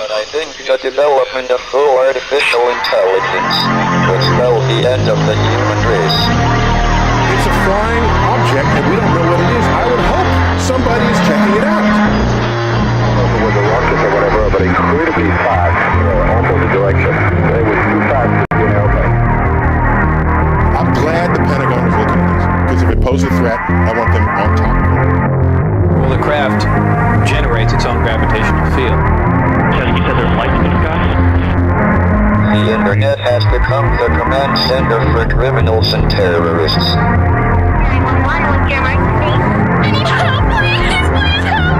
But I think the development of full artificial intelligence will spell the end of the human race. It's a flying object, and we don't know what it is. I would hope somebody is checking it out. It was a rocket or whatever, but incredibly fast, opposite direction. It was too fast to be an airplane. I'm glad the Pentagon is looking at this, because if it poses a threat, I want them on top of it. Well, the craft generates its own gravitational field. You said there's lights in the sky? The internet has become the command center for criminals and terrorists. 911, what's your emergency? I need help, please, please help!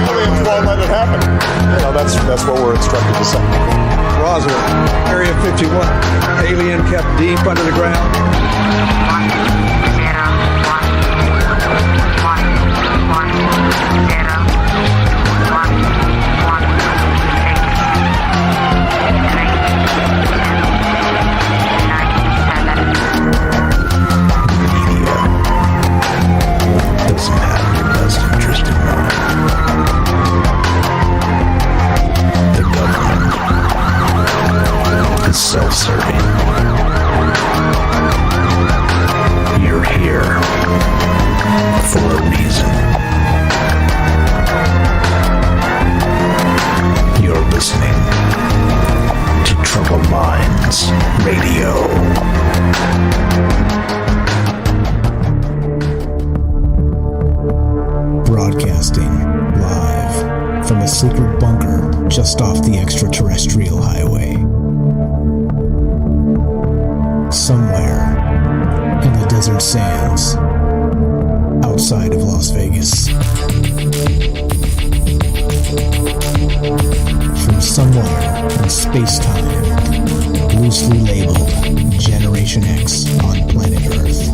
Aliens won't let it happen. You know, that's what we're instructed to say. Roswell, Area 51. Alien kept deep under the ground. 1, 1, 1, 0, 1, 1, 1, 8. The government is self-serving. You're here for a reason. You're listening to Troubled Minds Radio. Broadcasting live from a secret bunker just off the extraterrestrial highway. Somewhere in the desert sands outside of Las Vegas. From somewhere in space-time, loosely labeled Generation X on planet Earth.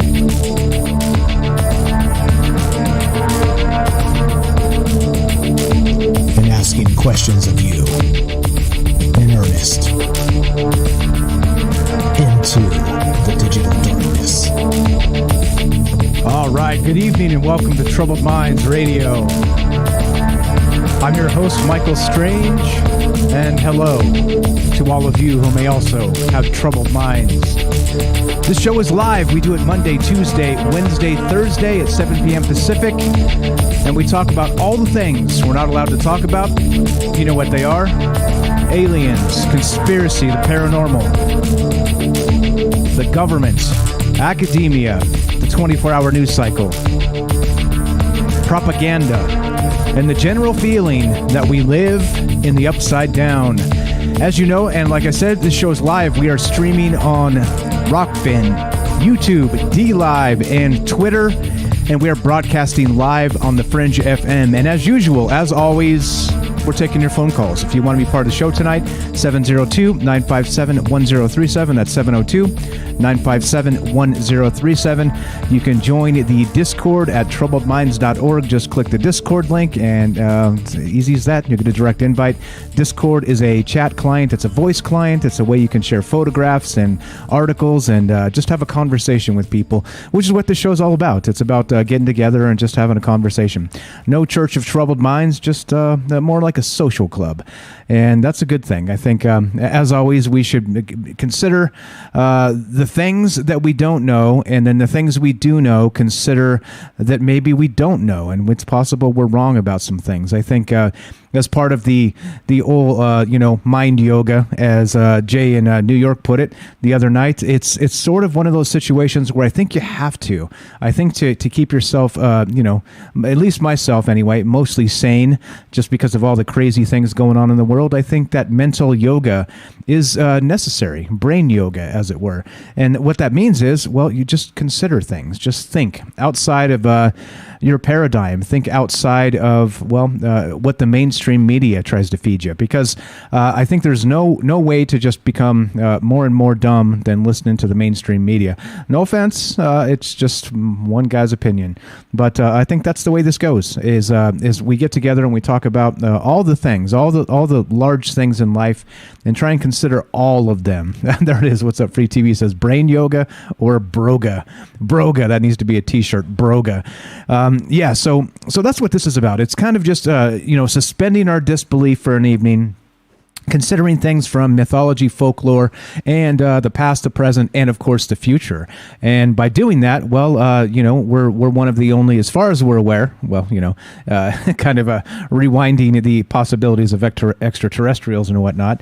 And asking questions of you in earnest into the digital darkness. All right, good evening and welcome to Troubled Minds Radio. I'm your host, Michael Strange, and hello to all of you who may also have troubled minds. This show is live. We do it Monday, Tuesday, Wednesday, Thursday at 7 p.m. Pacific, and we talk about all the things we're not allowed to talk about. You know what they are? Aliens, conspiracy, the paranormal, the government, academia, the 24-hour news cycle, propaganda, and the general feeling that we live in the upside down. As you know, and like I said, this show is live. We are streaming on Rockfin, YouTube, DLive, and Twitter, and we are broadcasting live on the Fringe FM. And as usual, as always, we're taking your phone calls. If you want to be part of the show tonight, 702-957-1037. That's 702-957-1037. You can join the Discord at troubledminds.org. Just click the Discord link, and it's easy as that. You get a direct invite. Discord is a chat client. It's a voice client. It's a way you can share photographs and articles and just have a conversation with people, which is what this show is all about. It's about getting together and just having a conversation. No Church of Troubled Minds, just more like a social club. And that's a good thing. I think, as always, we should consider the things that we don't know, and then the things we do know, consider that maybe we don't know, and it's possible we're wrong about some things. I think as part of the old mind yoga, as Jay in New York put it the other night, it's sort of one of those situations where I think you have to. I think to keep yourself, at least myself anyway, mostly sane, just because of all the crazy things going on in the world. I think that mental yoga is necessary, brain yoga, as it were. And what that means is, well, you just consider things. Just think outside of your paradigm. Think outside of, what the mainstream media tries to feed you. Because I think there's no way to just become more and more dumb than listening to the mainstream media. No offense, it's just one guy's opinion. But I think that's the way this goes, is we get together and we talk about all the things, all the large things in life, and try and consider all of them. There it is. What's up? Free TV says brain yoga or broga. Broga. That needs to be a t-shirt. Broga. So that's what this is about. It's kind of just, suspending suspending our disbelief for an evening, considering things from mythology, folklore, and the past, the present, and of course the future. And by doing that, well, we're one of the only, as far as we're aware, well, kind of rewinding the possibilities of extraterrestrials and whatnot.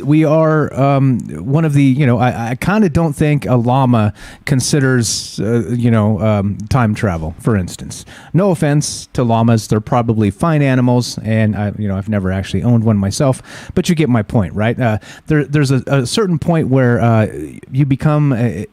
We are one of the, I kind of don't think a llama considers, time travel, for instance. No offense to llamas, they're probably fine animals, and I've never actually owned one myself. But you get my point, right? There's a certain point where you become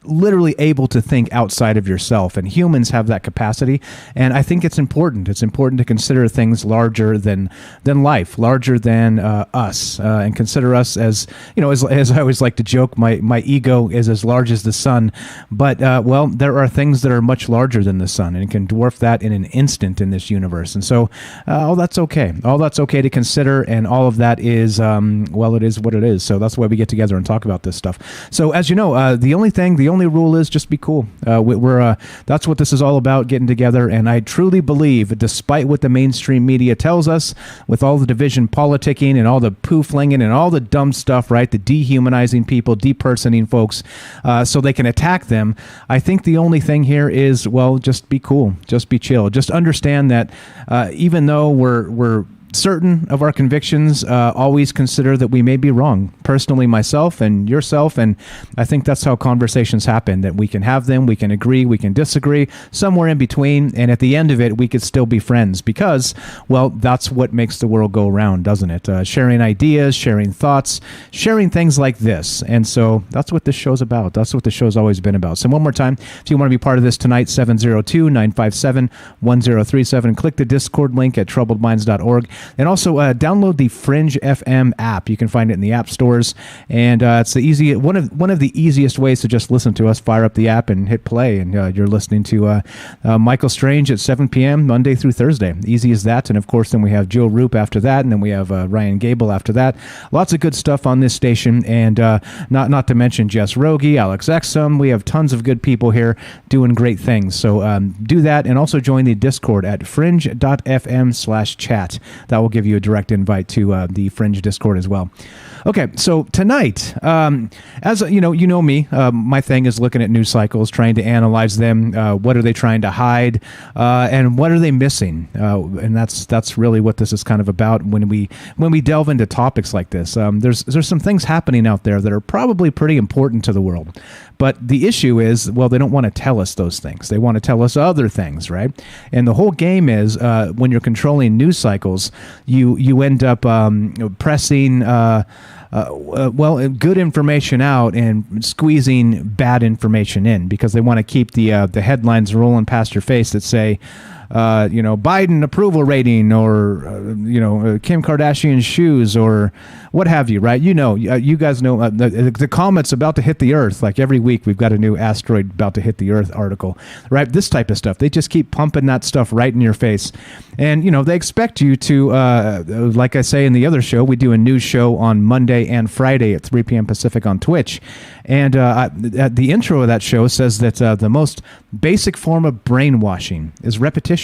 literally able to think outside of yourself, and humans have that capacity. And I think it's important. It's important to consider things larger than life, larger than us, and consider us as, as I always like to joke, my ego is as large as the sun. But well, there are things that are much larger than the sun and can dwarf that in an instant in this universe. And so all that's okay. All that's okay to consider, and all of that is it is what it is. So that's why we get together and talk about this stuff. So as you know, the only rule is just be cool. That's what this is all about, getting together. And I truly believe, despite what the mainstream media tells us, with all the division politicking and all the poo-flinging and all the dumb stuff, right? The dehumanizing people, depersoning folks, so they can attack them. I think the only thing here is, well, just be cool, just be chill, just understand that even though we're certain of our convictions, always consider that we may be wrong. Personally, myself and yourself, and I think that's how conversations happen, that we can have them, we can agree, we can disagree, somewhere in between, and at the end of it, we could still be friends because, well, that's what makes the world go round, doesn't it? Sharing ideas, sharing thoughts, sharing things like this. And so that's what this show's about. That's what the show's always been about. So one more time, if you want to be part of this tonight, 702-957-1037, click the Discord link at troubledminds.org. And also download the Fringe FM app. You can find it in the app stores, and it's the one of the easiest ways to just listen to us. Fire up the app and hit play, and you're listening to Michael Strange at 7 p.m. Monday through Thursday. Easy as that. And of course, then we have Joe Roop after that, and then we have Ryan Gable after that. Lots of good stuff on this station, and not to mention Jess Rogie, Alex Exum. We have tons of good people here doing great things. So do that, and also join the Discord at fringe.fm/chat. That will give you a direct invite to the Fringe Discord as well. Okay, so tonight, as you know me, my thing is looking at news cycles, trying to analyze them. What are they trying to hide, and what are they missing? And that's really what this is kind of about. When we delve into topics like this, there's some things happening out there that are probably pretty important to the world. But the issue is, well, they don't want to tell us those things. They want to tell us other things, right? And the whole game is when you're controlling news cycles, you end up pressing good information out and squeezing bad information in because they want to keep the headlines rolling past your face that say, Biden approval rating, or Kim Kardashian's shoes, or what have you, right? You guys know the comet's about to hit the Earth. Like every week, we've got a new asteroid about to hit the Earth article, right? This type of stuff. They just keep pumping that stuff right in your face, and they expect you to, like I say in the other show, we do a news show on Monday and Friday at 3 p.m. Pacific on Twitch, and the intro of that show says that the most basic form of brainwashing is repetition.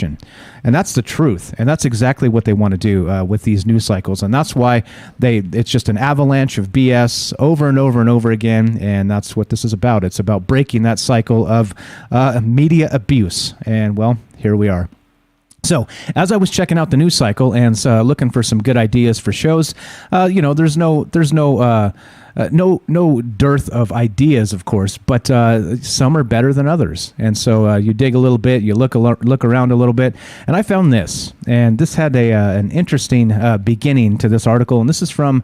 And that's the truth. And that's exactly what they want to do with these news cycles. And that's why it's just an avalanche of BS over and over and over again. And that's what this is about. It's about breaking that cycle of media abuse. And well, here we are. So, as I was checking out the news cycle and looking for some good ideas for shows, there's no dearth of ideas, of course, but some are better than others. And so you dig a little bit, you look around a little bit, and I found this. And this had an interesting beginning to this article, and this is from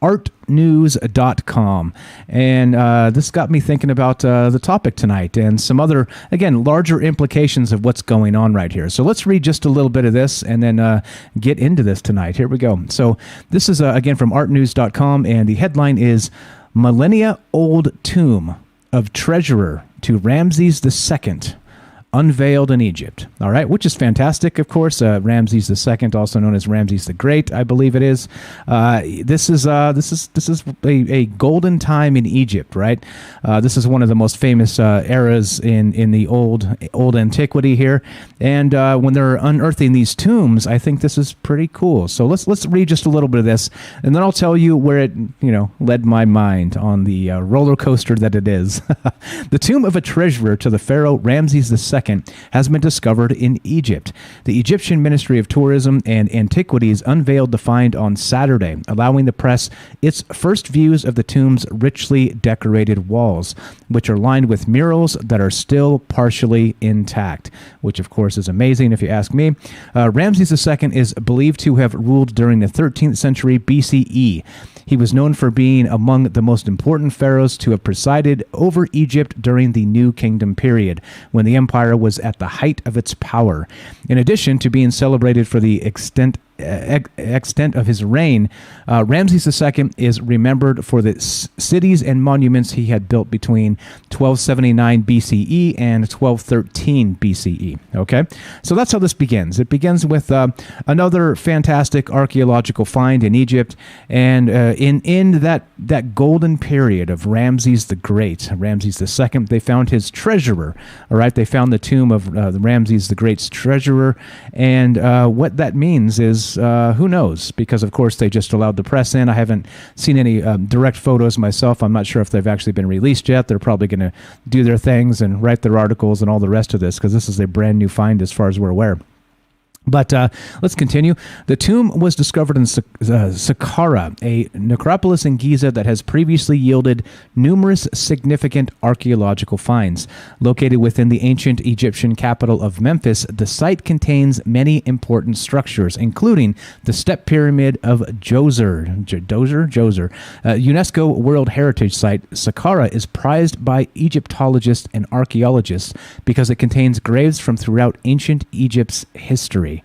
artnews.com. And this got me thinking about the topic tonight and some other, again, larger implications of what's going on right here. So let's read just a little bit of this and then get into this tonight. Here we go. So this is, again, from artnews.com, and the headline is Millennia Old Tomb of Treasurer to Ramses II unveiled in Egypt. All right, which is fantastic, of course. Ramses II, also known as Ramses the Great, I believe it is. This is a golden time in Egypt, right? This is one of the most famous eras in the old antiquity here. And when they're unearthing these tombs, I think this is pretty cool. So let's read just a little bit of this, and then I'll tell you where it led my mind on the roller coaster that it is. The tomb of a treasurer to the pharaoh Ramses II has been discovered in Egypt. The Egyptian Ministry of Tourism and Antiquities unveiled the find on Saturday, allowing the press its first views of the tomb's richly decorated walls, which are lined with murals that are still partially intact, which of course is amazing if you ask me. Ramses II is believed to have ruled during the 13th century BCE. He was known for being among the most important pharaohs to have presided over Egypt during the New Kingdom period, when the empire was at the height of its power. In addition to being celebrated for the extent of his reign, Ramses II is remembered for the cities and monuments he had built between 1279 BCE and 1213 BCE. Okay, so that's how this begins. It begins with another fantastic archaeological find in Egypt, and in that golden period of Ramses the Great, Ramses II, they found his treasurer. All right, they found the tomb of Ramses the Great's treasurer, and what that means is, who knows? Because, of course, they just allowed the press in. I haven't seen any direct photos myself. I'm not sure if they've actually been released yet. They're probably going to do their things and write their articles and all the rest of this, because this is a brand new find as far as we're aware. But let's continue. The tomb was discovered in Saqqara, a necropolis in Giza that has previously yielded numerous significant archaeological finds. Located within the ancient Egyptian capital of Memphis, the site contains many important structures, including the Step Pyramid of Djoser. UNESCO World Heritage Site. Saqqara is prized by Egyptologists and archaeologists because it contains graves from throughout ancient Egypt's history.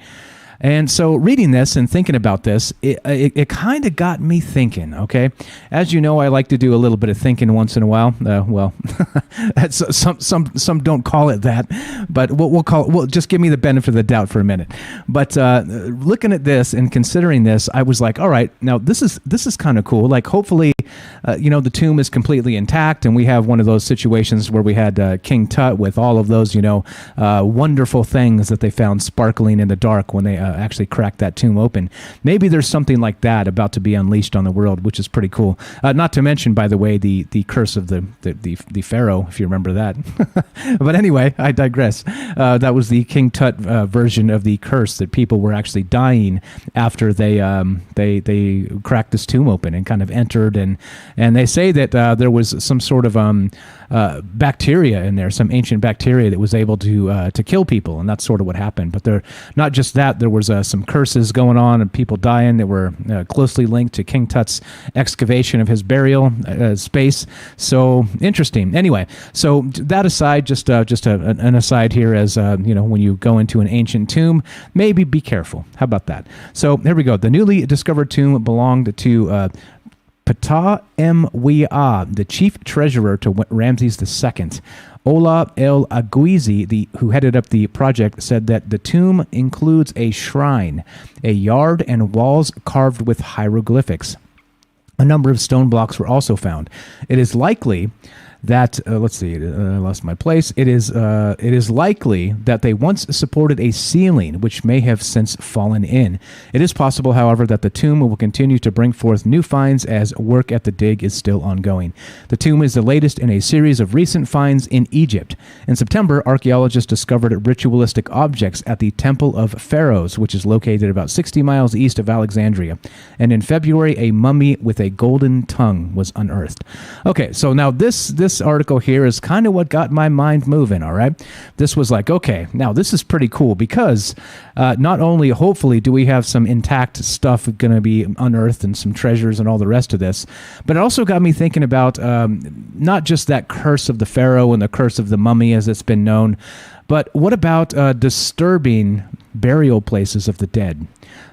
And so reading this and thinking about this, it kind of got me thinking, okay? As you know, I like to do a little bit of thinking once in a while. Well, some don't call it that, but we'll just give me the benefit of the doubt for a minute. But looking at this and considering this, I was like, all right, now this is kind of cool. Like, hopefully, the tomb is completely intact, and we have one of those situations where we had King Tut with all of those, wonderful things that they found sparkling in the dark when they actually cracked that tomb open. Maybe there's something like that about to be unleashed on the world, which is pretty cool. Not to mention, by the way, the curse of the pharaoh, if you remember that. But anyway, I digress. That was the King Tut version of the curse, that people were actually dying after they cracked this tomb open and kind of entered, and they say that there was some sort of bacteria in there, some ancient bacteria that was able to kill people, and that's sort of what happened. But not just that, there was some curses going on and people dying that were closely linked to King Tut's excavation of his burial space. So interesting. Anyway, so that aside, just an aside here, as when you go into an ancient tomb, maybe be careful. How about that? So here we go. The newly discovered tomb belonged to Ptah Mwi'a, the chief treasurer to Ramses II. Ola El Aguizi, who headed up the project, said that the tomb includes a shrine, a yard, and walls carved with hieroglyphics. A number of stone blocks were also found. It is likely that I lost my place. It is likely that they once supported a ceiling, which may have since fallen in. It is possible, however, that the tomb will continue to bring forth new finds as work at the dig is still ongoing. The tomb is the latest in a series of recent finds in Egypt. In September, archaeologists discovered ritualistic objects at the Temple of Pharaohs, which is located about 60 miles east of Alexandria. And in February, a mummy with a golden tongue was unearthed. Okay, so now this article here is kind of what got my mind moving, all right? This was like, okay, now this is pretty cool, because not only, hopefully, do we have some intact stuff going to be unearthed and some treasures and all the rest of this, but it also got me thinking about not just that curse of the pharaoh and the curse of the mummy as it's been known, But what about disturbing burial places of the dead?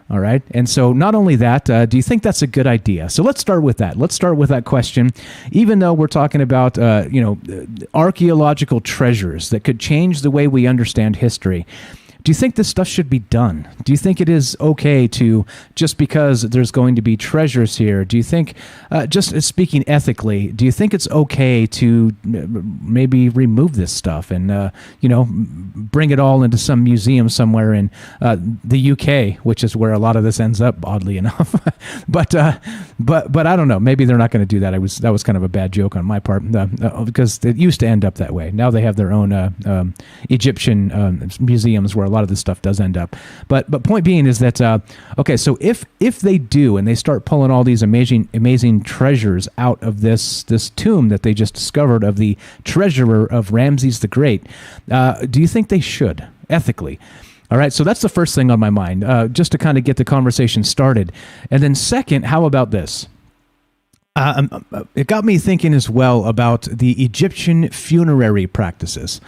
All right. And so not only that, do you think that's a good idea? So let's start with that. Let's start with that question. Even though we're talking about, archaeological treasures that could change the way we understand history, do you think this stuff should be done? Do you think it is okay to, just because there's going to be treasures here, do you think, just speaking ethically, do you think it's okay to maybe remove this stuff and, bring it all into some museum somewhere in the UK, which is where a lot of this ends up, oddly enough. But I don't know. Maybe they're not going to do that. That was kind of a bad joke on my part because it used to end up that way. Now they have their own Egyptian museums where a lot of this stuff does end up. But point being is that okay, so if they do and they start pulling all these amazing treasures out of this tomb that they just discovered of the treasurer of Ramses the Great, do you think they should ethically? All right, so that's the first thing on my mind, just to kind of get the conversation started. And then second, how about this? It got me thinking as well about the Egyptian funerary practices.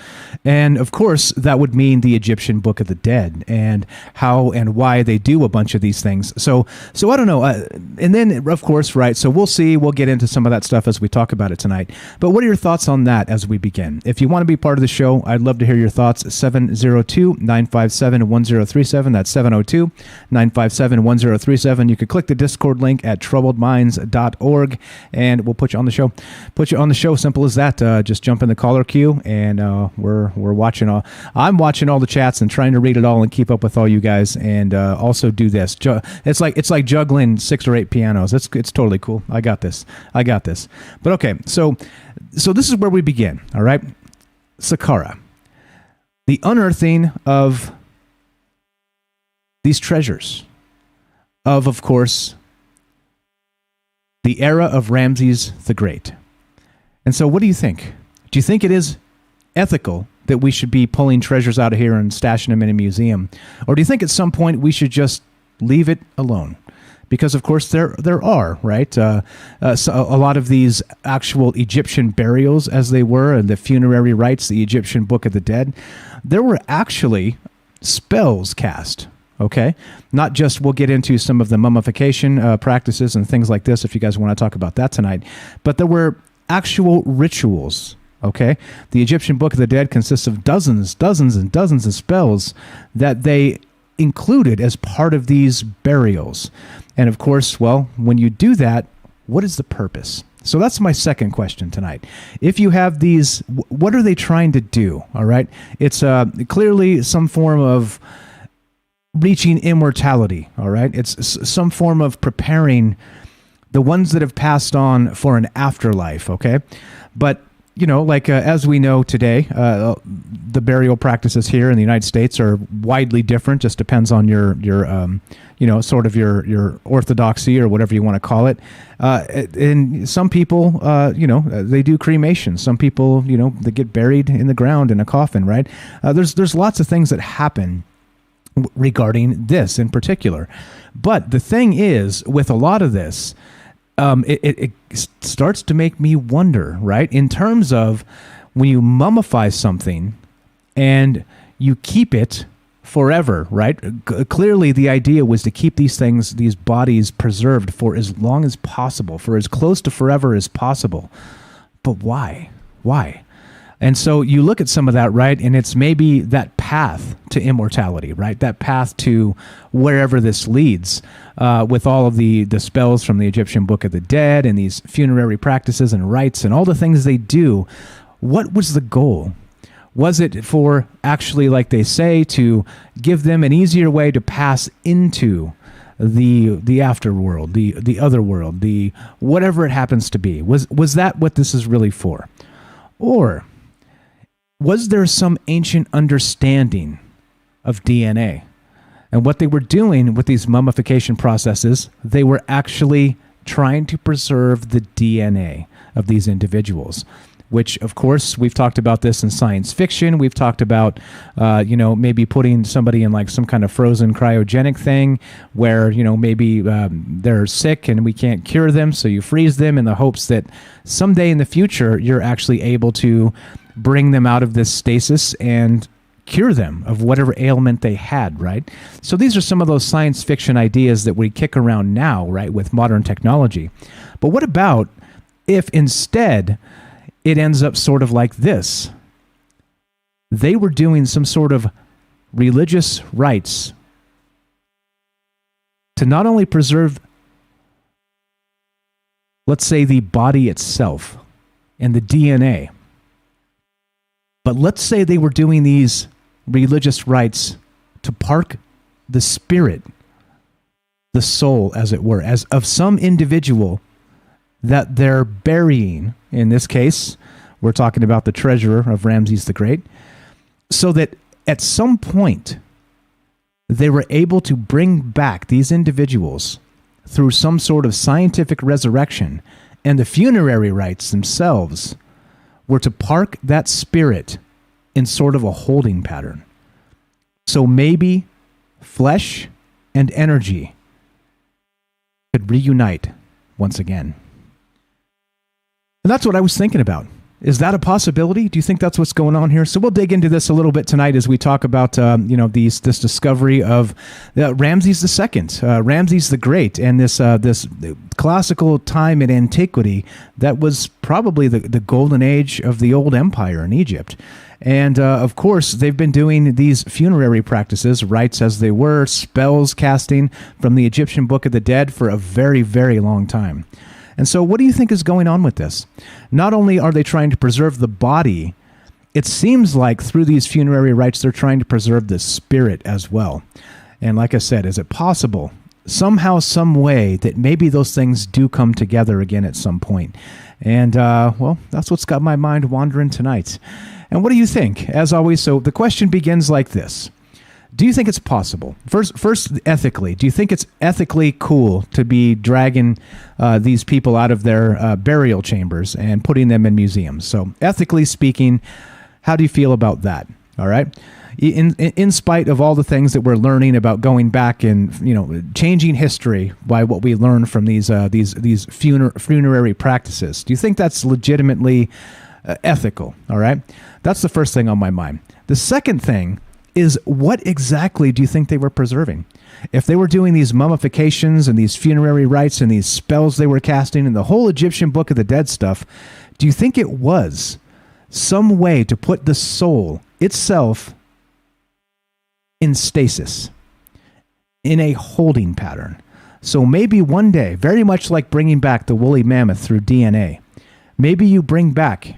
And of course, that would mean the Egyptian Book of the Dead and how and why they do a bunch of these things. So I don't know. And then, of course, right, so we'll see. We'll get into some of that stuff as we talk about it tonight. But what are your thoughts on that as we begin? If you want to be part of the show, I'd love to hear your thoughts. 702-957-1037. That's 702-957-1037. You could click the Discord link at troubledminds.org. And we'll put you on the show. Simple as that. Just jump in the caller queue, and we're watching all. I'm watching all the chats and trying to read it all and keep up with all you guys, and also do this. It's like juggling 6 or 8 pianos. It's totally cool. I got this. But okay, so this is where we begin. All right, Saqqara, the unearthing of these treasures, of course, the era of Ramses the Great. And so what do you think? Do you think it is ethical that we should be pulling treasures out of here and stashing them in a museum? Or do you think at some point we should just leave it alone? Because, of course, there are, right? So a lot of these actual Egyptian burials, as they were, and the funerary rites, the Egyptian Book of the Dead, there were actually spells cast. Okay, not just, we'll get into some of the mummification practices and things like this if you guys want to talk about that tonight, but there were actual rituals. Okay, the Egyptian Book of the Dead consists of dozens and dozens of spells that they included as part of these burials. And of course, well, when you do that, what is the purpose? So that's my second question tonight. If you have these, what are they trying to do? All right, it's clearly some form of reaching immortality, all right? It's some form of preparing the ones that have passed on for an afterlife, okay? But, as we know today, the burial practices here in the United States are widely different, just depends on your sort of your orthodoxy or whatever you want to call it. And some people, they do cremation. Some people, they get buried in the ground in a coffin, right? There's lots of things that happen regarding this in particular. But the thing is, with a lot of this, it starts to make me wonder, right? In terms of when you mummify something and you keep it forever, right? Clearly, the idea was to keep these bodies preserved for as long as possible, for as close to forever as possible. But why? Why? And so you look at some of that, right, and it's maybe that path to immortality, right, that path to wherever this leads, with all of the spells from the Egyptian Book of the Dead and these funerary practices and rites and all the things they do. What was the goal? Was it for actually, like they say, to give them an easier way to pass into the afterworld, the other world, the whatever it happens to be? Was that what this is really for? Or was there some ancient understanding of DNA? And what they were doing with these mummification processes, they were actually trying to preserve the DNA of these individuals, which, of course, we've talked about this in science fiction. We've talked about, maybe putting somebody in like some kind of frozen cryogenic thing where, maybe they're sick and we can't cure them. So you freeze them in the hopes that someday in the future, you're actually able to bring them out of this stasis and cure them of whatever ailment they had, right? So these are some of those science fiction ideas that we kick around now, right, with modern technology. But what about if instead it ends up sort of like this? They were doing some sort of religious rites to not only preserve, let's say, the body itself and the DNA, but let's say they were doing these religious rites to park the spirit, the soul, as it were, as of some individual that they're burying. In this case, we're talking about the treasurer of Ramses the Great, so that at some point they were able to bring back these individuals through some sort of scientific resurrection, and the funerary rites themselves were to park that spirit in sort of a holding pattern. So maybe flesh and energy could reunite once again. And that's what I was thinking about. Is that a possibility? Do you think that's what's going on here? So we'll dig into this a little bit tonight as we talk about this discovery of Ramses II, Ramses the Great, and this classical time in antiquity that was probably the golden age of the old empire in Egypt. And of course, they've been doing these funerary practices, rites as they were, spells casting from the Egyptian Book of the Dead for a very, very long time. And so what do you think is going on with this? Not only are they trying to preserve the body, it seems like through these funerary rites, they're trying to preserve the spirit as well. And like I said, is it possible, somehow, some way, that maybe those things do come together again at some point? And, well, that's what's got my mind wandering tonight. And what do you think? As always, so the question begins like this. Do you think it's possible? First, ethically, do you think it's ethically cool to be dragging these people out of their burial chambers and putting them in museums? So, ethically speaking, how do you feel about that? All right. In spite of all the things that we're learning about going back and changing history by what we learn from these funerary practices, do you think that's legitimately ethical? All right. That's the first thing on my mind. The second thing is, what exactly do you think they were preserving? If they were doing these mummifications and these funerary rites and these spells they were casting and the whole Egyptian Book of the Dead stuff, do you think it was some way to put the soul itself in stasis, in a holding pattern? So maybe one day, very much like bringing back the woolly mammoth through DNA, maybe you bring back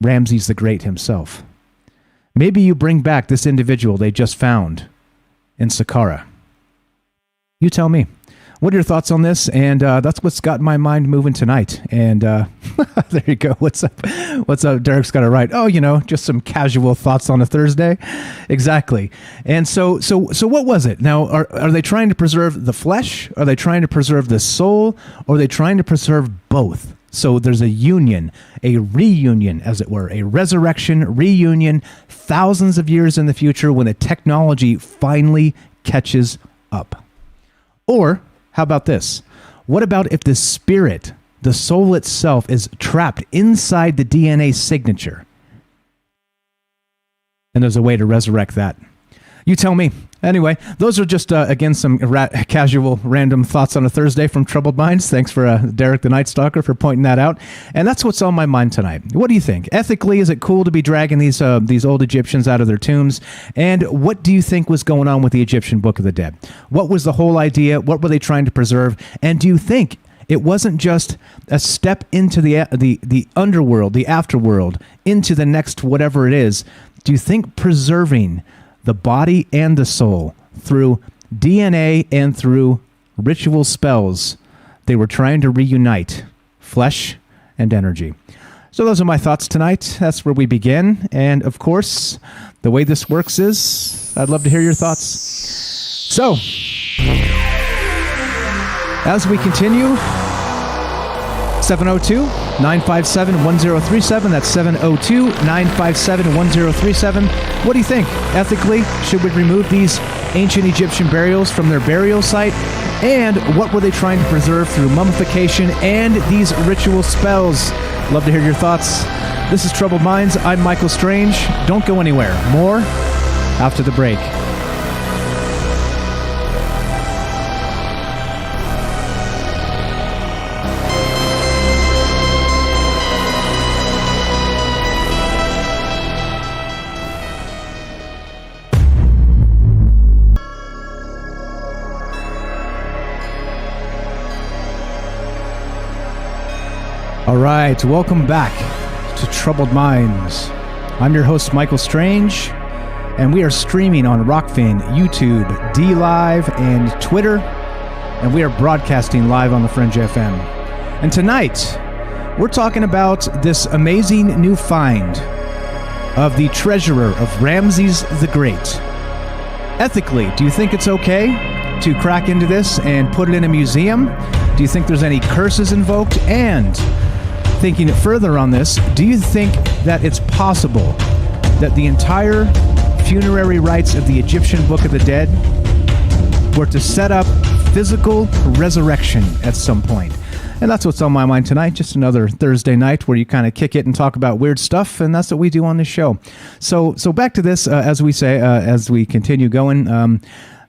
Ramses the Great himself. Maybe you bring back this individual they just found in Saqqara. You tell me. What are your thoughts on this? And that's what's got my mind moving tonight. And there you go. What's up? What's up? Derek's got it right. Oh, just some casual thoughts on a Thursday. Exactly. And so what was it? Now, are they trying to preserve the flesh? Are they trying to preserve the soul? Or are they trying to preserve both? So there's a union, a reunion, as it were, a resurrection, reunion, thousands of years in the future when the technology finally catches up. Or how about this? What about if the spirit, the soul itself, is trapped inside the DNA signature? And there's a way to resurrect that. You tell me. Anyway, those are just, again, some casual, random thoughts on a Thursday from Troubled Minds. Thanks for Derek the Night Stalker for pointing that out. And that's what's on my mind tonight. What do you think? Ethically, is it cool to be dragging these old Egyptians out of their tombs? And what do you think was going on with the Egyptian Book of the Dead? What was the whole idea? What were they trying to preserve? And do you think it wasn't just a step into the underworld, the afterworld, into the next whatever it is? Do you think preserving the body and the soul through DNA and through ritual spells, they were trying to reunite flesh and energy? So those are my thoughts tonight. That's where we begin. And of course, the way this works is I'd love to hear your thoughts. So, as we continue, 702-957-1037. That's 702-957-1037. What do you think? Ethically, should we remove these ancient Egyptian burials from their burial site? And what were they trying to preserve through mummification and these ritual spells? Love to hear your thoughts. This is Troubled Minds. I'm Michael Strange. Don't go anywhere. More after the break. All right, welcome back to Troubled Minds. I'm your host, Michael Strange, and we are streaming on Rockfin, YouTube, DLive, and Twitter, and we are broadcasting live on the Fringe FM. And tonight, we're talking about this amazing new find of the treasurer of Ramses the Great. Ethically, do you think it's okay to crack into this and put it in a museum? Do you think there's any curses invoked? And thinking further on this, do you think that it's possible that the entire funerary rites of the Egyptian Book of the Dead were to set up physical resurrection at some point? And that's what's on my mind tonight. Just another Thursday night where you kind of kick it and talk about weird stuff, and that's what we do on this show. So back to this, as we say, as we continue going.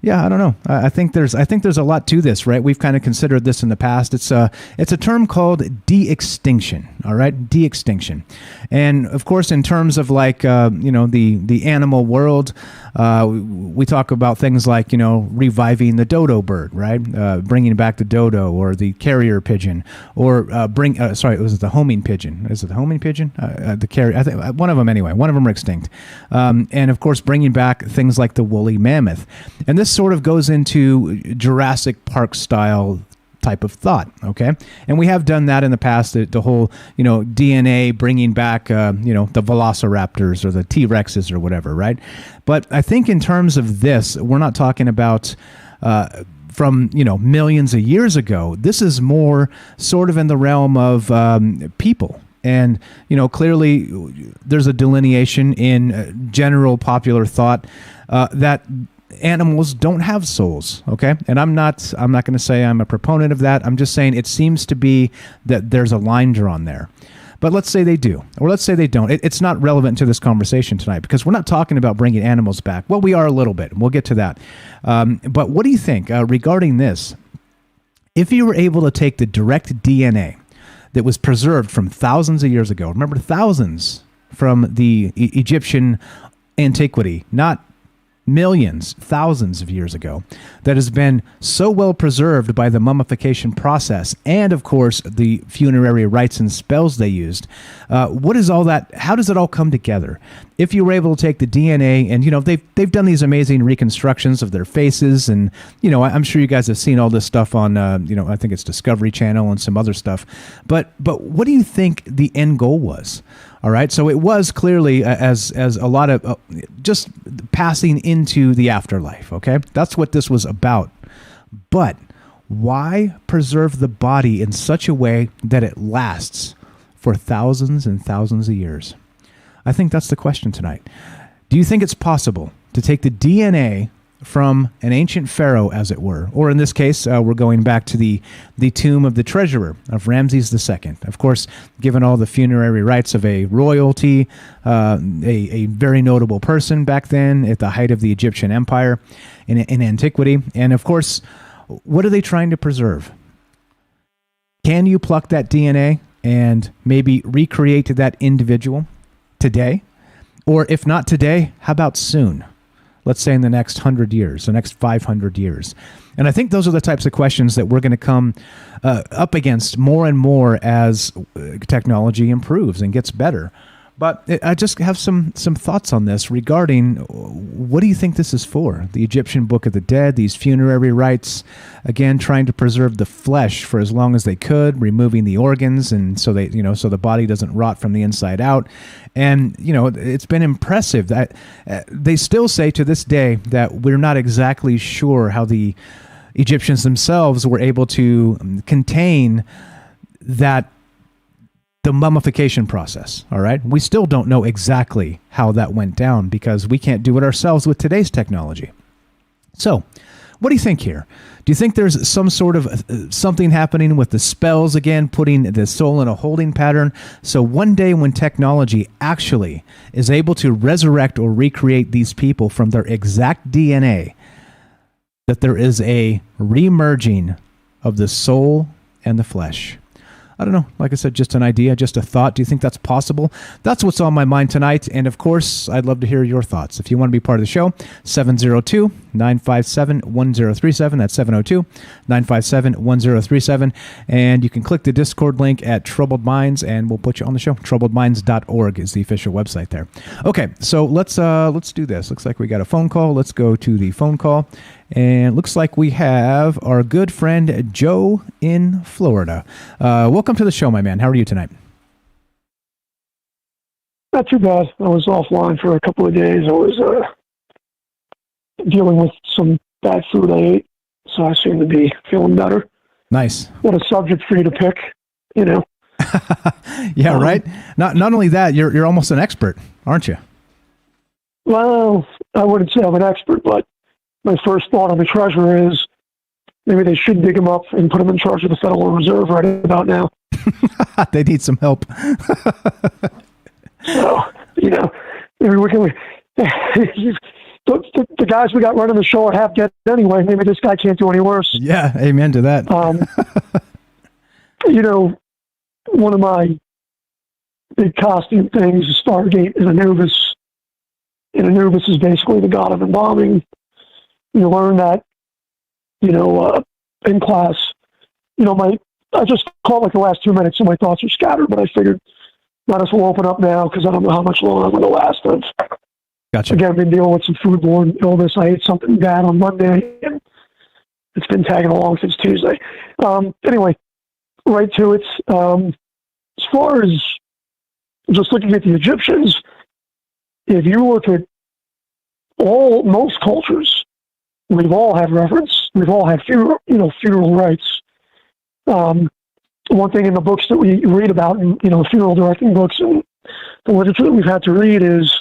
Yeah, I don't know. I think there's a lot to this, right? We've kind of considered this in the past. It's a term called de-extinction. All right, de-extinction, and of course, in terms of like the animal world, we talk about things like reviving the dodo bird, right? Bringing back the dodo or the carrier pigeon, or was it the homing pigeon? Is it the homing pigeon? The carrier. I think one of them anyway. One of them are extinct, and of course, bringing back things like the woolly mammoth, and this sort of goes into Jurassic Park style type of thought, okay? And we have done that in the past, the whole, DNA bringing back, the velociraptors or the T-Rexes or whatever, right? But I think in terms of this, we're not talking about from, millions of years ago. This is more sort of in the realm of people. And, clearly there's a delineation in general popular thought that animals don't have souls, okay? And I'm not going to say I'm a proponent of that. I'm just saying it seems to be that there's a line drawn there. But let's say they do, or let's say they don't. It's not relevant to this conversation tonight because we're not talking about bringing animals back. Well, we are a little bit, and we'll get to that. But what do you think regarding this? If you were able to take the direct DNA that was preserved from thousands of years ago, remember thousands from the Egyptian antiquity, not millions, thousands of years ago, that has been so well preserved by the mummification process and, of course, the funerary rites and spells they used. What is all that? How does it all come together? If you were able to take the DNA and, they've done these amazing reconstructions of their faces, and, I'm sure you guys have seen all this stuff on, I think it's Discovery Channel and some other stuff. But what do you think the end goal was? All right, so it was clearly as a lot of just passing into the afterlife, okay? That's what this was about. But why preserve the body in such a way that it lasts for thousands and thousands of years? I think that's the question tonight. Do you think it's possible to take the DNA from an ancient pharaoh, as it were, or in this case, we're going back to the tomb of the treasurer of Ramses II. Of course, given all the funerary rites of a royalty, a very notable person back then at the height of the Egyptian Empire in antiquity. And of course, what are they trying to preserve? Can you pluck that DNA and maybe recreate that individual today? Or if not today, how about soon? Let's say in the next 100 years, the next 500 years. And I think those are the types of questions that we're going to come up against more and more as technology improves and gets better. But I just have some thoughts on this regarding what do you think this is for? The Egyptian Book of the Dead, these funerary rites, again, trying to preserve the flesh for as long as they could, removing the organs, and so so the body doesn't rot from the inside out. And, it's been impressive that they still say to this day that we're not exactly sure how the Egyptians themselves were able to contain the mummification process, all right? We still don't know exactly how that went down because we can't do it ourselves with today's technology. So, What do you think here? Do you think there's some sort of something happening with the spells again, putting the soul in a holding pattern? So one day when technology actually is able to resurrect or recreate these people from their exact DNA, that there is a remerging of the soul and the flesh. I don't know. Like I said, just an idea, just a thought. Do you think that's possible? That's what's on my mind tonight. And of course, I'd love to hear your thoughts. If you want to be part of the show, 702-957-1037. That's 702-957-1037. And you can click the Discord link at Troubled Minds and we'll put you on the show. Troubledminds.org is the official website there. Okay, so let's do this. Looks like we got a phone call. Let's go to the phone call. And looks like we have our good friend Joe in Florida. Welcome to the show, my man. How are you tonight? Not too bad. I was offline for a couple of days. I was dealing with some bad food I ate, so I seem to be feeling better. Nice. What a subject for you to pick, you know. Yeah, right? Not only that, you're almost an expert, aren't you? Well, I wouldn't say I'm an expert, but my first thought on the treasurer is maybe they should dig him up and put him in charge of the Federal Reserve right about now. They need some help. So, you know, maybe we can... The guys we got running the show are half dead anyway. Maybe this guy can't do any worse. Yeah, amen to that. You know, one of my big costume things is Stargate and Anubis. And Anubis is basically the god of embalming. You learn that, you know, in class. You know, I just caught like the last 2 minutes, so my thoughts are scattered, but I figured might as well open up now because I don't know how much longer I'm going to last. Gotcha. Again, I've been dealing with some foodborne illness. I ate something bad on Monday, and it's been tagging along since Tuesday. Anyway, right to it. As far as just looking at the Egyptians, if you look at most cultures, we've all had reverence. We've all had funeral rites. One thing in the books that we read about, in, funeral directing books and the literature that we've had to read is,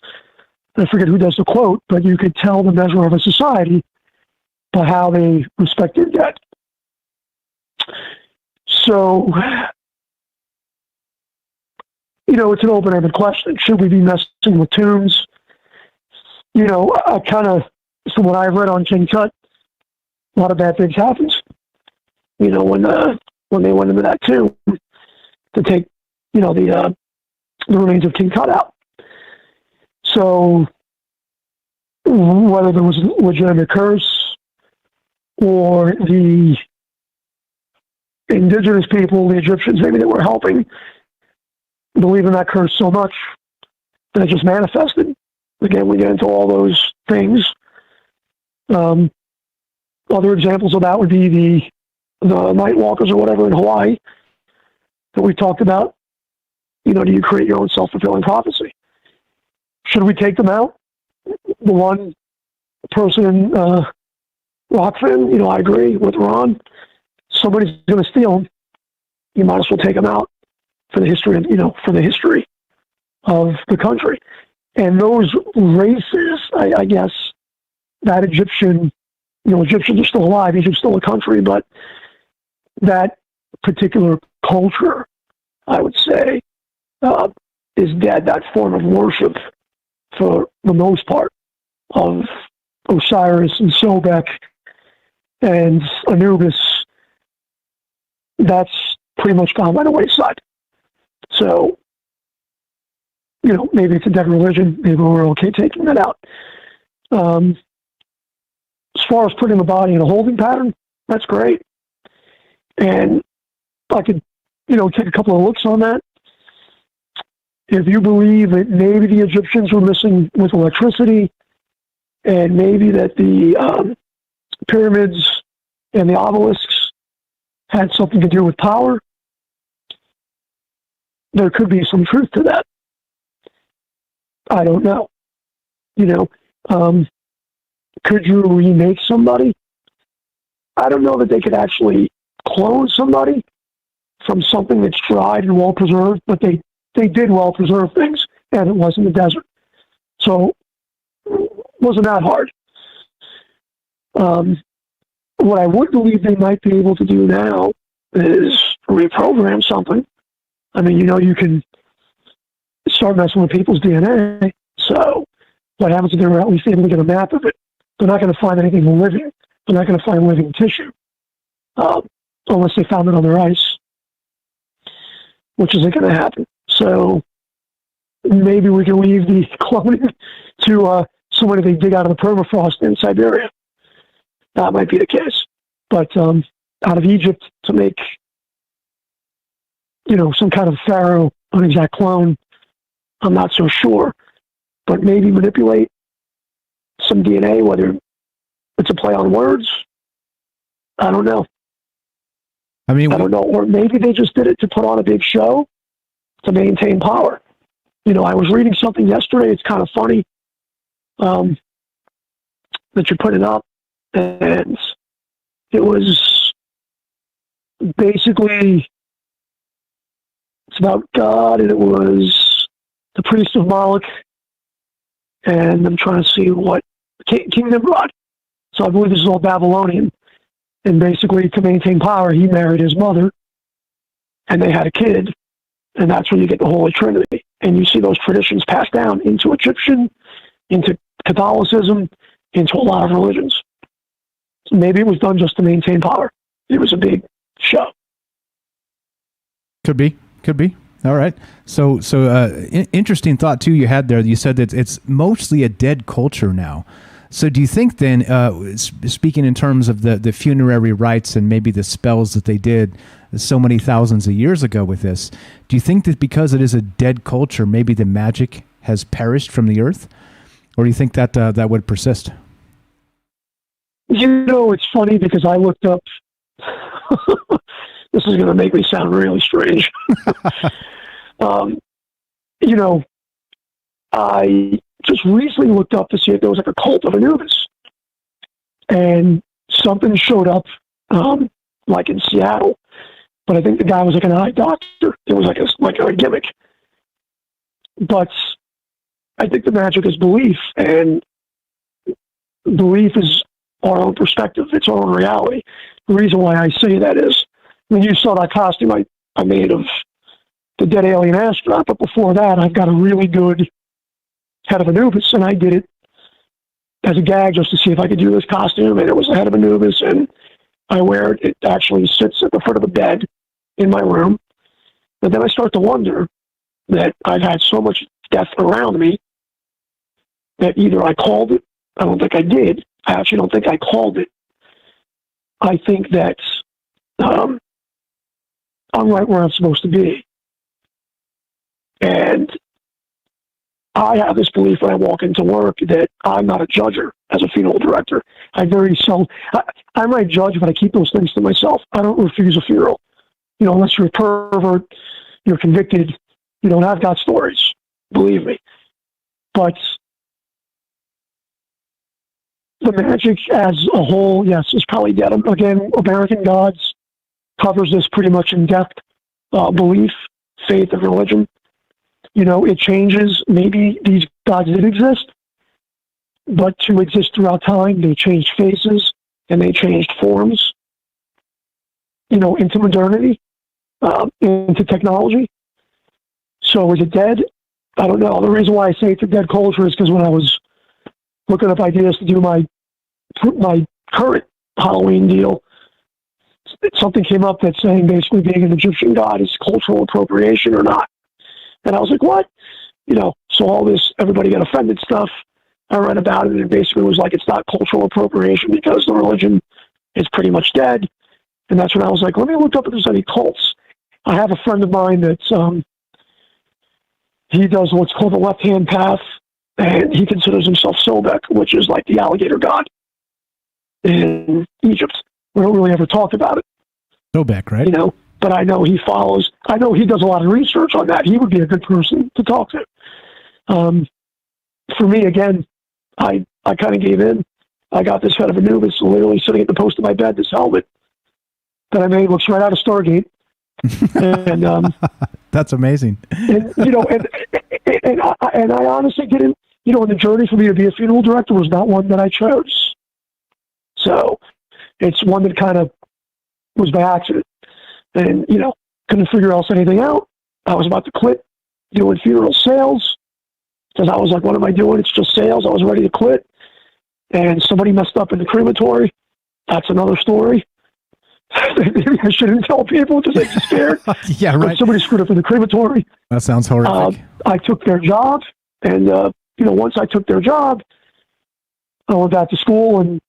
I forget who does the quote, but you could tell the measure of a society by how they respect their dead. So, it's an open-ended question. Should we be messing with tombs? I kind of, from what I've read on King Tut, a lot of bad things happened. When they went into that tomb to take, the remains of King Tut out. So, whether there was a legitimate curse or the indigenous people, the Egyptians, maybe they were helping, believe in that curse so much that it just manifested. Again, we get into all those things. Other examples of that would be the night walkers or whatever in Hawaii that we talked about. Do you create your own self-fulfilling prophecy? Should we take them out? The one person in Rockfin, I agree with Ron. Somebody's going to steal them. You might as well take them out for the history, for the history of the country. And those races, I guess, that Egyptian, Egyptians are still alive. Egypt's still a country, but that particular culture, I would say, is dead. That form of worship, for the most part, of Osiris and Sobek and Anubis, that's pretty much gone by the wayside. So, maybe it's a dead religion. Maybe we're okay taking that out. As far as putting the body in a holding pattern, that's great. And I could, take a couple of looks on that. If you believe that maybe the Egyptians were messing with electricity, and maybe that the pyramids and the obelisks had something to do with power, there could be some truth to that. I don't know. Could you remake somebody? I don't know that they could actually clone somebody from something that's dried and well-preserved, but they did well-preserve things, and it was in the desert. So, it wasn't that hard. What I would believe they might be able to do now is reprogram something. I mean, you can start messing with people's DNA. So what happens if they're at least able to get a map of it? They're not going to find anything living. They're not going to find living tissue unless they found it on their ice, which isn't going to happen. So maybe we can leave the cloning to somebody they dig out of the permafrost in Siberia. That might be the case. But out of Egypt to make, some kind of pharaoh, an exact clone, I'm not so sure. But maybe manipulate some DNA, whether it's a play on words. I don't know. I don't know. Or maybe they just did it to put on a big show to maintain power. I was reading something yesterday. It's kind of funny that you put it up. And it was basically, it's about God, and it was the Priest of Malik, and I'm trying to see what, King Nimrod. So I believe this is all Babylonian. And basically, to maintain power, he married his mother, and they had a kid, and that's when you get the Holy Trinity. And you see those traditions passed down into Egyptian, into Catholicism, into a lot of religions. So maybe it was done just to maintain power. It was a big show. Could be. All right. So interesting thought too you had there. You said that it's mostly a dead culture now. So do you think then, speaking in terms of the funerary rites and maybe the spells that they did so many thousands of years ago with this, do you think that because it is a dead culture, maybe the magic has perished from the earth? Or do you think that that would persist? It's funny because I looked up, this is going to make me sound really strange. I just recently looked up to see if there was like a cult of Anubis. And something showed up, like in Seattle. But I think the guy was like an eye doctor. It was like a gimmick. But I think the magic is belief. And belief is our own perspective. It's our own reality. The reason why I say that is, when you saw that costume I made of the dead alien astronaut, but before that, I've got a really good head of Anubis, and I did it as a gag just to see if I could do this costume, and it was the head of Anubis, and I wear it. It actually sits at the foot of the bed in my room. But then I start to wonder that I've had so much death around me that either I called it, I don't think I did. I actually don't think I called it. I think that I'm right where I'm supposed to be. And I have this belief when I walk into work that I'm not a judger as a funeral director. I might judge, but I keep those things to myself. I don't refuse a funeral. Unless you're a pervert, you're convicted, I've got stories, believe me. But the magic as a whole, yes, is probably dead. Again, American Gods covers this pretty much in depth. Belief, faith, and religion. It changes. Maybe these gods did exist, but to exist throughout time, they changed faces and they changed forms, into modernity, into technology. So is it dead? I don't know. The reason why I say it's a dead culture is because when I was looking up ideas to do my current Halloween deal, something came up that's saying basically being an Egyptian god is cultural appropriation or not. And I was like, what? So all this, everybody got offended stuff. I read about it, and it basically was like, it's not cultural appropriation because the religion is pretty much dead. And that's when I was like, let me look up if there's any cults. I have a friend of mine that's, he does what's called the left-hand path, and he considers himself Sobek, which is like the alligator god in Egypt. We don't really ever talk about it. Sobek, right? But I know he does a lot of research on that. He would be a good person to talk to. For me, again, I kind of gave in. I got this head of Anubis literally sitting at the post of my bed, this helmet that I made looks right out of Stargate. And that's amazing. And I honestly didn't, and the journey for me to be a funeral director was not one that I chose. So It's one that kind of was by accident. And, couldn't figure else anything out. I was about to quit doing funeral sales because I was like, what am I doing? It's just sales. I was ready to quit. And somebody messed up in the crematory. That's another story. Maybe I shouldn't tell people because they're scared. Yeah, right. But somebody screwed up in the crematory. That sounds horrific. I took their job. And, once I took their job, I went back to school and,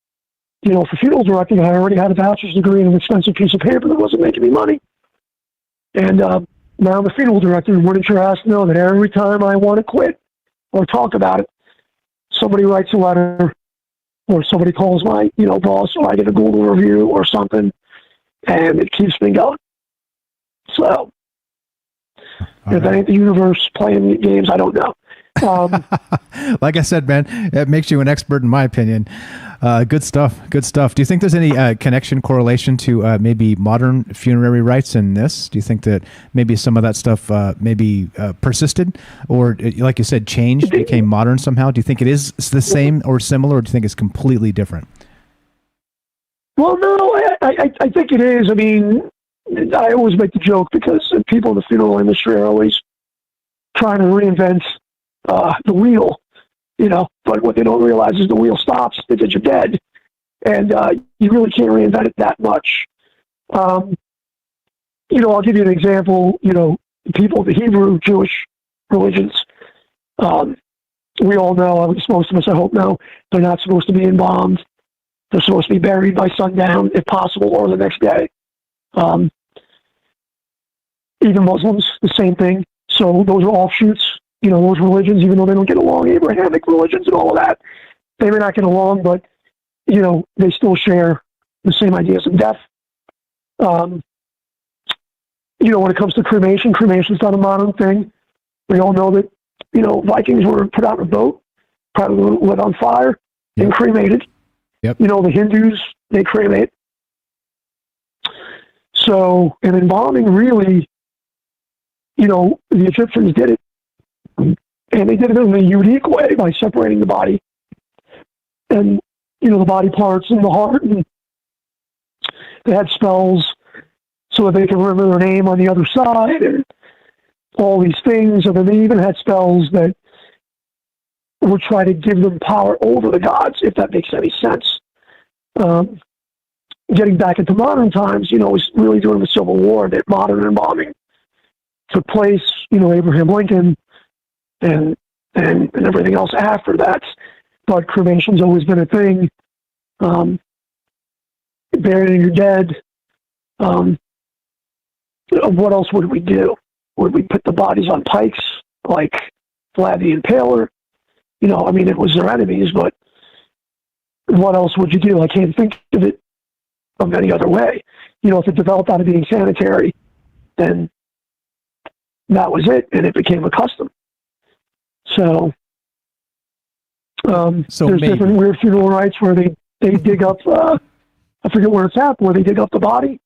for funeral directing, I already had a bachelor's degree in an expensive piece of paper that wasn't making me money. And now I'm a funeral director, and wouldn't your ass know that every time I want to quit or talk about it, somebody writes a letter or somebody calls my, boss, or I get a Google review or something, and it keeps me going. So, if that ain't the universe playing games, I don't know. Like I said, man, it makes you an expert in my opinion. Good stuff. Good stuff. Do you think there's any correlation to maybe modern funerary rites in this? Do you think that maybe some of that stuff maybe persisted, or like you said, changed, became modern somehow? Do you think it is the same or similar, or do you think it's completely different? Well, no, I think it is. I mean, I always make the joke because people in the funeral industry are always trying to reinvent the wheel, but what they don't realize is the wheel stops because you're dead, and you really can't reinvent it that much. I'll give you an example. People of the Hebrew Jewish religions, we all know, at least most of us, I hope, know, they're not supposed to be embalmed. They're supposed to be buried by sundown, if possible, or the next day. Even Muslims, the same thing. So those are offshoots. Those religions, even though they don't get along, Abrahamic religions and all of that, they may not get along, but, they still share the same ideas of death. When it comes to cremation is not a modern thing. We all know that, Vikings were put out in a boat, probably lit on fire, and cremated. Yep. The Hindus, they cremate. So, and embalming really, the Egyptians did it. And they did it in a unique way by separating the body and, the body parts and the heart. And they had spells so that they could remember their name on the other side and all these things. And then they even had spells that would try to give them power over the gods, if that makes any sense. Getting back into modern times, was really during the Civil War that modern embalming took place. Abraham Lincoln and everything else after that. But cremation's always been a thing. Burying your dead. What else would we do? Would we put the bodies on pikes like Vlad the Impaler? It was their enemies, but what else would you do? I can't think of it of any other way. If it developed out of being sanitary, then that was it, and it became a custom. So, there's maybe different weird funeral rites where they dig up, I forget where it's at, where they dig up the body,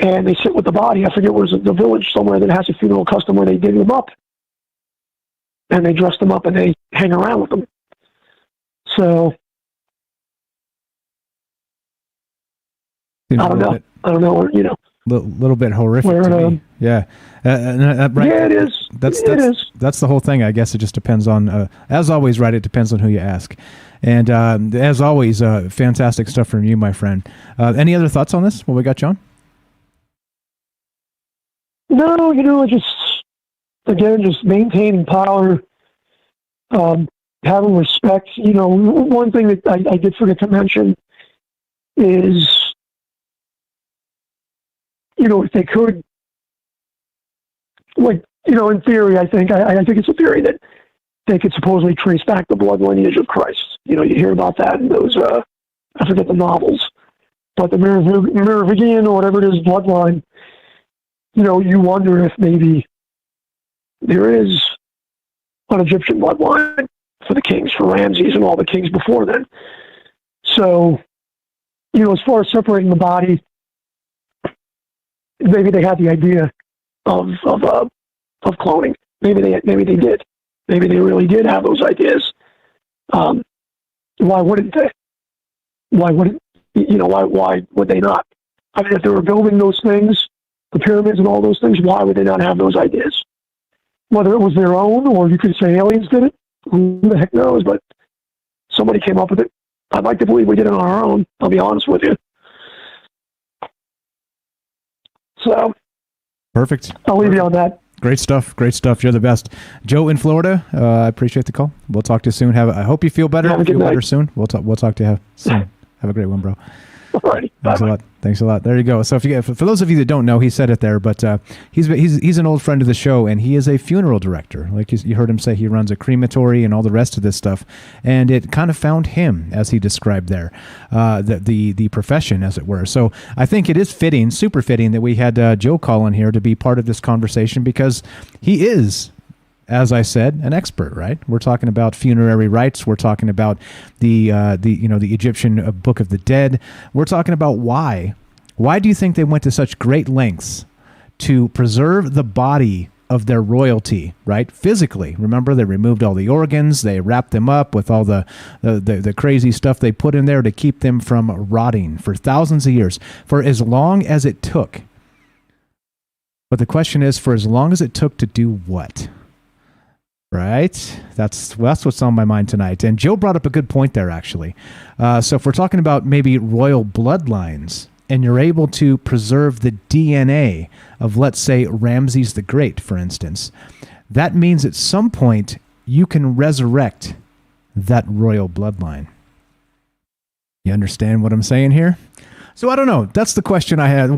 and they sit with the body. I forget where's the village somewhere that has a funeral custom where they dig them up, and they dress them up, and they hang around with them. So, I don't know. Little bit horrific to me. Yeah. Right. Yeah, it is. That's the whole thing. I guess it just depends on, as always, right? It depends on who you ask. And as always, fantastic stuff from you, my friend. Any other thoughts on this? What we got, John? No, just maintaining power, having respect. One thing that I did forget to mention is, if they could, in theory, I think it's a theory that they could supposedly trace back the blood lineage of Christ. You hear about that in those, I forget the novels, but the Merovingian or whatever it is, bloodline, you wonder if maybe there is an Egyptian bloodline for the kings, for Ramses and all the kings before then. So, as far as separating the body, maybe they had the idea of cloning. Maybe they did. Maybe they really did have those ideas. Why wouldn't they? Why wouldn't why would they not? I mean, if they were building those things, the pyramids and all those things, why would they not have those ideas? Whether it was their own, or you could say aliens did it, who the heck knows, but somebody came up with it. I'd like to believe we did it on our own, I'll be honest with you. So, perfect. I'll leave you on that. Great stuff. Great stuff. You're the best. Joe in Florida, I appreciate the call. We'll talk to you soon. I hope you feel better. Have a good feel night. better soon. We'll talk to you soon. Have a great one, bro. All right. Thanks a lot. Thanks a lot. There you go. So for those of you that don't know, he said it there, but he's an old friend of the show, and he is a funeral director. Like you heard him say, he runs a crematory and all the rest of this stuff, and it kind of found him, as he described there, the profession, as it were. So I think it is fitting, super fitting, that we had Joe call in here to be part of this conversation, because he is, as I said, an expert, right? We're talking about funerary rites. We're talking about the Egyptian Book of the Dead. We're talking about why. Why do you think they went to such great lengths to preserve the body of their royalty, right? Physically. Remember, they removed all the organs. They wrapped them up with all the crazy stuff they put in there to keep them from rotting for thousands of years, for as long as it took. But the question is, for as long as it took to do what? Right? That's what's on my mind tonight. And Joe brought up a good point there, actually. So if we're talking about maybe royal bloodlines, and you're able to preserve the DNA of, let's say, Ramses the Great, for instance, that means at some point you can resurrect that royal bloodline. You understand what I'm saying here? So I don't know. That's the question I had.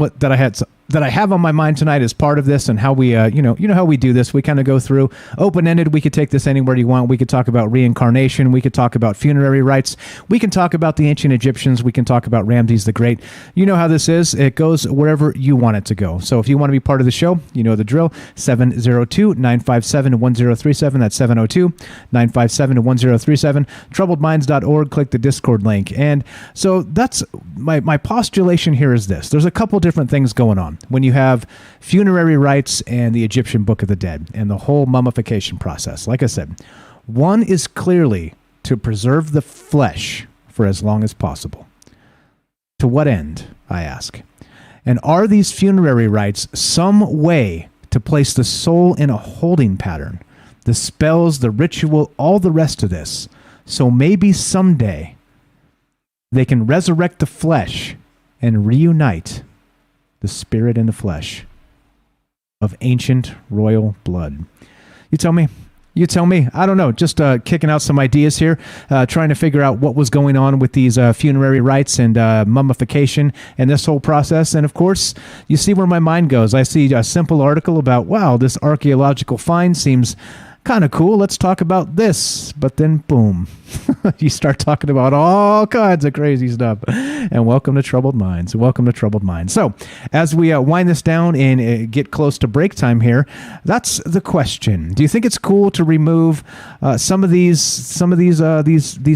That I have on my mind tonight as part of this, and how we, you know how we do this. We kind of go through open-ended. We could take this anywhere you want. We could talk about reincarnation. We could talk about funerary rites. We can talk about the ancient Egyptians. We can talk about Ramses the Great. You know how this is. It goes wherever you want it to go. So if you want to be part of the show, you know the drill. 702-957-1037. That's 702-957-1037. Troubledminds.org. Click the Discord link. And so that's my postulation here is this. There's a couple different things going on when you have funerary rites and the Egyptian Book of the Dead and the whole mummification process. Like I said, one is clearly to preserve the flesh for as long as possible. To what end, I ask? And are these funerary rites some way to place the soul in a holding pattern? The spells, the ritual, all the rest of this. So maybe someday they can resurrect the flesh and reunite the spirit and the flesh of ancient royal blood. You tell me. You tell me. I don't know. Just kicking out some ideas here, trying to figure out what was going on with these funerary rites and mummification and this whole process. And of course, you see where my mind goes. I see a simple article about, wow, this archaeological find seems kind of cool. Let's talk about this. But then, boom, you start talking about all kinds of crazy stuff. And welcome to Troubled Minds. Welcome to Troubled Minds. So, as we wind this down and get close to break time here, that's the question. Do you think it's cool to remove some of these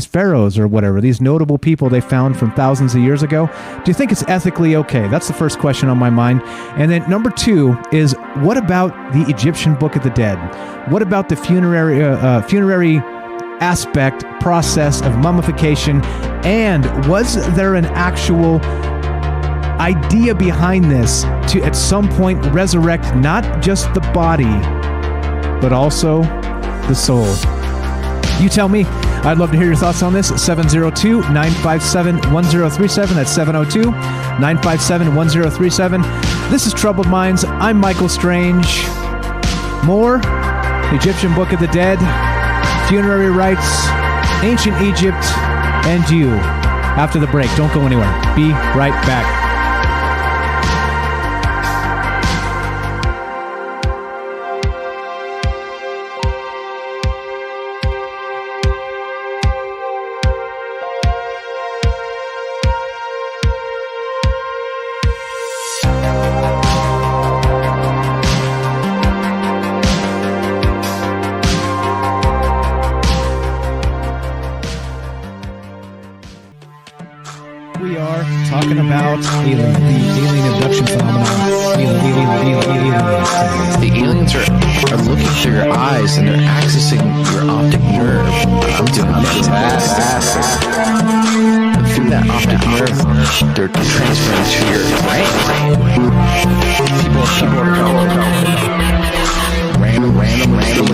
pharaohs or whatever, these notable people they found from thousands of years ago? Do you think it's ethically okay? That's the first question on my mind. And then number two is, what about the Egyptian Book of the Dead? What about the funerary aspect, process of mummification? And was there an actual idea behind this to at some point resurrect not just the body, but also the soul? You tell me. I'd love to hear your thoughts on this. 702-957-1037. That's 702-957-1037. This is Troubled Minds. I'm Michael Strange. More Egyptian Book of the Dead, funerary rites, ancient Egypt, and you. After the break, don't go anywhere. Be right back. Talking about the alien abduction phenomenon The aliens are looking through your eyes and they're accessing your optic nerve. I'm doing fantastic. And through that optic nerve, they're transferring to your brain. People are random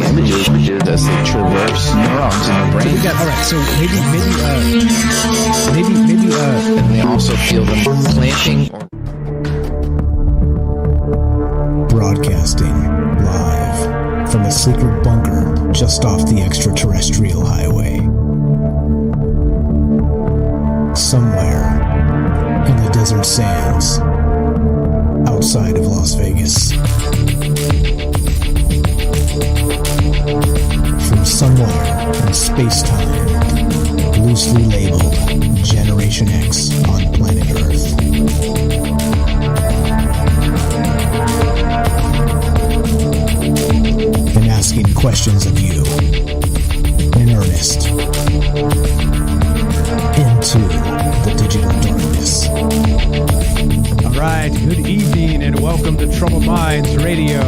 images as they traverse neurons in the brain. All right, so maybe, and they also feel them planting or broadcasting live from a secret bunker just off the extraterrestrial highway. Somewhere in the desert sands outside of Las Vegas. From somewhere in space-time, loosely labeled Generation X on planet Earth. And asking questions of you in earnest into the digital darkness. all right, good evening and welcome to Troubled Minds Radio.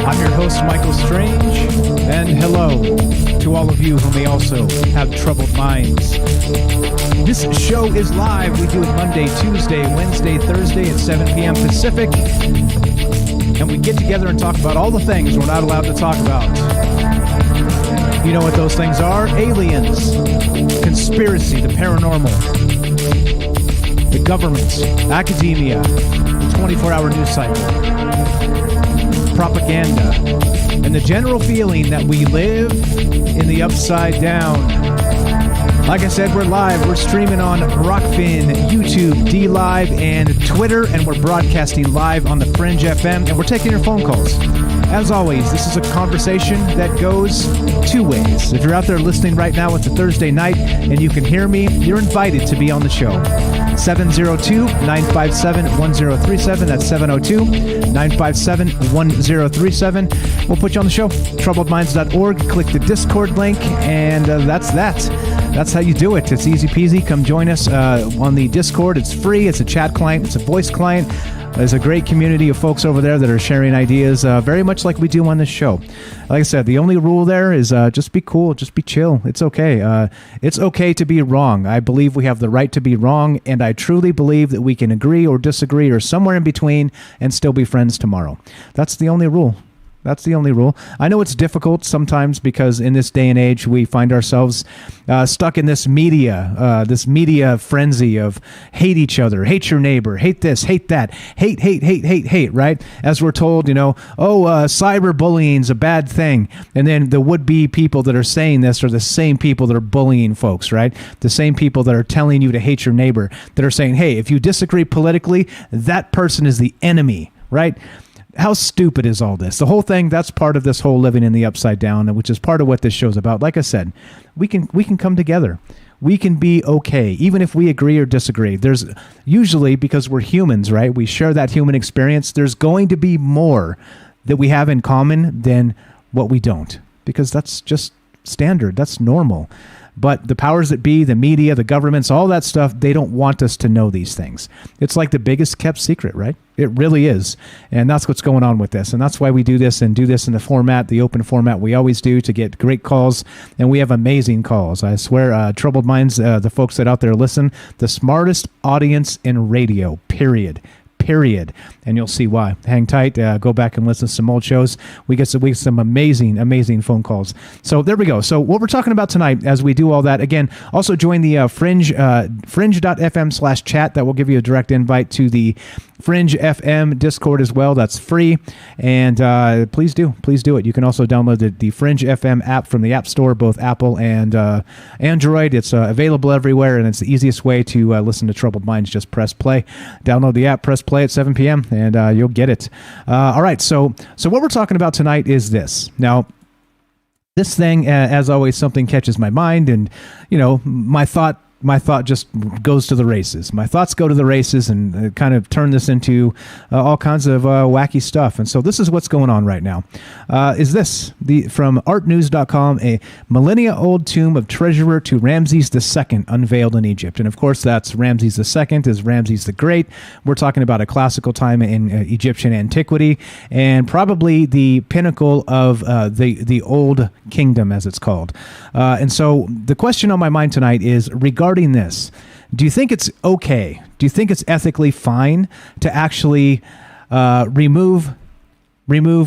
I'm your host, Michael Strange, and hello to all of you who may also have troubled minds. This show is live. We do it Monday, Tuesday, Wednesday, Thursday at 7 p.m. Pacific. And we get together and talk about all the things we're not allowed to talk about. You know what those things are? Aliens, conspiracy, the paranormal, the government, academia, the 24-hour news cycle, propaganda, and the general feeling that we live in the upside down. Like I said, we're live. We're streaming on Rockfin, YouTube, D-Live, and Twitter, and we're broadcasting live on the Fringe FM, and we're taking your phone calls. As always, this is a conversation that goes two ways. If you're out there listening right now, it's a Thursday night, and you can hear me, you're invited to be on the show. 702-957-1037. That's 702-957-1037. We'll put you on the show. TroubledMinds.org. Click the Discord link, and that's that. That's how you do it. It's easy peasy. Come join us on the Discord. It's free. It's a chat client. It's a voice client. There's a great community of folks over there that are sharing ideas very much like we do on this show. Like I said, the only rule there is just be cool. Just be chill. It's okay. It's okay to be wrong. I believe we have the right to be wrong, and I truly believe that we can agree or disagree or somewhere in between and still be friends tomorrow. That's the only rule. That's the only rule. I know it's difficult sometimes because in this day and age, we find ourselves stuck in this media frenzy of hate each other, hate your neighbor, hate this, hate that, hate, right? As we're told, cyberbullying's a bad thing. And then the would-be people that are saying this are the same people that are bullying folks, right? The same people that are telling you to hate your neighbor, that are saying, hey, if you disagree politically, that person is the enemy, right? How stupid is all this? The whole thing, that's part of this whole living in the upside down, which is part of what this show's about. Like I said, we can come together. We can be okay, even if we agree or disagree. There's usually, because we're humans, right? We share that human experience. There's going to be more that we have in common than what we don't, because that's just standard. That's normal. But the powers that be, the media, the governments, all that stuff, they don't want us to know these things. It's like the biggest kept secret, right? It really is. And that's what's going on with this. And that's why we do this and do this in the format, the open format we always do, to get great calls. And we have amazing calls. I swear, Troubled Minds, the folks that out there listen, the smartest audience in radio, period. And you'll see why. Hang tight. Go back and listen to some old shows. We get some amazing phone calls. So there we go. So what we're talking about tonight, as we do all that, again, also join the fringe.fm/chat. That will give you a direct invite to the Fringe FM Discord as well. That's free. And please do it. You can also download the Fringe FM app from the App Store, both Apple and Android. It's available everywhere, and it's the easiest way to listen to Troubled Minds. Just press play. Download the app, press play at 7 p.m., and you'll get it. All right, so what we're talking about tonight is this. Now, this thing, as always, something catches my mind, and my thought my thought just goes to the races. My thoughts go to the races and kind of turn this into all kinds of wacky stuff. And so this is what's going on right now. Is this from artnews.com, a millennia-old tomb of treasurer to Ramses II unveiled in Egypt. And of course, that's Ramses II is Ramses the Great. We're talking about a classical time in Egyptian antiquity and probably the pinnacle of the old kingdom, as it's called. And so the question on my mind tonight is regarding this. Do you think it's okay? Do you think it's ethically fine to actually remove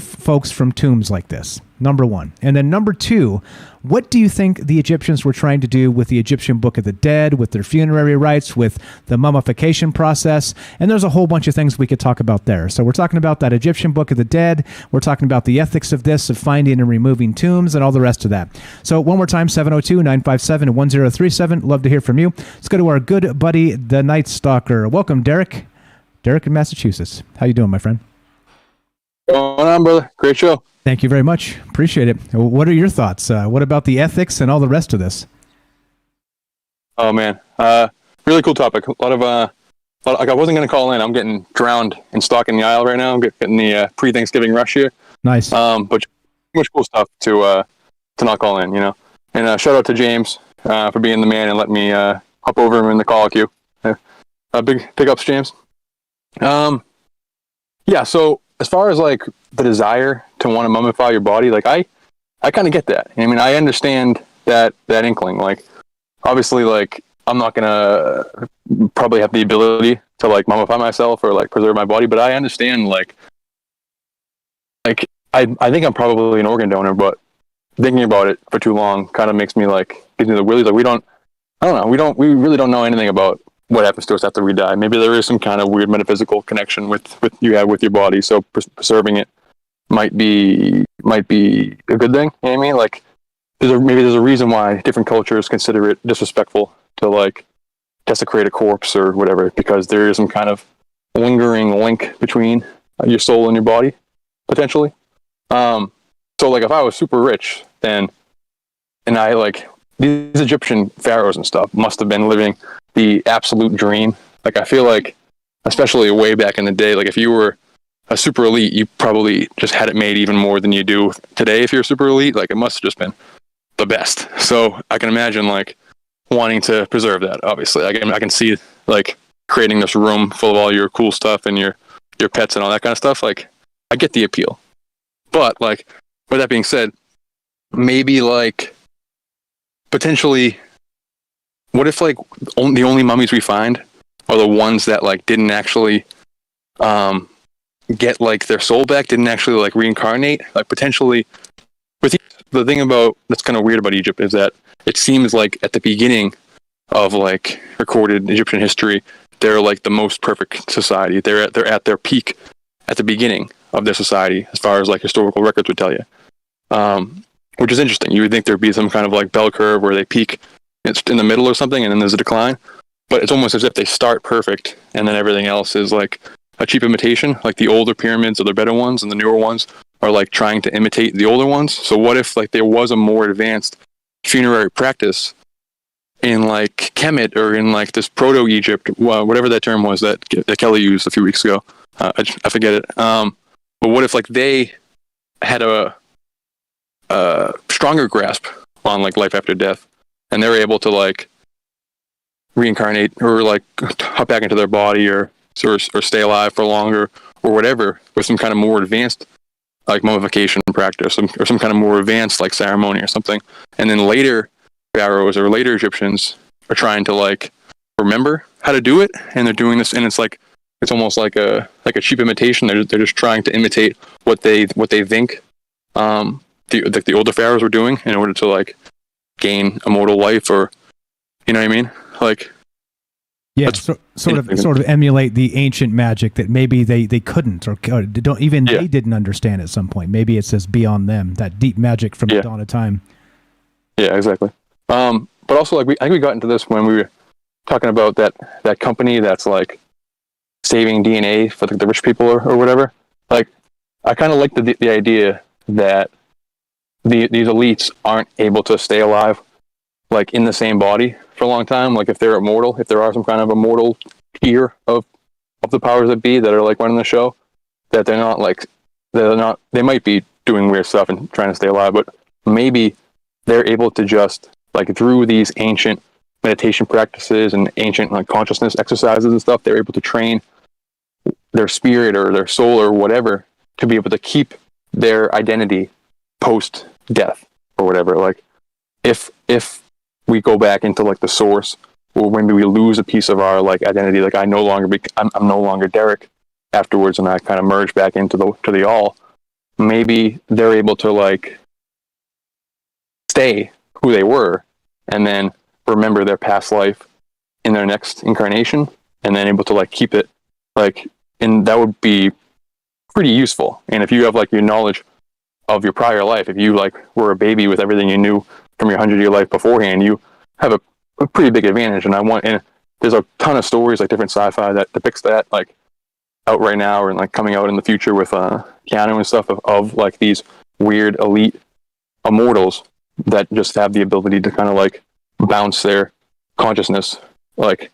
folks from tombs like this? Number one. And then number two, what do you think the Egyptians were trying to do with the Egyptian Book of the Dead, with their funerary rites, with the mummification process? And there's a whole bunch of things we could talk about there. So we're talking about that Egyptian Book of the Dead. We're talking about the ethics of this, of finding and removing tombs and all the rest of that. So one more time, 702-957-1037. Love to hear from you. Let's go to our good buddy, the Night Stalker. Welcome, Derek. Derek in Massachusetts. How you doing, my friend? Going on, brother? Great show. Thank you very much. Appreciate it. What are your thoughts? What about the ethics and all the rest of this? Oh man, really cool topic. A lot of like I wasn't going to call in. I'm getting drowned in stock in the aisle right now. I'm getting the pre-Thanksgiving rush here. Nice. But much cool stuff to not call in, you know. And shout out to James for being the man and letting me hop over him in the call queue. Big ups, James. Yeah. So as far as like the desire to want to mummify your body, like I kind of get that. I mean, I understand that inkling. Like, obviously, like I'm not gonna probably have the ability to like mummify myself or like preserve my body, but I understand like I think I'm probably an organ donor, but thinking about it for too long kind of makes me like gives me the willies. Like we really don't know anything about what happens to us after we die. Maybe there is some kind of weird metaphysical connection with you have with your body. So preserving it might be a good thing. You know what I mean? Like maybe there's a reason why different cultures consider it disrespectful to like desecrate a corpse or whatever, because there is some kind of lingering link between your soul and your body potentially. So like if I was super rich and I like these Egyptian pharaohs and stuff must have been living the absolute dream. Like I feel like, especially way back in the day, like if you were a super elite, you probably just had it made even more than you do today. If you're super elite, like it must have just been the best. So I can imagine like wanting to preserve that. Obviously, I can see like creating this room full of all your cool stuff and your pets and all that kind of stuff. Like I get the appeal, but like with that being said, maybe like potentially, what if like the only mummies we find are the ones that like didn't actually get like their soul back, didn't actually like reincarnate? Like potentially, with the thing about that's kind of weird about Egypt is that it seems like at the beginning of like recorded Egyptian history, they're like the most perfect society. They're at their peak at the beginning of their society, as far as like historical records would tell you. Which is interesting. You would think there'd be some kind of like bell curve where they peak it's in the middle or something, and then there's a decline. But it's almost as if they start perfect, and then everything else is like a cheap imitation. Like the older pyramids are the better ones, and the newer ones are like trying to imitate the older ones. So what if like there was a more advanced funerary practice in like Kemet or in like this proto-Egypt, whatever that term was that Kelly used a few weeks ago? I forget it. But what if like they had a stronger grasp on like life after death, and they're able to like reincarnate or like hop back into their body or stay alive for longer or whatever with some kind of more advanced like mummification practice or some kind of more advanced like ceremony or something. And then later pharaohs or later Egyptians are trying to like remember how to do it, and they're doing this, and it's almost like a cheap imitation. They're just trying to imitate what they think the older pharaohs were doing in order to like gain immortal life, or you know what I mean? Like yeah, sort of emulate the ancient magic that maybe they couldn't or don't even they didn't understand at some point. Maybe it's just beyond them, that deep magic from the dawn of time. Yeah, exactly. But also like I think we got into this when we were talking about that company that's like saving DNA for the rich people or whatever. Like I kind of like the idea that these elites aren't able to stay alive like in the same body for a long time. Like if they're immortal, if there are some kind of immortal tier of the powers that be that are like running the show, that they might be doing weird stuff and trying to stay alive, but maybe they're able to just like through these ancient meditation practices and ancient like consciousness exercises and stuff, they're able to train their spirit or their soul or whatever to be able to keep their identity post death or whatever. Like if we go back into like the source, or maybe we lose a piece of our like identity, like I'm no longer Derek afterwards, and I kind of merge back into the all. Maybe they're able to like stay who they were, and then remember their past life in their next incarnation, and then able to like keep it like, and that would be pretty useful. And if you have like your knowledge of your prior life, if you like were a baby with everything you knew from your 100-year life beforehand, you have a pretty big advantage. And there's a ton of stories, like different sci-fi that depicts that, like out right now or like coming out in the future with Keanu and stuff of like these weird elite immortals that just have the ability to kind of like bounce their consciousness. Like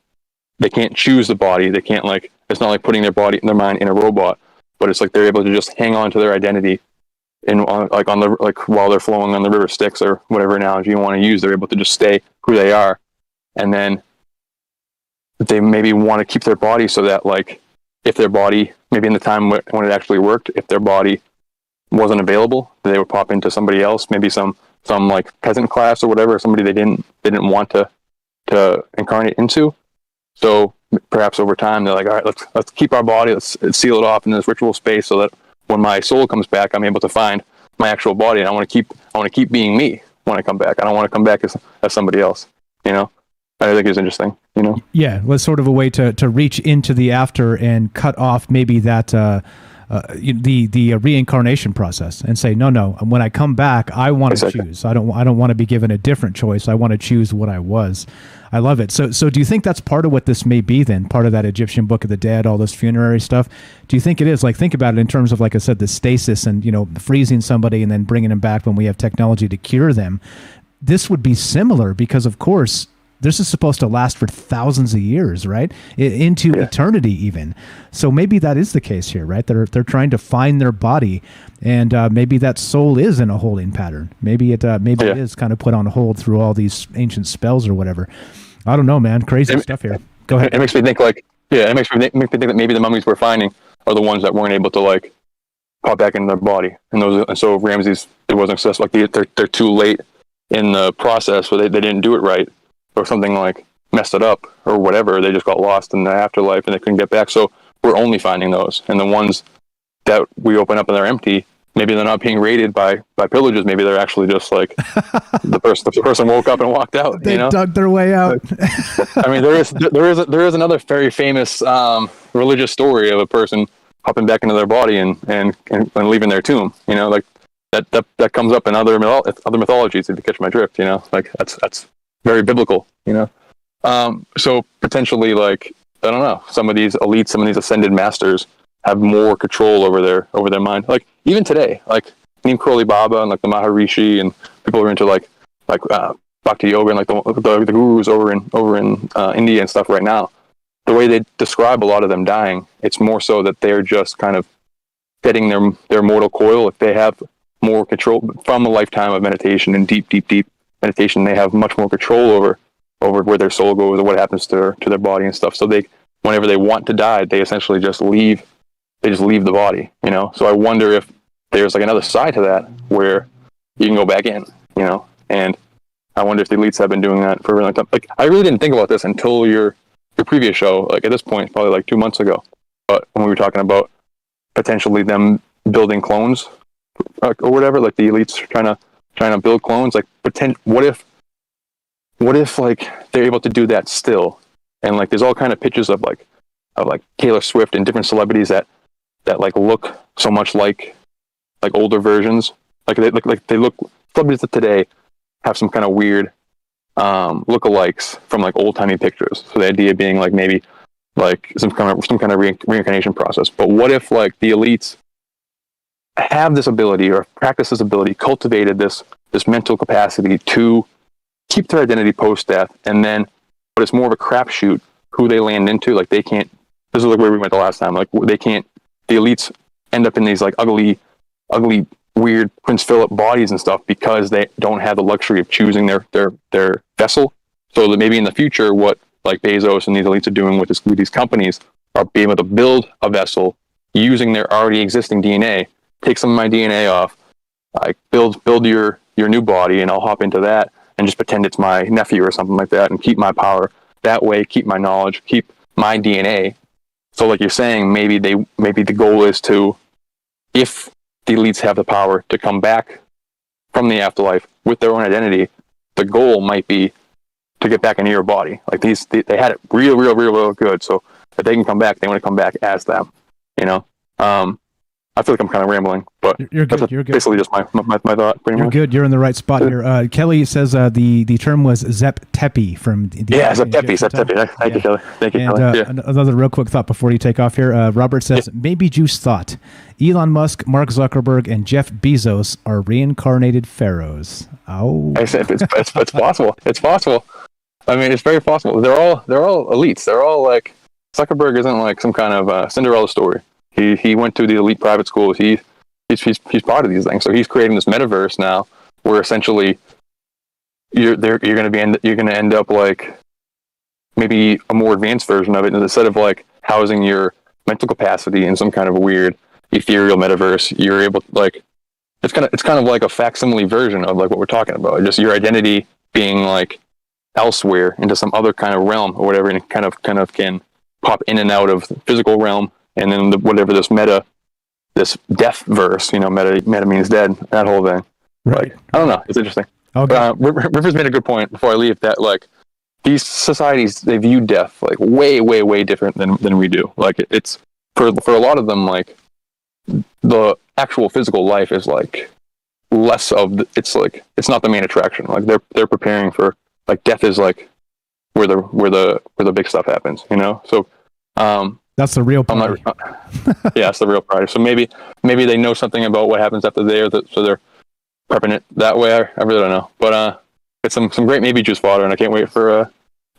they can't choose the body. They can't like, it's not like putting their mind in a robot, but it's like they're able to just hang on to their identity while they're flowing on the river Styx or whatever analogy you want to use. They're able to just stay who they are, and then they maybe want to keep their body so that like if their body, maybe in the time when it actually worked, if their body wasn't available, they would pop into somebody else, maybe some like peasant class or whatever, somebody they didn't want to incarnate into. So perhaps over time they're like, all right, let's keep our body, let's seal it off in this ritual space so that when my soul comes back, I'm able to find my actual body, and I want to keep being me when I come back. I don't want to come back as somebody else. You know, I think it's interesting. You know, yeah, well, it's sort of a way to reach into the after and cut off maybe that the reincarnation process and say, no, when I come back, I want to choose. I don't want to be given a different choice. I want to choose what I was. I love it. So do you think that's part of what this may be then? Part of that Egyptian Book of the Dead, all this funerary stuff? Do you think it is? Like, think about it in terms of, like I said, the stasis and, freezing somebody and then bringing them back when we have technology to cure them. This would be similar because, of course, this is supposed to last for thousands of years, right? Into eternity even. So maybe that is the case here, right? They're trying to find their body, and maybe that soul is in a holding pattern. Maybe it is kind of put on hold through all these ancient spells or whatever. I don't know, man. Crazy stuff here. Go ahead. It makes me think it makes me think that maybe the mummies we're finding are the ones that weren't able to like pop back into their body, and so Ramses, it wasn't successful. Like they're too late in the process, so they didn't do it right, or something like messed it up or whatever. They just got lost in the afterlife and they couldn't get back. So we're only finding those, and the ones that we open up and they're empty, maybe they're not being raided by pillagers. Maybe they're actually just like the person woke up and walked out. They dug their way out. I mean, there is another very famous religious story of a person hopping back into their body and leaving their tomb. Like that comes up in other mythologies. If you catch my drift, like that's very biblical. So potentially, like, I don't know, some of these elites, some of these ascended masters have more control over their mind. Like even today, like Neem Karoli Baba and like the Maharishi and people who are into like Bhakti Yoga and like the gurus over in India and stuff right now. The way they describe a lot of them dying, it's more so that they're just kind of getting their mortal coil. If they have more control from a lifetime of meditation and deep meditation, they have much more control over where their soul goes or what happens to their body and stuff. So whenever they want to die, they essentially just leave the body, So I wonder if there's like another side to that where you can go back in, and I wonder if the elites have been doing that for a really long time. Like, I really didn't think about this until your previous show, like at this point, probably like 2 months ago. But when we were talking about potentially them building clones or whatever, like the elites trying to build clones, like what if like they're able to do that still? And like there's all kind of pictures of Taylor Swift and different celebrities that like look so much like older versions. Like they look, celebrities of today have some kind of weird lookalikes from like old timey pictures. So the idea being like maybe like some kind of reincarnation process. But what if like the elites have this ability or practice this ability, cultivated this mental capacity to keep their identity post death, and then but it's more of a crapshoot who they land into. Like, they can't, this is like where we went the last time. Like, they can't, the elites end up in these like ugly, weird Prince Philip bodies and stuff because they don't have the luxury of choosing their vessel. So that maybe in the future, what like Bezos and these elites are doing with these companies are being able to build a vessel using their already existing DNA, take some of my DNA off, like build your new body, and I'll hop into that and just pretend it's my nephew or something like that and keep my power that way, keep my knowledge, keep my DNA. So like you're saying, maybe the goal is to, if the elites have the power to come back from the afterlife with their own identity, the goal might be to get back into your body. Like they had it real good. So if they can come back, they want to come back as them, you know? I feel like I'm kind of rambling, but you're good. You're good. Basically just my thought. Pretty You're much. good. You're in the right spot here. Kelly says the term was Zep Tepi from the Zep Tepi. Thank you, Kelly. Thank you, Kelly. Another real quick thought before you take off here. Robert says maybe Juice thought Elon Musk, Mark Zuckerberg, and Jeff Bezos are reincarnated pharaohs. Oh, it's possible. It's possible. I mean, it's very possible. They're all elites. They're all like, Zuckerberg isn't like some kind of Cinderella story. He went to the elite private schools. He's part of these things. So he's creating this metaverse now, where essentially you're going to end up like maybe a more advanced version of it, and instead of like housing your mental capacity in some kind of weird ethereal metaverse, you're able to like it's kind of like a facsimile version of like what we're talking about. Just your identity being like elsewhere into some other kind of realm or whatever, and it kind of can pop in and out of the physical realm. And then whatever this death verse, you know, meta means dead, that whole thing. Right. Like, I don't know. It's interesting. Okay. Rivers made a good point before I leave that, like, these societies, they view death like way different than we do. Like, it's for a lot of them, like, the actual physical life is like less of it's not the main attraction. Like, they're preparing for, like, death is like where the big stuff happens, you know? So that's the real party. Yeah, it's the real party. So maybe they know something about what happens after there, so they're prepping it that way. I really don't know, but it's some great maybe juice fodder, and I can't wait for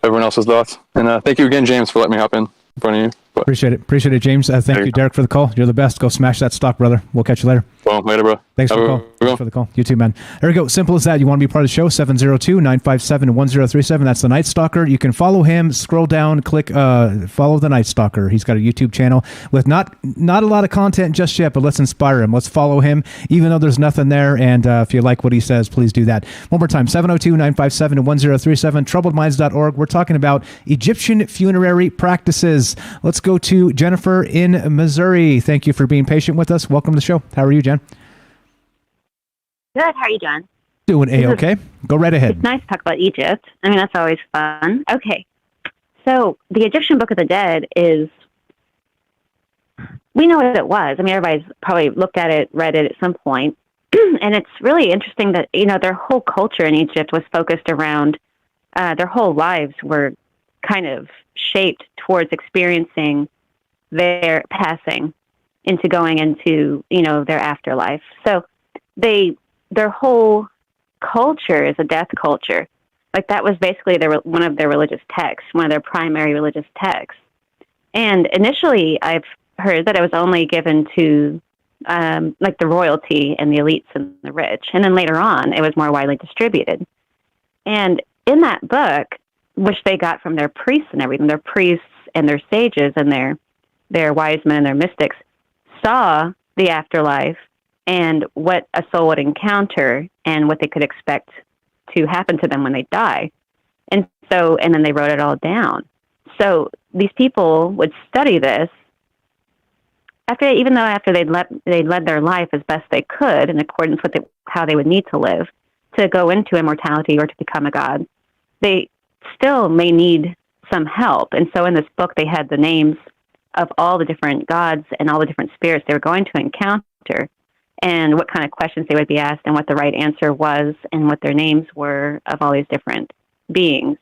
everyone else's thoughts. And thank you again, James, for letting me hop in front of you. But, appreciate it, James. Thank you, Derek, for the call. You're the best. Go smash that stock, brother. We'll catch you later. Well, later, bro. Thanks for the call. Thanks for the call. You too, man. There we go. Simple as that. You want to be part of the show? 702-957-1037. That's the Night Stalker. You can follow him. Scroll down, click follow the Night Stalker. He's got a YouTube channel with not a lot of content just yet, but let's inspire him. Let's follow him, even though there's nothing there. And if you like what he says, please do that. One more time, 702-957-1037, troubledminds.org. We're talking about Egyptian funerary practices. Let's go to Jennifer in Missouri. Thank you for being patient with us. Welcome to the show. How are you, Jen? Good. How are you doing? Doing A-okay. Go right ahead. It's nice to talk about Egypt. I mean, that's always fun. Okay. So the Egyptian Book of the Dead is, we know what it was. I mean, everybody's probably looked at it, read it at some point. And it's really interesting that, you know, their whole culture in Egypt was focused around, their whole lives were kind of shaped towards experiencing their passing into going into, you know, their afterlife. So their whole culture is a death culture. Like, that was basically one of their religious texts, one of their primary religious texts. And initially, I've heard that it was only given to like the royalty and the elites and the rich. And then later on, it was more widely distributed. And in that book, which they got from their priests and everything, their priests and their sages and their wise men and their mystics saw the afterlife and what a soul would encounter and what they could expect to happen to them when they die. And then they wrote it all down. So these people would study this after they'd led their life as best they could in accordance with how they would need to live to go into immortality or to become a god. They still may need some help. And so in this book, they had the names of all the different gods and all the different spirits they were going to encounter, and what kind of questions they would be asked, and what the right answer was, and what their names were of all these different beings.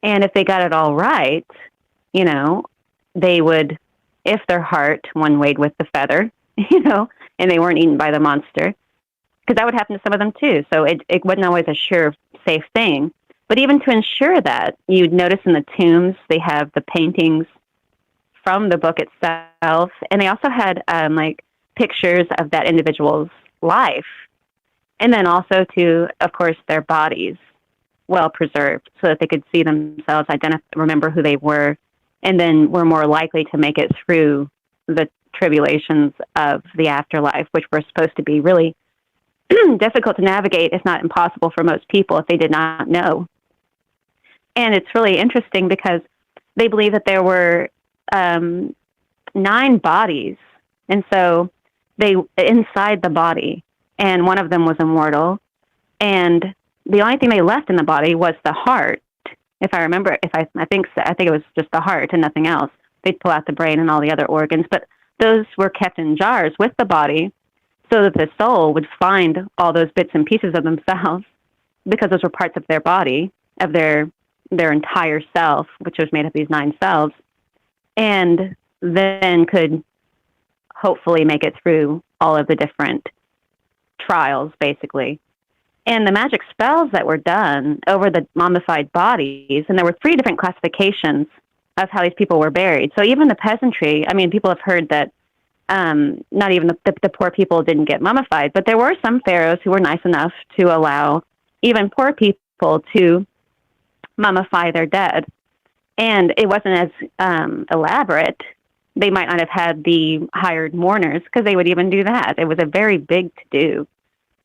And if they got it all right, you know, they would, if their heart one weighed with the feather, you know, and they weren't eaten by the monster, because that would happen to some of them too. So it wasn't always a sure, safe thing. But even to ensure that, you'd notice in the tombs, they have the paintings from the book itself. And they also had like pictures of that individual's life. And then also to, of course, their bodies well preserved so that they could see themselves, remember who they were, and then were more likely to make it through the tribulations of the afterlife, which were supposed to be really difficult to navigate, if not impossible for most people if they did not know. And it's really interesting because they believe that there were 9 bodies, and so they inside the body, and one of them was immortal, and the only thing they left in the body was the heart. If I remember, I think it was just the heart and nothing else. They'd pull out the brain and all the other organs, but those were kept in jars with the body so that the soul would find all those bits and pieces of themselves, because those were parts of their body, of their entire self, which was made of these 9 cells, and then could hopefully make it through all of the different trials, basically. And the magic spells that were done over the mummified bodies, and there were 3 different classifications of how these people were buried. So even the peasantry, I mean, people have heard that not even the poor people didn't get mummified, but there were some pharaohs who were nice enough to allow even poor people to mummify their dead. And it wasn't as elaborate. They might not have had the hired mourners, because they would even do that. It was a very big to-do.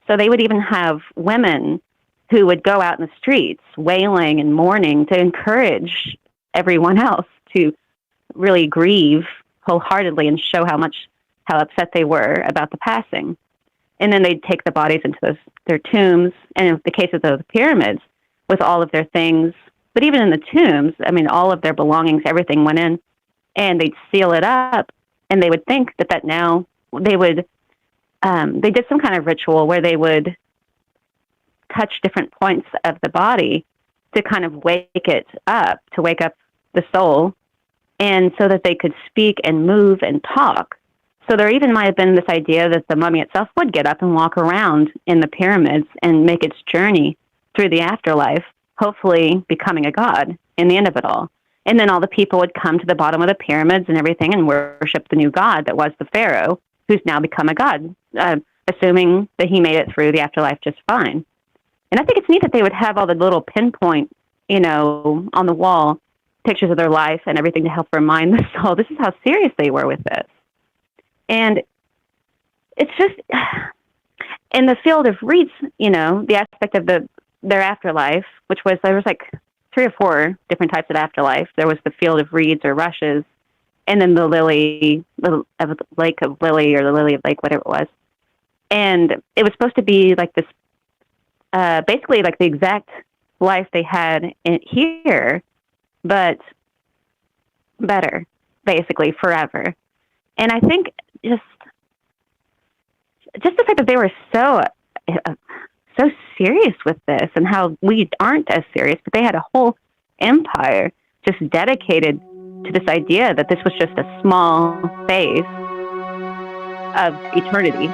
So they would even have women who would go out in the streets wailing and mourning to encourage everyone else to really grieve wholeheartedly and show how upset they were about the passing. And then they'd take the bodies into their tombs, and in the case of the pyramids, with all of their things. But even in the tombs, I mean, all of their belongings, everything went in, and they'd seal it up, and they would think that now they would, they did some kind of ritual where they would touch different points of the body to kind of wake up the soul, and so that they could speak and move and talk. So there even might have been this idea that the mummy itself would get up and walk around in the pyramids and make its journey through the afterlife, hopefully becoming a god in the end of it all. And then all the people would come to the bottom of the pyramids and everything and worship the new god that was the pharaoh, who's now become a god, assuming that he made it through the afterlife just fine. And I think it's neat that they would have all the little pinpoint, on the wall, pictures of their life and everything to help remind the soul. This is how serious they were with this. And it's just, in the field of reeds, the aspect of their afterlife, there was like 3 or 4 different types of afterlife. There was the field of reeds or rushes, and then the lake of lily, or the lily of lake, whatever it was. And it was supposed to be like this, basically like the exact life they had here, but better, basically forever. And I think just the fact that they were so serious with this, and how we aren't as serious, but they had a whole empire just dedicated to this idea that this was just a small phase of eternity.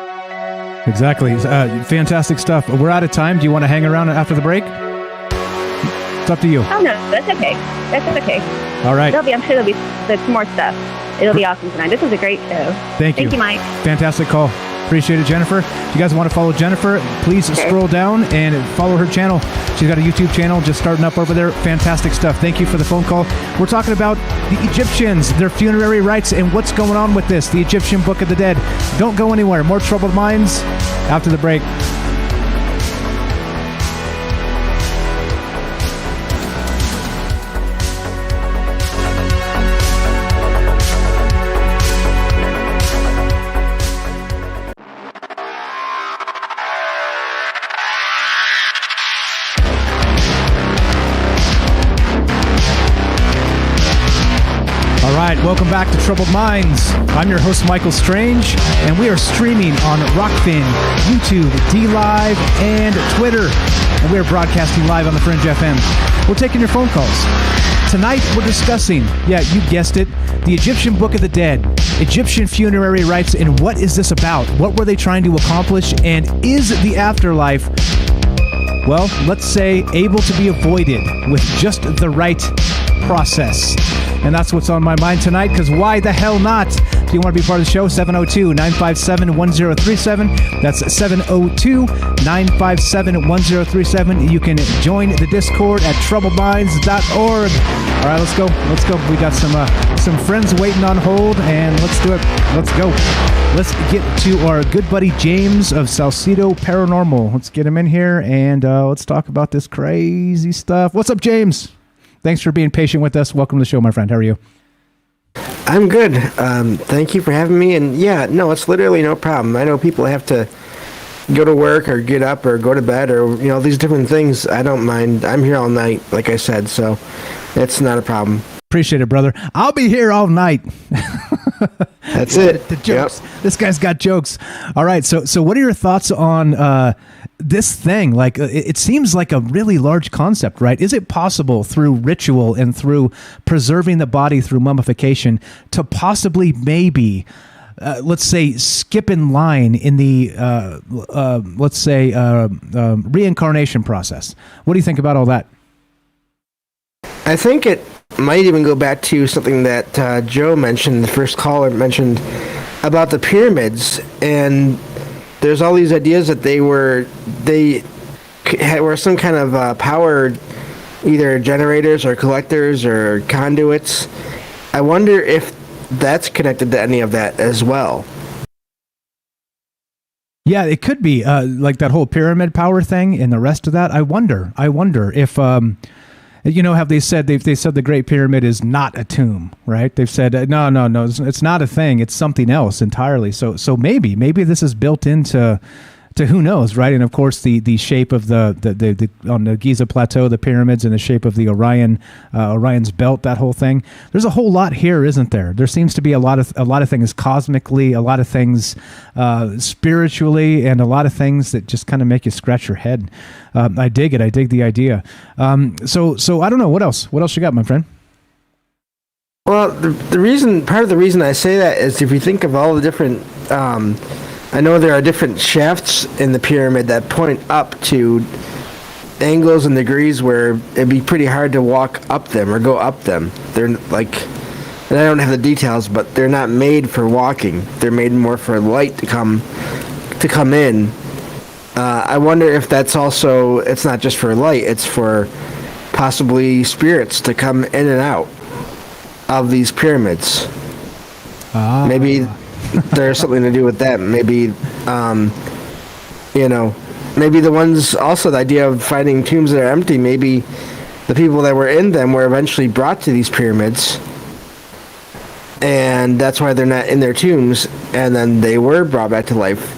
Exactly. Fantastic stuff. We're out of time. Do you want to hang around after the break? It's up to you. Oh, no, that's okay. That's okay. All right. I'm sure there'll be some more stuff. It'll be awesome tonight. This was a great show. Thank you. Thank you, Mike. Fantastic call. Appreciate it, Jennifer. If you guys want to follow Jennifer, please scroll down and follow her channel. She's got a YouTube channel just starting up over there. Fantastic stuff. Thank you for the phone call. We're talking about the Egyptians, their funerary rites, and what's going on with this, the Egyptian Book of the Dead. Don't go anywhere. More Troubled Minds after the break. Welcome back to Troubled Minds. I'm your host, Michael Strange, and we are streaming on Rockfin, YouTube, DLive, and Twitter. And we are broadcasting live on the Fringe FM. We're taking your phone calls. Tonight, we're discussing, yeah, you guessed it, the Egyptian Book of the Dead, Egyptian funerary rites, and what is this about? What were they trying to accomplish? And is the afterlife well, let's say able to be avoided with just the right process. And that's what's on my mind tonight, because why the hell not? If you want to be part of the show, 702-957-1037. That's 702-957-1037. You can join the Discord at troubledminds.org. All right, let's go. We got some friends waiting on hold, and let's do it. Let's go. Let's get to our good buddy James of Salcedo Paranormal. Let's get him in here, and let's talk about this crazy stuff. What's up, James? Thanks for being patient with us. Welcome to the show, my friend. How are you? I'm good. Thank you for having me. And yeah, no, it's literally no problem. I know people have to go to work or get up or go to bed or, these different things. I don't mind. I'm here all night, like I said, so it's not a problem. Appreciate it, brother. I'll be here all night. That's it. The jokes. Yep. This guy's got jokes. All right. So what are your thoughts on this thing? Like, it seems like a really large concept, right? Is it possible through ritual and through preserving the body through mummification to possibly maybe, let's say, skip in line in the, reincarnation process? What do you think about all that? I think it might even go back to something that Joe mentioned, the first caller mentioned, about the pyramids. And there's all these ideas that they were some kind of power, either generators or collectors or conduits. I wonder if that's connected to any of that as well. Yeah, it could be like that whole pyramid power thing and the rest of that. I wonder if have they said the Great Pyramid is not a tomb, right? They've said no, it's not a thing. It's something else entirely. So maybe this is built into who knows, right? And of course the shape of the on the Giza Plateau, the pyramids, and the shape of the Orion's belt, that whole thing. There's a whole lot here, isn't there? There seems to be a lot of things cosmically, a lot of things spiritually, and a lot of things that just kind of make you scratch your head. I dig it. I dig the idea. So I don't know, what else you got, my friend? Well, part of the reason I say that is if you think of all the different, I know there are different shafts in the pyramid that point up to angles and degrees where it'd be pretty hard to walk up them or go up them. They're like, and I don't have the details, but they're not made for walking. They're made more for light to come in. I wonder if that's also, it's not just for light, it's for possibly spirits to come in and out of these pyramids. Maybe there's something to do with that. Maybe, maybe the ones, also the idea of finding tombs that are empty, maybe the people that were in them were eventually brought to these pyramids, and that's why they're not in their tombs, and then they were brought back to life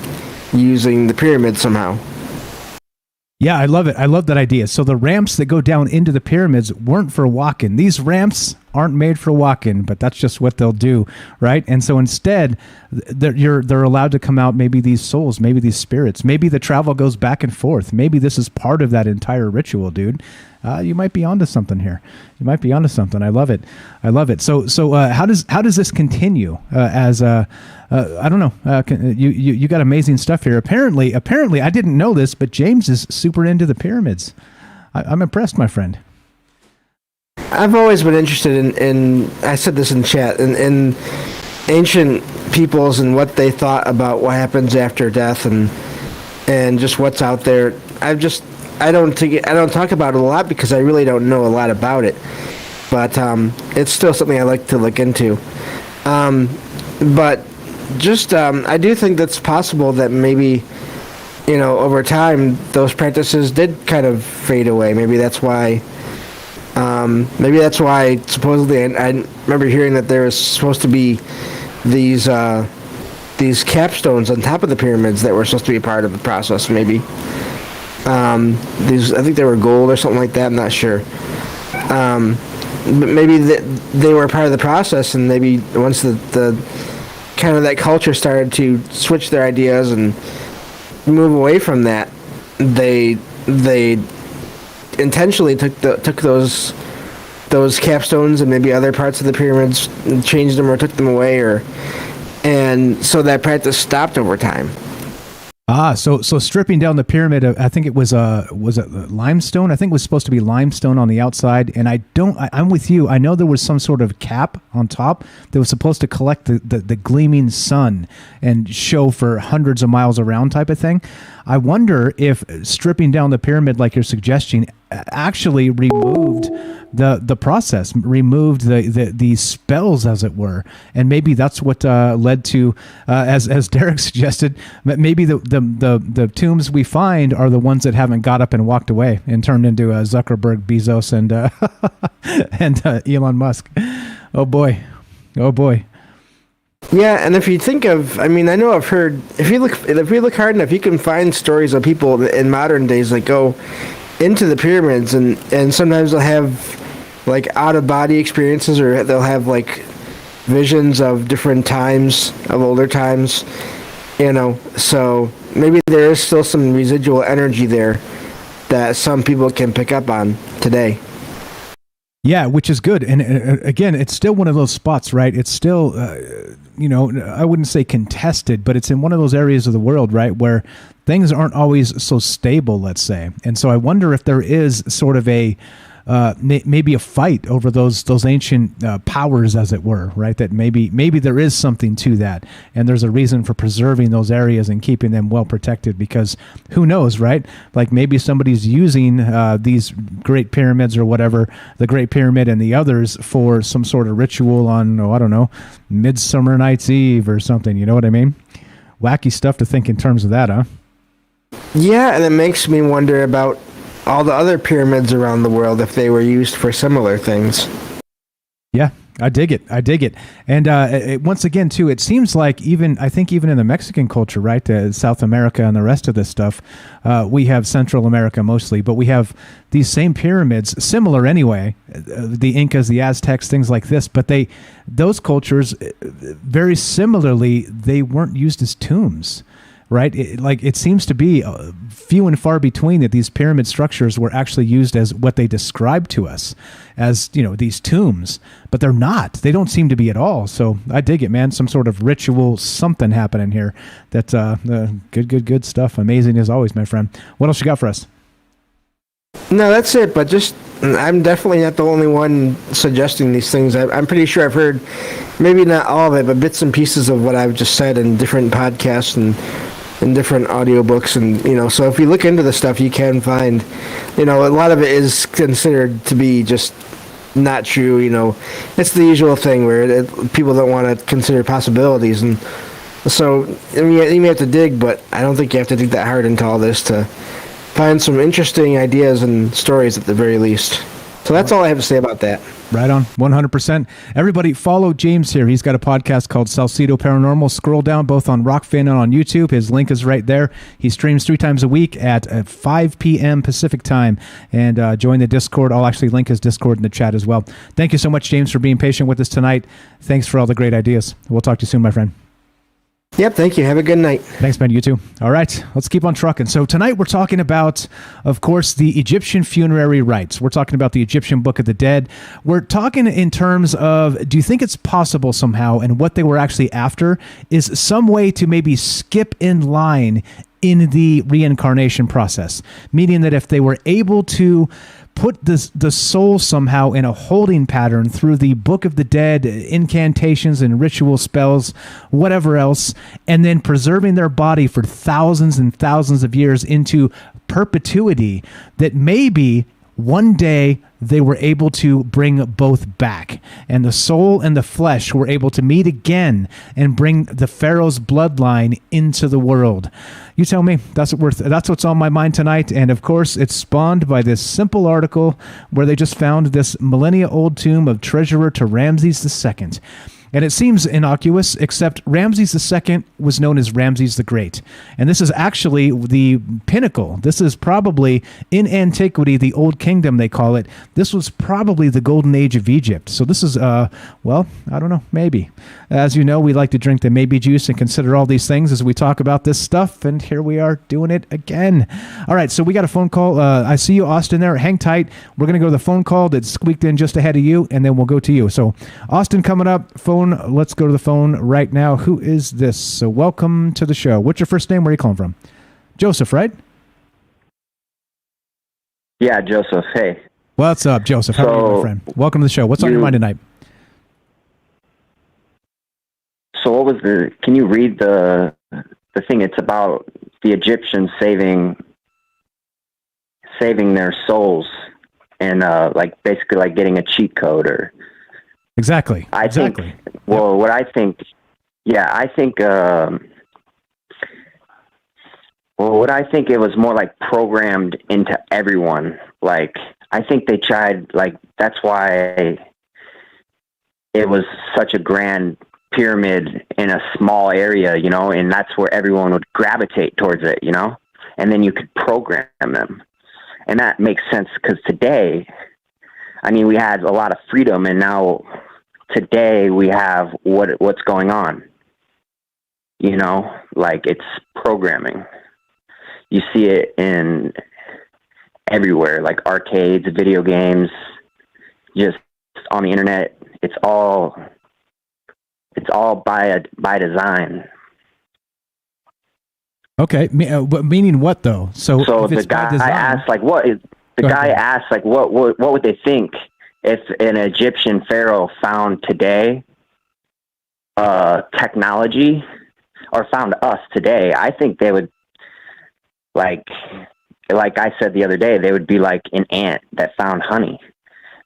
using the pyramid somehow. Yeah, I love it. I love that idea. So the ramps that go down into the pyramids weren't for walking. These ramps aren't made for walking, but that's just what they'll do, right? And so instead, they're allowed to come out, maybe these souls, maybe these spirits, maybe the travel goes back and forth. Maybe this is part of that entire ritual, dude. You might be onto something here. You might be onto something. I love it. I love it. So how does this continue as I don't know. You got amazing stuff here. Apparently, I didn't know this, but James is super into the pyramids. I'm impressed, my friend. I've always been interested in I said this in chat, in ancient peoples and what they thought about what happens after death and just what's out there. I don't talk about it a lot because I really don't know a lot about it, but it's still something I like to look into. But just I do think that's possible that maybe over time those practices did kind of fade away. Maybe that's why supposedly I remember hearing that there was supposed to be these capstones on top of the pyramids that were supposed to be a part of the process. Maybe I think they were gold or something like that. I'm not sure. But maybe they were part of the process, and maybe once the kind of that culture started to switch their ideas and move away from that, they intentionally took those capstones and maybe other parts of the pyramids and changed them or took them away, and so that practice stopped over time. So stripping down the pyramid, I think it was it limestone? I think it was supposed to be limestone on the outside. And I'm with you. I know there was some sort of cap on top that was supposed to collect the gleaming sun and show for hundreds of miles around type of thing. I wonder if stripping down the pyramid, like you're suggesting, actually removed the process, removed the spells, as it were, and maybe that's what led to, as Derek suggested, maybe the tombs we find are the ones that haven't got up and walked away and turned into Zuckerberg, Bezos, and Elon Musk. Oh boy. Yeah, and if you think of, I mean, I know I've heard, if you look hard enough, you can find stories of people in modern days that go into the pyramids, and sometimes they'll have like out of body experiences, or they'll have like visions of different times, of older times, so maybe there is still some residual energy there that some people can pick up on today. Yeah, which is good. And again, it's still one of those spots, right? It's still, I wouldn't say contested, but it's in one of those areas of the world, right, where things aren't always so stable, let's say. And so I wonder if there is sort of maybe a fight over those ancient powers, as it were, right? That maybe there is something to that, and there's a reason for preserving those areas and keeping them well protected, because who knows, right? Like maybe somebody's using these Great Pyramids or whatever, the Great Pyramid and the others, for some sort of ritual on, I don't know, Midsummer Night's Eve or something. You know what I mean? Wacky stuff to think in terms of that, huh? Yeah, and it makes me wonder about all the other pyramids around the world, if they were used for similar things. Yeah, I dig it. And once again, too, it seems like even in the Mexican culture, right, South America and the rest of this stuff, we have Central America mostly, but we have these same pyramids, similar anyway, the Incas, the Aztecs, things like this, but those cultures, very similarly, they weren't used as tombs. Right? It seems to be few and far between that these pyramid structures were actually used as what they describe to us as, these tombs, but they're not. They don't seem to be at all. So I dig it, man. Some sort of ritual, something happening here. That's good stuff. Amazing as always, my friend. What else you got for us? No, that's it. But I'm definitely not the only one suggesting these things. I'm pretty sure I've heard, maybe not all of it, but bits and pieces of what I've just said in different podcasts and in different audiobooks. And, so if you look into the stuff, you can find, a lot of it is considered to be just not true. It's the usual thing where people don't want to consider possibilities. And so you may have to dig, but I don't think you have to dig that hard into all this to find some interesting ideas and stories at the very least. So that's all I have to say about that. Right on, 100%. Everybody follow James here. He's got a podcast called Salcedo Paranormal. Scroll down both on Rockfin and on YouTube. His link is right there. He streams 3 times a week at 5 p.m. Pacific time. And join the Discord. I'll actually link his Discord in the chat as well. Thank you so much, James, for being patient with us tonight. Thanks for all the great ideas. We'll talk to you soon, my friend. Yep, thank you. Have a good night. Thanks, Ben. You too. All right, let's keep on trucking. So tonight we're talking about, of course, the Egyptian funerary rites. We're talking about the Egyptian Book of the Dead. We're talking in terms of, do you think it's possible somehow, and what they were actually after, is some way to maybe skip in line in the reincarnation process? Meaning that if they were able to put the soul somehow in a holding pattern through the Book of the Dead, incantations and ritual spells, whatever else, and then preserving their body for thousands and thousands of years into perpetuity, that maybe one day they were able to bring both back, and the soul and the flesh were able to meet again and bring the pharaoh's bloodline into the world. You tell me. That's what's on my mind tonight. And of course, it's spawned by this simple article where they just found this millennia-old tomb of treasurer to Ramses II. And it seems innocuous, except Ramses II was known as Ramses the Great. And this is actually the pinnacle. This is probably, in antiquity, the Old Kingdom, they call it. This was probably the golden age of Egypt. So this is, well, I don't know, maybe. As you know, we like to drink the maybe juice and consider all these things as we talk about this stuff. And here we are doing it again. All right, so we got a phone call. I see you, Austin, there. Hang tight. We're going to go to the phone call that squeaked in just ahead of you, and then we'll go to you. So Austin coming up. Phone. Let's go to the phone right now. Who is this? So welcome to the show. What's your first name? Where are you calling from? Joseph, right? Yeah, Joseph. Hey. What's up, Joseph? How are you, my friend? Welcome to the show. What's on your mind tonight? So what was can you read the thing? It's about the Egyptians saving their souls and like basically like getting a cheat code or exactly. I think what I think what I think it was more like programmed into everyone. Like I think they tried, like that's why it was such a grand pyramid in a small area, you know, and that's where everyone would gravitate towards it, you know, and then you could program them. And that makes sense because today, I mean, we had a lot of freedom, and now today we have what's going on, you know, like it's programming. You see it in everywhere, like arcades, video games, just on the internet. It's all by design. Okay, meaning what though? So if the it's by guy design, asked, like, what is the guy asked, like, what would they think if an Egyptian pharaoh found today technology or found us today? I think they would, like I said the other day, they would be like an ant that found honey.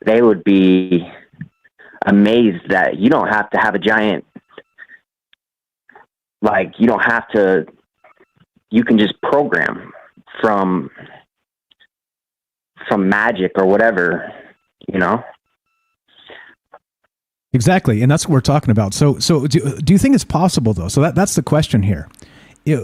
They would be amazed that you don't have to have a giant, like you don't have to, you can just program from magic or whatever, you know? Exactly, and that's what we're talking about. So do you think it's possible though? So that's the question here. As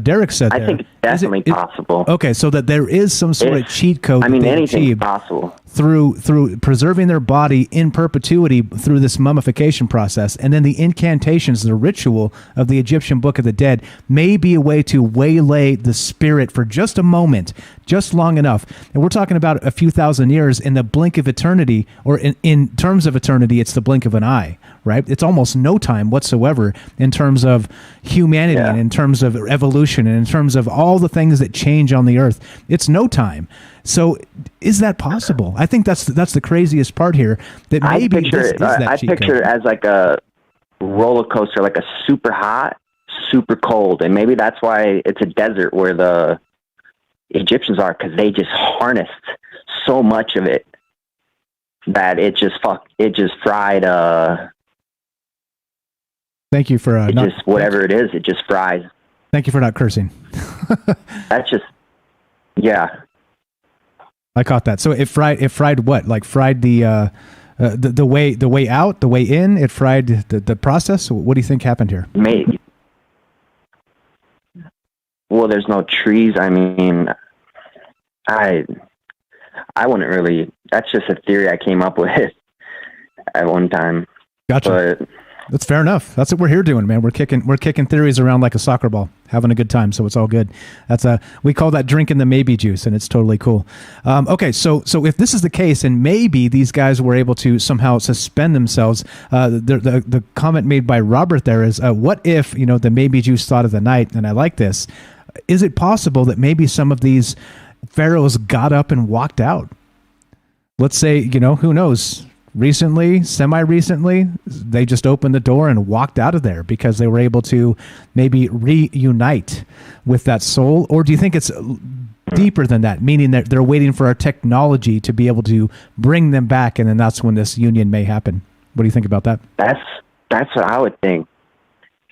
Derek said, I think it's definitely possible. Okay, so that there is some sort of cheat code. I mean, that they anything's achieved possible through preserving their body in perpetuity through this mummification process, and then the incantations, the ritual of the Egyptian Book of the Dead may be a way to waylay the spirit for just a moment, just long enough. And we're talking about a few thousand years in the blink of eternity, or in terms of eternity, it's the blink of an eye, right? It's almost no time whatsoever in terms of humanity and in terms of evolution and in terms of all the things that change on the earth. It's no time. So is that possible? I think that's the craziest part here. That maybe I picture it as like a roller coaster, like a super hot, super cold, and maybe that's why it's a desert where the Egyptians are, because they just harnessed so much of it that it just fried. Thank you for whatever it is, it just fries. Thank you for not cursing. That's just, yeah. I caught that. So it fried what? Like fried the way out, the way in. It fried the process. What do you think happened here? Maybe. Well, there's no trees. I mean, I wouldn't really. That's just a theory I came up with at one time. Gotcha. But that's fair enough. That's what we're here doing, man. We're kicking theories around like a soccer ball, having a good time. So it's all good. We call that drinking the maybe juice, and it's totally cool. Okay, so if this is the case, and maybe these guys were able to somehow suspend themselves, the comment made by Robert there is, what if the maybe juice thought of the night? And I like this. Is it possible that maybe some of these pharaohs got up and walked out? Let's say, who knows? Recently, semi-recently, they just opened the door and walked out of there because they were able to maybe reunite with that soul? Or do you think it's deeper than that, meaning that they're waiting for our technology to be able to bring them back, and then that's when this union may happen? What do you think about that? That's what I would think.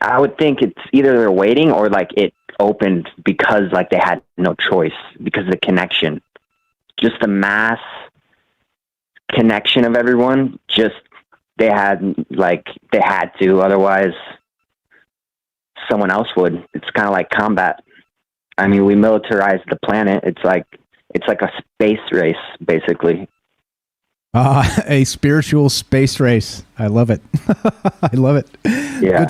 I would think it's either they're waiting or like it opened because like they had no choice because of the connection. Just the mass connection of everyone, just they had to, otherwise someone else would. It's kind of like combat. I mean, we militarized the planet. It's like a space race, basically. A spiritual space race. I love it. I love it. Yeah.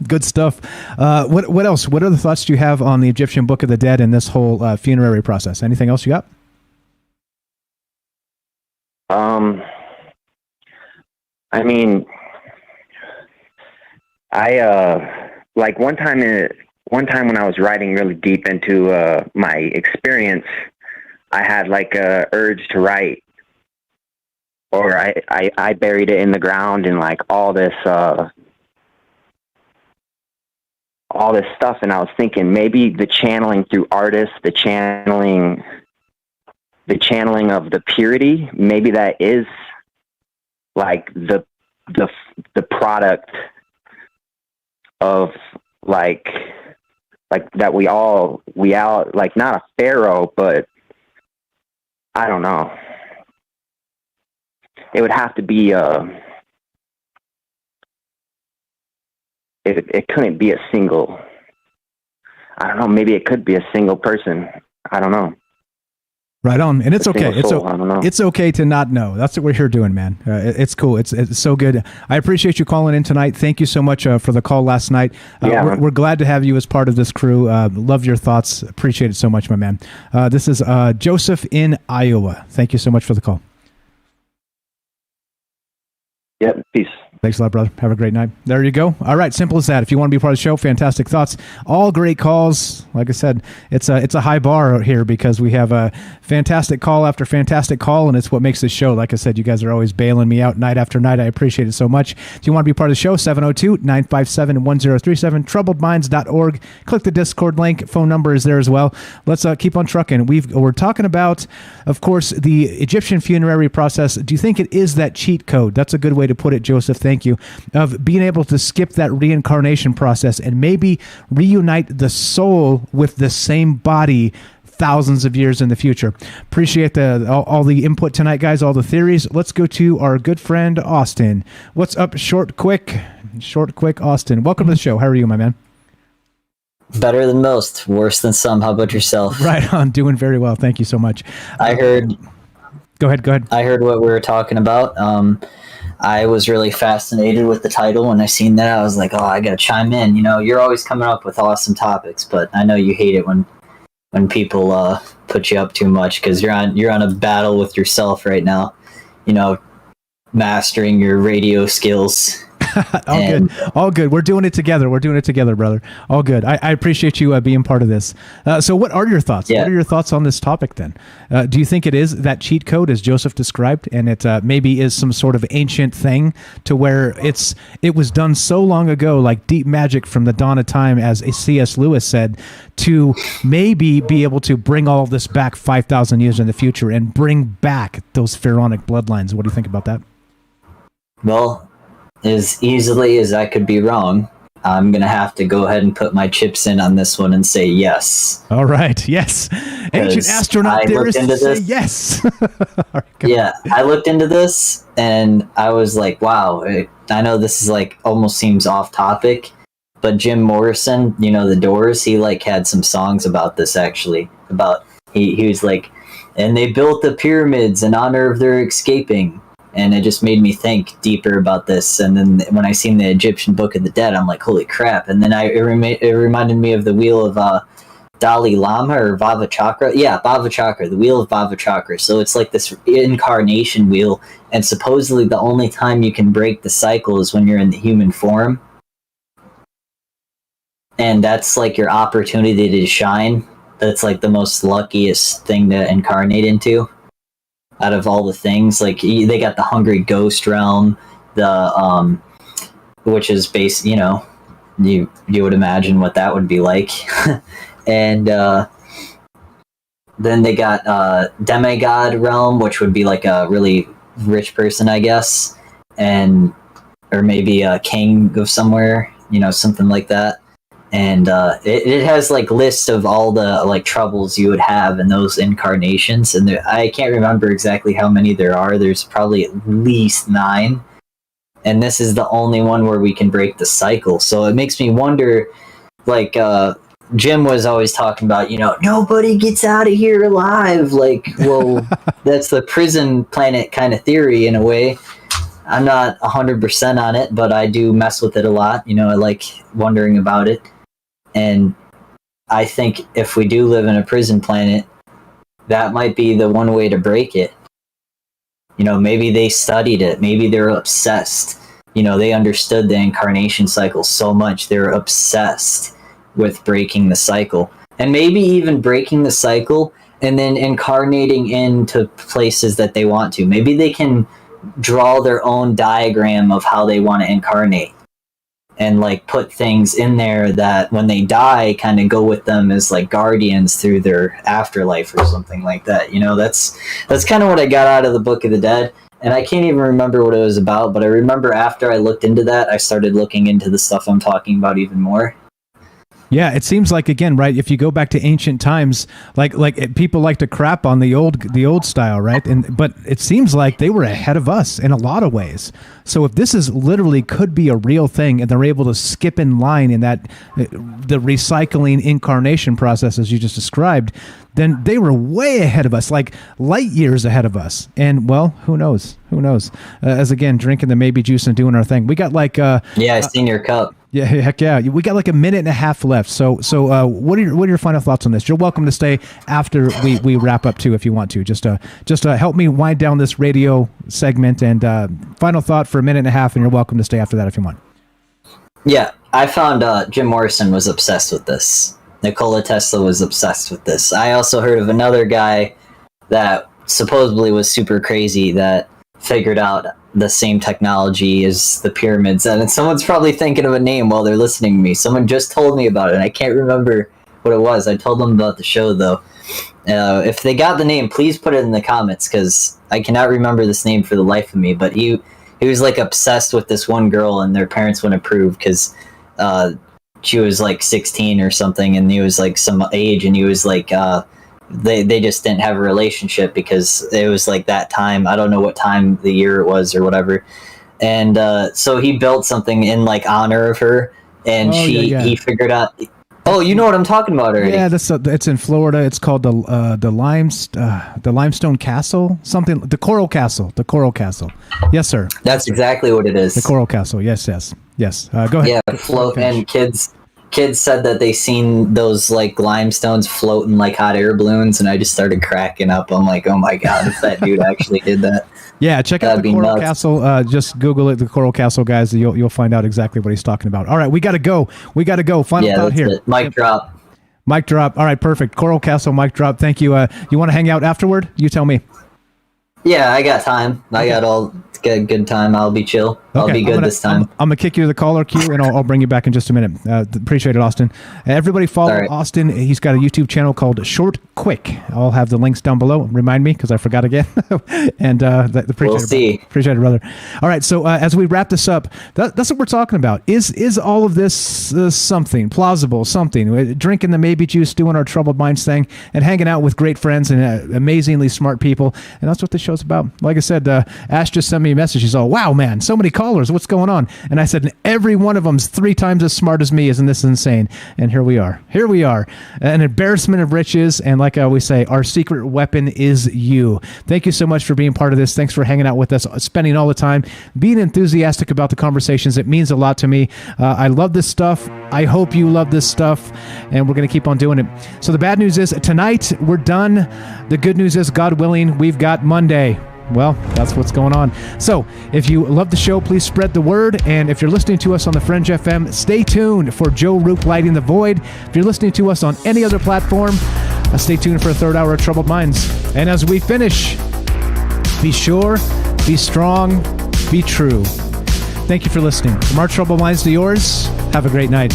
Good stuff. What else? What other thoughts do you have on the Egyptian Book of the Dead and this whole funerary process? Anything else you got? I mean, I like one time one time when I was writing really deep into my experience, I had like a urge to write, or I buried it in the ground and like all this stuff, and I was thinking maybe the channeling through artists, the channeling of the purity, maybe that is like the product of like that we all like, not a pharaoh, but I don't know. It would have to be it couldn't be a single, I don't know, maybe it could be a single person. I don't know. Right on, and it's okay. It's okay to not know. That's what we're here doing, man. It's cool. It's so good. I appreciate you calling in tonight. Thank you so much for the call last night. We're glad to have you as part of this crew. Love your thoughts. Appreciate it so much, my man. This is Joseph in Iowa. Thank you so much for the call. Yep. Peace. Thanks a lot, brother. Have a great night. There you go. All right, simple as that. If you want to be part of the show, fantastic thoughts. All great calls. Like I said, it's a high bar here because we have a fantastic call after fantastic call, and it's what makes this show. Like I said, you guys are always bailing me out night after night. I appreciate it so much. If you want to be part of the show, 702-957-1037, troubledminds.org. Click the Discord link. Phone number is there as well. Let's keep on trucking. We're talking about, of course, the Egyptian funerary process. Do you think it is that cheat code? That's a good way to put it, Joseph. Thank you. Of being able to skip that reincarnation process and maybe reunite the soul with the same body thousands of years in the future. Appreciate all the input tonight, guys, all the theories. Let's go to our good friend, Austin. What's up, Short, quick, Austin? Welcome to the show. How are you, my man? Better than most, worse than some. How about yourself? Right on. Doing very well. Thank you so much. I heard... Go ahead. I heard what we were talking about. I was really fascinated with the title. When I seen that, I was like, oh, I got to chime in. You know, you're always coming up with awesome topics, but I know you hate it when people put you up too much because you're on a battle with yourself right now. You know, mastering your radio skills. All good. We're doing it together, brother. All good. I appreciate you being part of this. So what are your thoughts? Yeah. What are your thoughts on this topic then? Do you think it is that cheat code as Joseph described, and it maybe is some sort of ancient thing to where it was done so long ago, like deep magic from the dawn of time, as C.S. Lewis said, to maybe be able to bring all of this back 5,000 years in the future and bring back those pharaonic bloodlines? What do you think about that? Well, as easily as I could be wrong, I'm going to have to go ahead and put my chips in on this one and say yes. All right. Yes. Ancient astronaut theorists say yes. Right, yeah. I looked into this and I was like, wow, I know this is like almost seems off topic, but Jim Morrison, you know, the Doors, he like had some songs about this actually, about he was like, and they built the pyramids in honor of their escaping. And it just made me think deeper about this. And then when I seen the Egyptian Book of the Dead, I'm like, holy crap. And then it reminded me of the Wheel of Dalai Lama or Vava Chakra. Yeah, Vava Chakra, the Wheel of Vava Chakra. So it's like this incarnation wheel. And supposedly the only time you can break the cycle is when you're in the human form. And that's like your opportunity to shine. That's like the most luckiest thing to incarnate into. Out of all the things, like they got the Hungry Ghost realm, the which is based, you know, you would imagine what that would be like, and then they got demigod realm, which would be like a really rich person, I guess, and or maybe a king of somewhere, you know, something like that. And it has like lists of all the like troubles you would have in those incarnations, and I can't remember exactly how many there are. There's probably at least 9, and this is the only one where we can break the cycle. So it makes me wonder, like Jim was always talking about, you know, nobody gets out of here alive. Like, well, that's the prison planet kind of theory in a way. I'm not 100% on it, but I do mess with it a lot. You know, I like wondering about it. And I think if we do live in a prison planet, that might be the one way to break it. You know, maybe they studied it. Maybe they're obsessed. You know, they understood the incarnation cycle so much. They're obsessed. with breaking the cycle, and maybe even breaking the cycle and then incarnating into places that they want to. Maybe they can draw their own diagram of how they want to incarnate and like put things in there that when they die kind of go with them as like guardians through their afterlife or something like that. You know, that's kind of what I got out of the Book of the Dead. And I can't even remember what it was about, but I remember after I looked into that, I started looking into the stuff I'm talking about even more. Yeah, it seems like, again, right, if you go back to ancient times, like people like to crap on the old style, right? But it seems like they were ahead of us in a lot of ways. So if this is literally could be a real thing and they're able to skip in line in that the recycling incarnation process as you just described, then they were way ahead of us, like light years ahead of us. And well, who knows? As again, drinking the maybe juice and doing our thing. We got like I seen your cup. Yeah, heck yeah. We got like a minute and a half left. So what are your final thoughts on this? You're welcome to stay after we wrap up too if you want to. Just help me wind down this radio segment and final thought for a minute and a half, and you're welcome to stay after that if you want. Yeah, I found Jim Morrison was obsessed with this. Nikola Tesla was obsessed with this. I also heard of another guy that supposedly was super crazy that figured out the same technology as the pyramids. And someone's probably thinking of a name while they're listening to me. Someone just told me about it, and I can't remember what it was. I told them about the show, though. If they got the name, please put it in the comments, because I cannot remember this name for the life of me. But he was like obsessed with this one girl, and their parents wouldn't approve because she was like 16 or something, and he was like some age, and he was like they just didn't have a relationship because it was like that time. I don't know what time the year it was or whatever. And so he built something in like honor of her, and he figured out. Oh, you know what I'm talking about already. Yeah, it's in Florida. It's called the Limestone Castle, something. The Coral Castle. Yes, sir. That's exactly what it is. The Coral Castle. Yes. Go ahead. Yeah, float, and kids said that they seen those like limestones floating like hot air balloons, and I just started cracking up. I'm like, oh my god, if that dude actually did that. Yeah, check out the Coral Castle. Just Google it, the Coral Castle, guys. You'll find out exactly what he's talking about. All right, we got to go. Final thought here. Mic drop. All right, perfect. Coral Castle, mic drop. Thank you. You want to hang out afterward? You tell me. Yeah, I got time. I got all good time. I'll be chill. I'll be good this time. I'm gonna kick you to the caller queue, and I'll bring you back in just a minute. Appreciate it, Austin. Everybody follow Austin. He's got a YouTube channel called Short Quick. I'll have the links down below. Remind me, because I forgot again. And we'll see. Appreciate it, brother. All right. So as we wrap this up, that's what we're talking about. Is all of this something plausible? Something drinking the maybe juice, doing our troubled minds thing, and hanging out with great friends and amazingly smart people. And that's what this show's about. Like I said, Ash just sent me a message. He's all, "Wow, man, so many callers. What's going on?" And I said, every one of them's 3 times as smart as me. Isn't this insane? And here we are. An embarrassment of riches. And like I always say, our secret weapon is you. Thank you so much for being part of this. Thanks for hanging out with us, spending all the time, being enthusiastic about the conversations. It means a lot to me. I love this stuff. I hope you love this stuff. And we're going to keep on doing it. So the bad news is tonight we're done. The good news is, God willing, we've got Monday. Well, that's what's going on. So if you love the show, please spread the word. And if you're listening to us on the Fringe FM, stay tuned for Joe Roop Lighting the Void. If you're listening to us on any other platform, stay tuned for a third hour of Troubled Minds. And as we finish, be sure, be strong, be true. Thank you for listening. From our Troubled Minds to yours, have a great night.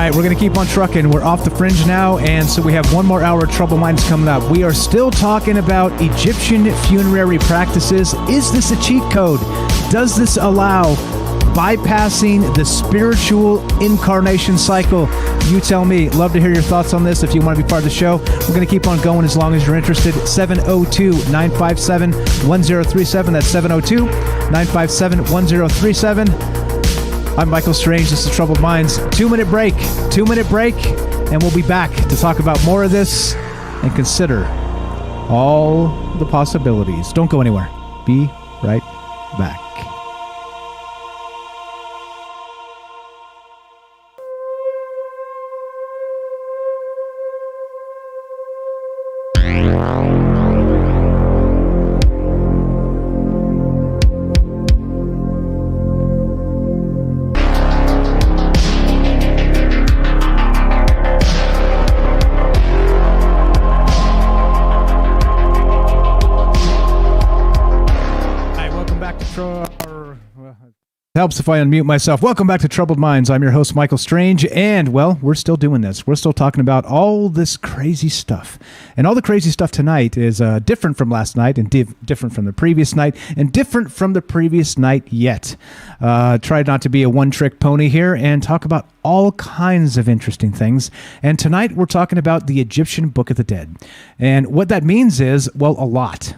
right, we're going to keep on trucking. We're off the fringe now, and so we have one more hour of Troubled Minds coming up. We are still talking about Egyptian funerary practices. Is this a cheat code? Does this allow bypassing the spiritual incarnation cycle? You tell me. Love to hear your thoughts on this if you want to be part of the show. We're going to keep on going as long as you're interested. 702-957-1037. That's 702-957-1037. I'm Michael Strange. This is Troubled Minds. 2-minute break. 2-minute break. And we'll be back to talk about more of this and consider all the possibilities. Don't go anywhere. Be right back. Helps if I unmute myself. Welcome back to Troubled Minds. I'm your host, Michael Strange, and, well, we're still doing this. We're still talking about all this crazy stuff. And all the crazy stuff tonight is different from last night, and different from the previous night, and different from the previous night yet. Tried not to be a one-trick pony here and talk about all kinds of interesting things. And tonight we're talking about the Egyptian Book of the Dead. And what that means is, well, a lot.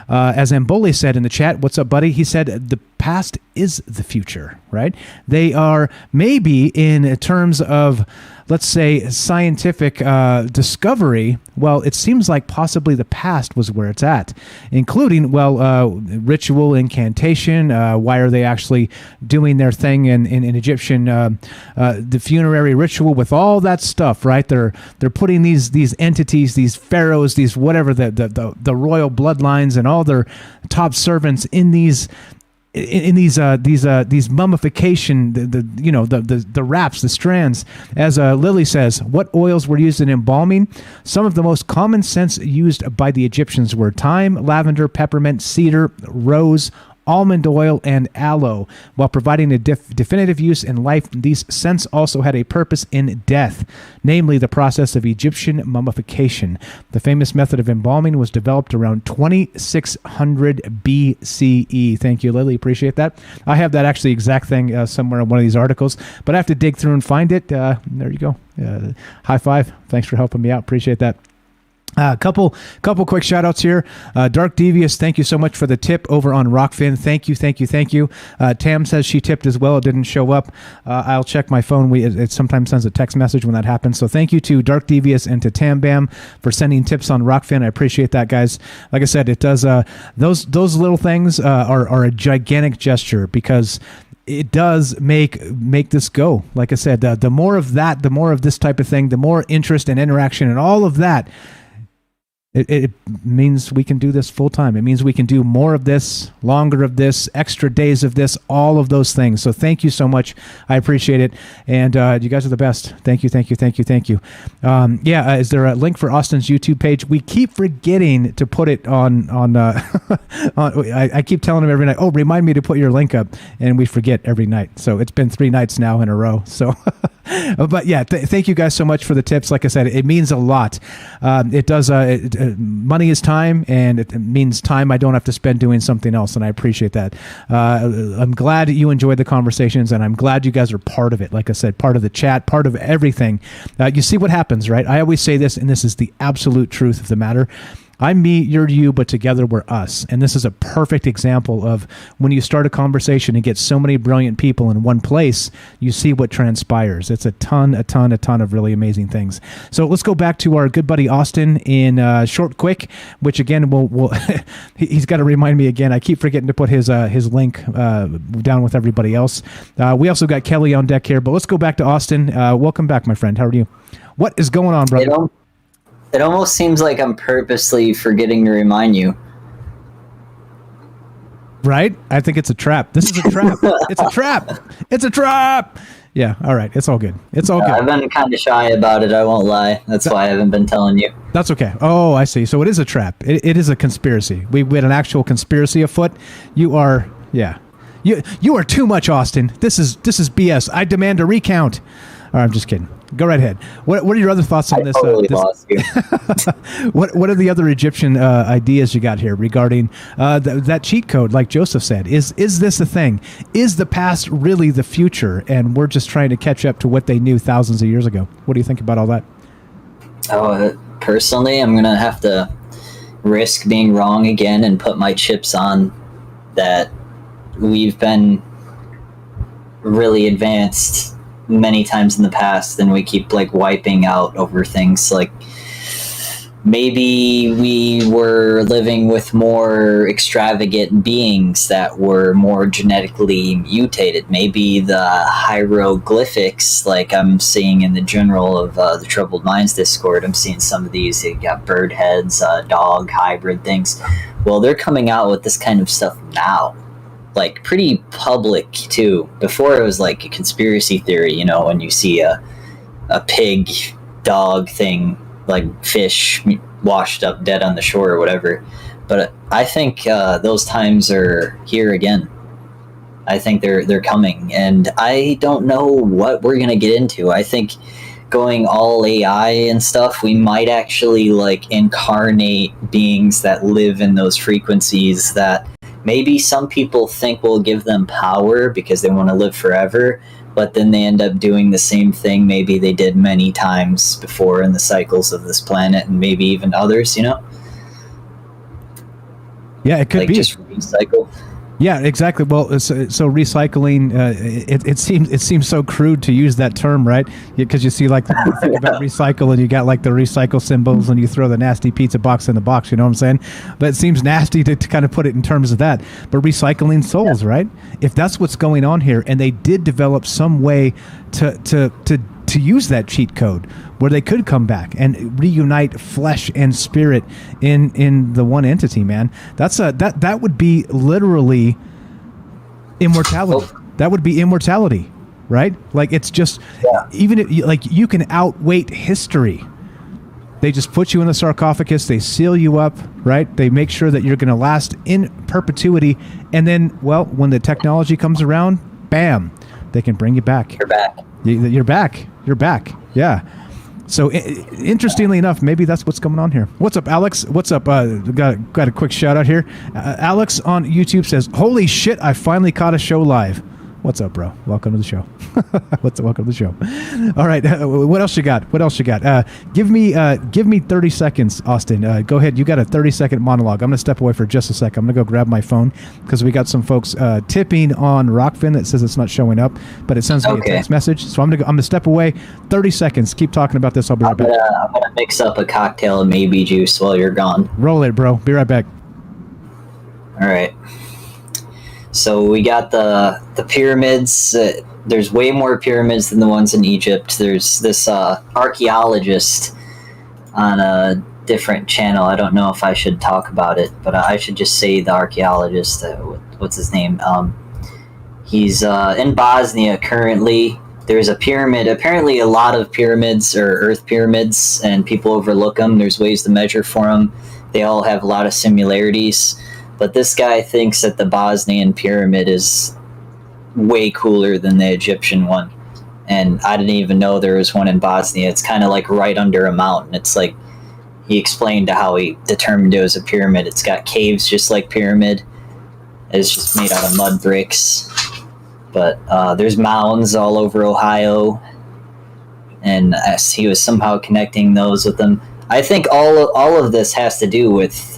As Amboli said in the chat, what's up, buddy? He said the past is the future, right? They are maybe in terms of, let's say, scientific discovery. Well, it seems like possibly the past was where it's at, including, well, ritual incantation. Why are they actually doing their thing in Egyptian, the funerary ritual with all that stuff, right? They're putting these entities, these pharaohs, these whatever, the royal bloodlines and all their top servants in these mummification, the wraps, the strands. As Lily says, what oils were used in embalming? Some of the most common sense used by the Egyptians were thyme, lavender, peppermint, cedar, rose, almond oil, and aloe. While providing a definitive use in life, these scents also had a purpose in death, namely the process of Egyptian mummification. The famous method of embalming was developed around 2600 BCE. Thank you, Lily. Appreciate that. I have that actually exact thing somewhere in one of these articles, but I have to dig through and find it. There you go. High five. Thanks for helping me out. Appreciate that. Couple quick shout outs here. Dark Devious, thank you so much for the tip over on Rockfin. Thank you. Tam says she tipped as well. It didn't show up. I'll check my phone. It sometimes sends a text message when that happens. So thank you to Dark Devious and to Tam Bam for sending tips on Rockfin. I appreciate that, guys. Like I said, it does. Those little things are a gigantic gesture, because it does make this go. Like I said, the more of that, the more of this type of thing, the more interest and interaction and all of that. It means we can do this full time. It means we can do more of this, longer of this, extra days of this, all of those things. So thank you so much. I appreciate it. And you guys are the best. Thank you. Is there a link for Austin's YouTube page? We keep forgetting to put it on I keep telling him every night, oh, remind me to put your link up. And we forget every night. So it's been 3 nights now in a row. So, but yeah, thank you guys so much for the tips. Like I said, it means a lot. It does. Money is time, and it means time I don't have to spend doing something else, and I appreciate that. I'm glad you enjoyed the conversations, and I'm glad you guys are part of it. Like I said, part of the chat, part of everything. You see what happens, right? I always say this, and this is the absolute truth of the matter. I'm me, you're you, but together we're us. And this is a perfect example of when you start a conversation and get so many brilliant people in one place, you see what transpires. It's a ton of really amazing things. So let's go back to our good buddy Austin in Short Quick, which again, we'll he's got to remind me again. I keep forgetting to put his link down with everybody else. We also got Kelly on deck here, but let's go back to Austin. Welcome back, my friend. How are you? What is going on, brother? It almost seems like I'm purposely forgetting to remind you. Right? I think it's a trap. This is a trap. It's a trap. It's a trap. Yeah. All right. It's all good. It's all good. I've been kind of shy about it. I won't lie. That's why I haven't been telling you. That's okay. Oh, I see. So it is a trap. It is a conspiracy. We had an actual conspiracy afoot. You are, yeah. You are too much, Austin. This is BS. I demand a recount. right, I'm just kidding. Go right ahead. What are your other thoughts on this? Totally lost you. What are the other Egyptian ideas you got here regarding that cheat code? Like Joseph said, is this a thing? Is the past really the future, and we're just trying to catch up to what they knew thousands of years ago? What do you think about all that? Oh, personally, I'm gonna have to risk being wrong again and put my chips on that we've been really advanced many times in the past, and we keep like wiping out over things. Like maybe we were living with more extravagant beings that were more genetically mutated. Maybe the hieroglyphics, like I'm seeing in the General of the Troubled Minds Discord, I'm seeing some of these. They got bird heads, dog hybrid things. Well, they're coming out with this kind of stuff now, like pretty public too. Before it was like a conspiracy theory, you know, when you see a pig dog thing, like fish washed up dead on the shore or whatever. But I think those times are here again. I think they're coming, and I don't know what we're gonna get into. I think going all AI and stuff, we might actually like incarnate beings that live in those frequencies that maybe some people think will give them power because they want to live forever, but then they end up doing the same thing maybe they did many times before in the cycles of this planet, and maybe even others, you know? Yeah, it could like be. Just recycle. Yeah, exactly. Well, so recycling, it seems so crude to use that term, right? Because you see, like, think about recycle, and you got like the recycle symbols, and you throw the nasty pizza box in the box. You know what I'm saying? But it seems nasty to kind of put it in terms of that. But recycling souls, right? If that's what's going on here, and they did develop some way to use that cheat code where they could come back and reunite flesh and spirit in the one entity, man. That would be literally immortality. That would be immortality, right? Like, it's just, even if like you can outweight history. They just put you in the sarcophagus, they seal you up, right? They make sure that you're going to last in perpetuity, and then, well, when the technology comes around, bam, they can bring you back. You're back. You're back. You're back. Yeah. So interestingly enough, maybe that's what's going on here. What's up, Alex? What's up? Got a quick shout out here. Alex on YouTube says, "Holy shit! I finally caught a show live." What's up, bro? Welcome to the show. Welcome to the show. All right. What else you got? Give me 30 seconds, Austin. Go ahead. You got a 30-second monologue. I'm going to step away for just a sec. I'm going to go grab my phone because we got some folks tipping on Rockfin that says it's not showing up, but it sends me a text message. So I'm going to step away 30 seconds. Keep talking about this. I'll be right back. I'm going to mix up a cocktail of maybe juice while you're gone. Roll it, bro. Be right back. All right. So we got the pyramids. There's way more pyramids than the ones in Egypt. There's this archaeologist on a different channel. I don't know if I should talk about it, but I should just say the archaeologist. What's his name? He's in Bosnia currently. There's a pyramid. Apparently, a lot of pyramids are earth pyramids, and people overlook them. There's ways to measure for them. They all have a lot of similarities. But this guy thinks that the Bosnian pyramid is way cooler than the Egyptian one. And I didn't even know there was one in Bosnia. It's kind of like right under a mountain. It's like, he explained how he determined it was a pyramid. It's got caves just like pyramid. It's just made out of mud bricks. But there's mounds all over Ohio. And he was somehow connecting those with them. I think all of this has to do with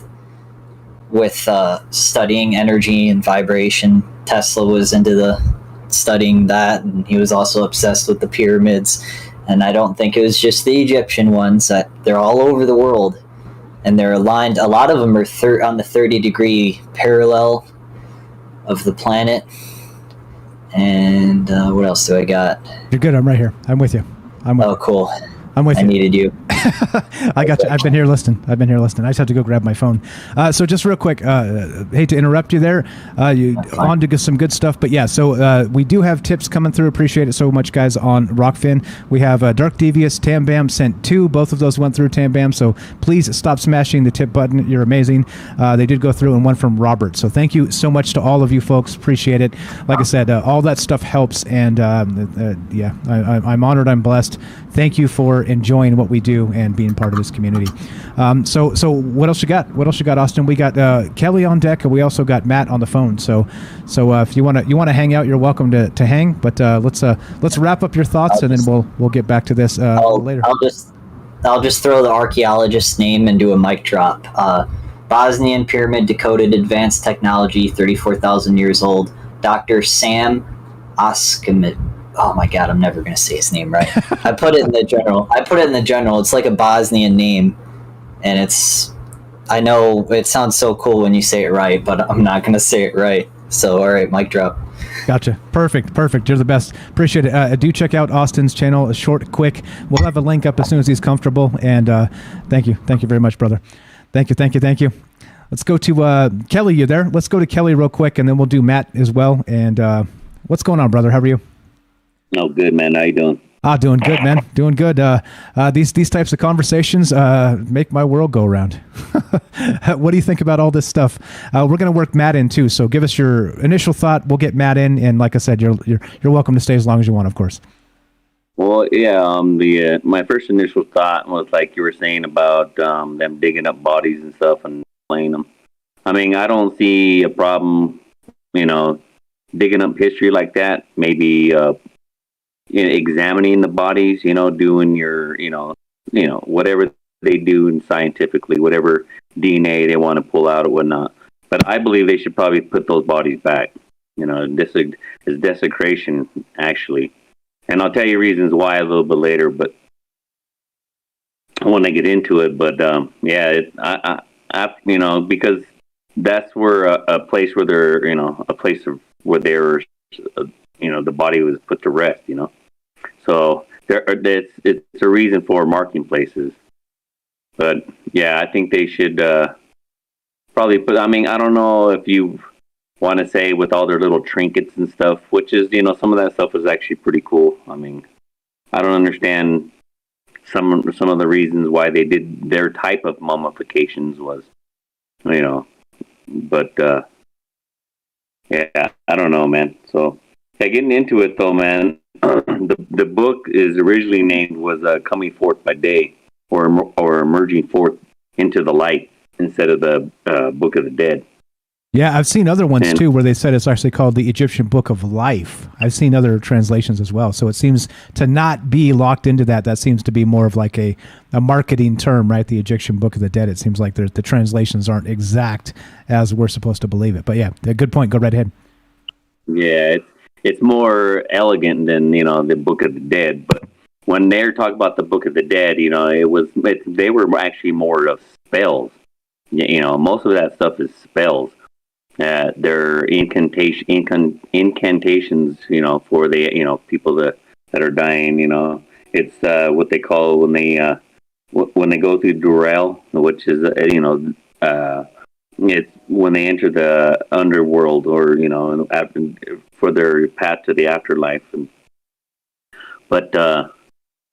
studying energy and vibration. Tesla was into studying that, and he was also obsessed with the pyramids. And I don't think it was just the Egyptian ones. That they're all over the world, and they're aligned. A lot of them are on the 30-degree parallel of the planet. And what else do I got? You're good. I'm right here. I'm with you. Oh, cool. I'm with I you. needed you. I got you. I've been here listening. I just have to go grab my phone. So just real quick, hate to interrupt you there. You on to get some good stuff, but yeah. So we do have tips coming through. Appreciate it so much, guys. On Rockfin, we have Dark Devious, Tam Bam sent 2. Both of those went through, Tam Bam. So please stop smashing the tip button. You're amazing. They did go through, and one from Robert. So thank you so much to all of you folks. Appreciate it. Like I said, all that stuff helps, and yeah, I'm honored. I'm blessed. Thank you for enjoying what we do and being part of this community. So what else you got? What else you got, Austin? We got Kelly on deck, and we also got Matt on the phone. So if you want to hang out, you're welcome to hang. But let's wrap up your thoughts, and then we'll get back to this later. I'll just throw the archaeologist's name and do a mic drop. Bosnian pyramid decoded advanced technology, 34,000 years old. Dr. Sam Askamit. Oh my God, I'm never going to say his name right. I put it in the general. It's like a Bosnian name, and I know it sounds so cool when you say it right, but I'm not going to say it right. So, all right, mic drop. Gotcha. Perfect. You're the best. Appreciate it. Do check out Austin's channel. Short, quick. We'll have a link up as soon as he's comfortable. And thank you very much, brother. Thank you. Let's go to Kelly. You there? Let's go to Kelly real quick, and then we'll do Matt as well. And what's going on, brother? How are you? Oh, good, man. How you doing? Doing good, man. Doing good. These types of conversations make my world go around. What do you think about all this stuff? We're going to work Matt in too. So give us your initial thought. We'll get Matt in, and like I said, you're welcome to stay as long as you want, of course. Well, yeah. My first initial thought was like you were saying about them digging up bodies and stuff and playing them. I mean, I don't see a problem, digging up history like that. Maybe examining the bodies, doing your, whatever they do scientifically, whatever DNA they want to pull out or whatnot. But I believe they should probably put those bodies back. This is desecration, actually. And I'll tell you reasons why a little bit later, but I want to get into it. But because that's where a place where where they were, the body was put to rest. So it's a reason for marking places. But yeah, I think they should probably put. I mean, I don't know if you want to say with all their little trinkets and stuff, which is, some of that stuff is actually pretty cool. I mean, I don't understand some of the reasons why they did their type of mummifications was, but yeah, I don't know, man. So yeah, getting into it though, man, the book is originally named was Coming Forth by Day or Emerging Forth into the Light instead of the Book of the Dead. Yeah, I've seen other ones too where they said it's actually called the Egyptian Book of Life. I've seen other translations as well. So it seems to not be locked into that. That seems to be more of like a marketing term, right? The Egyptian Book of the Dead. It seems like the translations aren't exact as we're supposed to believe it. But yeah, a good point. Go right ahead. Yeah, it's more elegant than, the Book of the Dead. But when they're talking about the Book of the Dead, they were actually more of spells. Most of that stuff is spells. They're incantations, for the, people that are dying, it's what they call when they go through Durel, which is, it's when they enter the underworld or, for their path to the afterlife. But some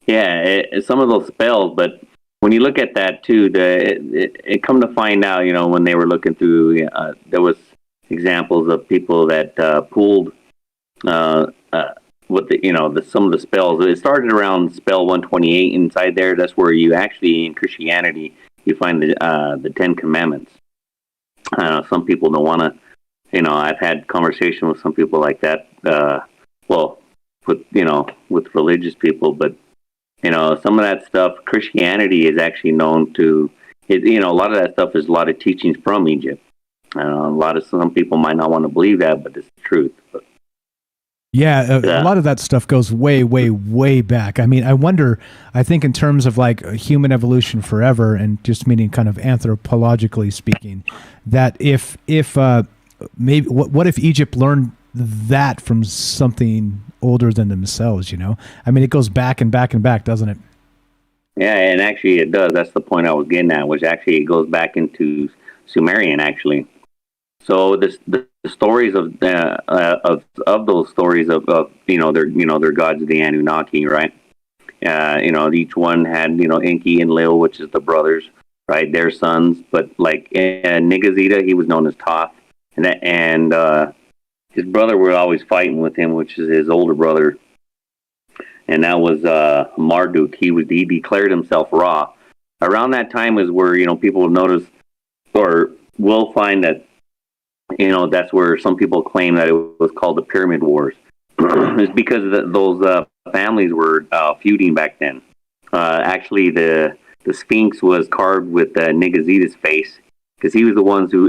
of those spells, but when you look at that too, it come to find out, when they were looking through, there was examples of people that pulled what some of the spells. It started around spell 128 inside there. That's where you actually in Christianity you find the 10 Commandments. Some people don't want to. I've had conversation with some people like that. With religious people, but some of that stuff, Christianity is actually known to. A lot of that stuff is a lot of teachings from Egypt. Some people might not want to believe that, but it's the truth. But, yeah, a lot of that stuff goes way, way, way back. I mean, I think in terms of like human evolution forever, and just meaning kind of anthropologically speaking, that if maybe what if Egypt learned that from something older than themselves? I mean, it goes back and back and back, doesn't it? Yeah, and actually it does. That's the point I was getting at, which actually it goes back into Sumerian, actually. So the stories of those stories of their gods, the Anunnaki, right? Each one had Enki and Lil, which is the brothers, right? Their sons, but like Nigazita, he was known as Thoth, and his brother were always fighting with him, which is his older brother, and that was Marduk. He declared himself Ra. Around that time is where people notice or will find that that's where some people claim that it was called the Pyramid Wars. It's because those families were feuding back then. Actually, the Sphinx was carved with Nigazita's face because he was the one who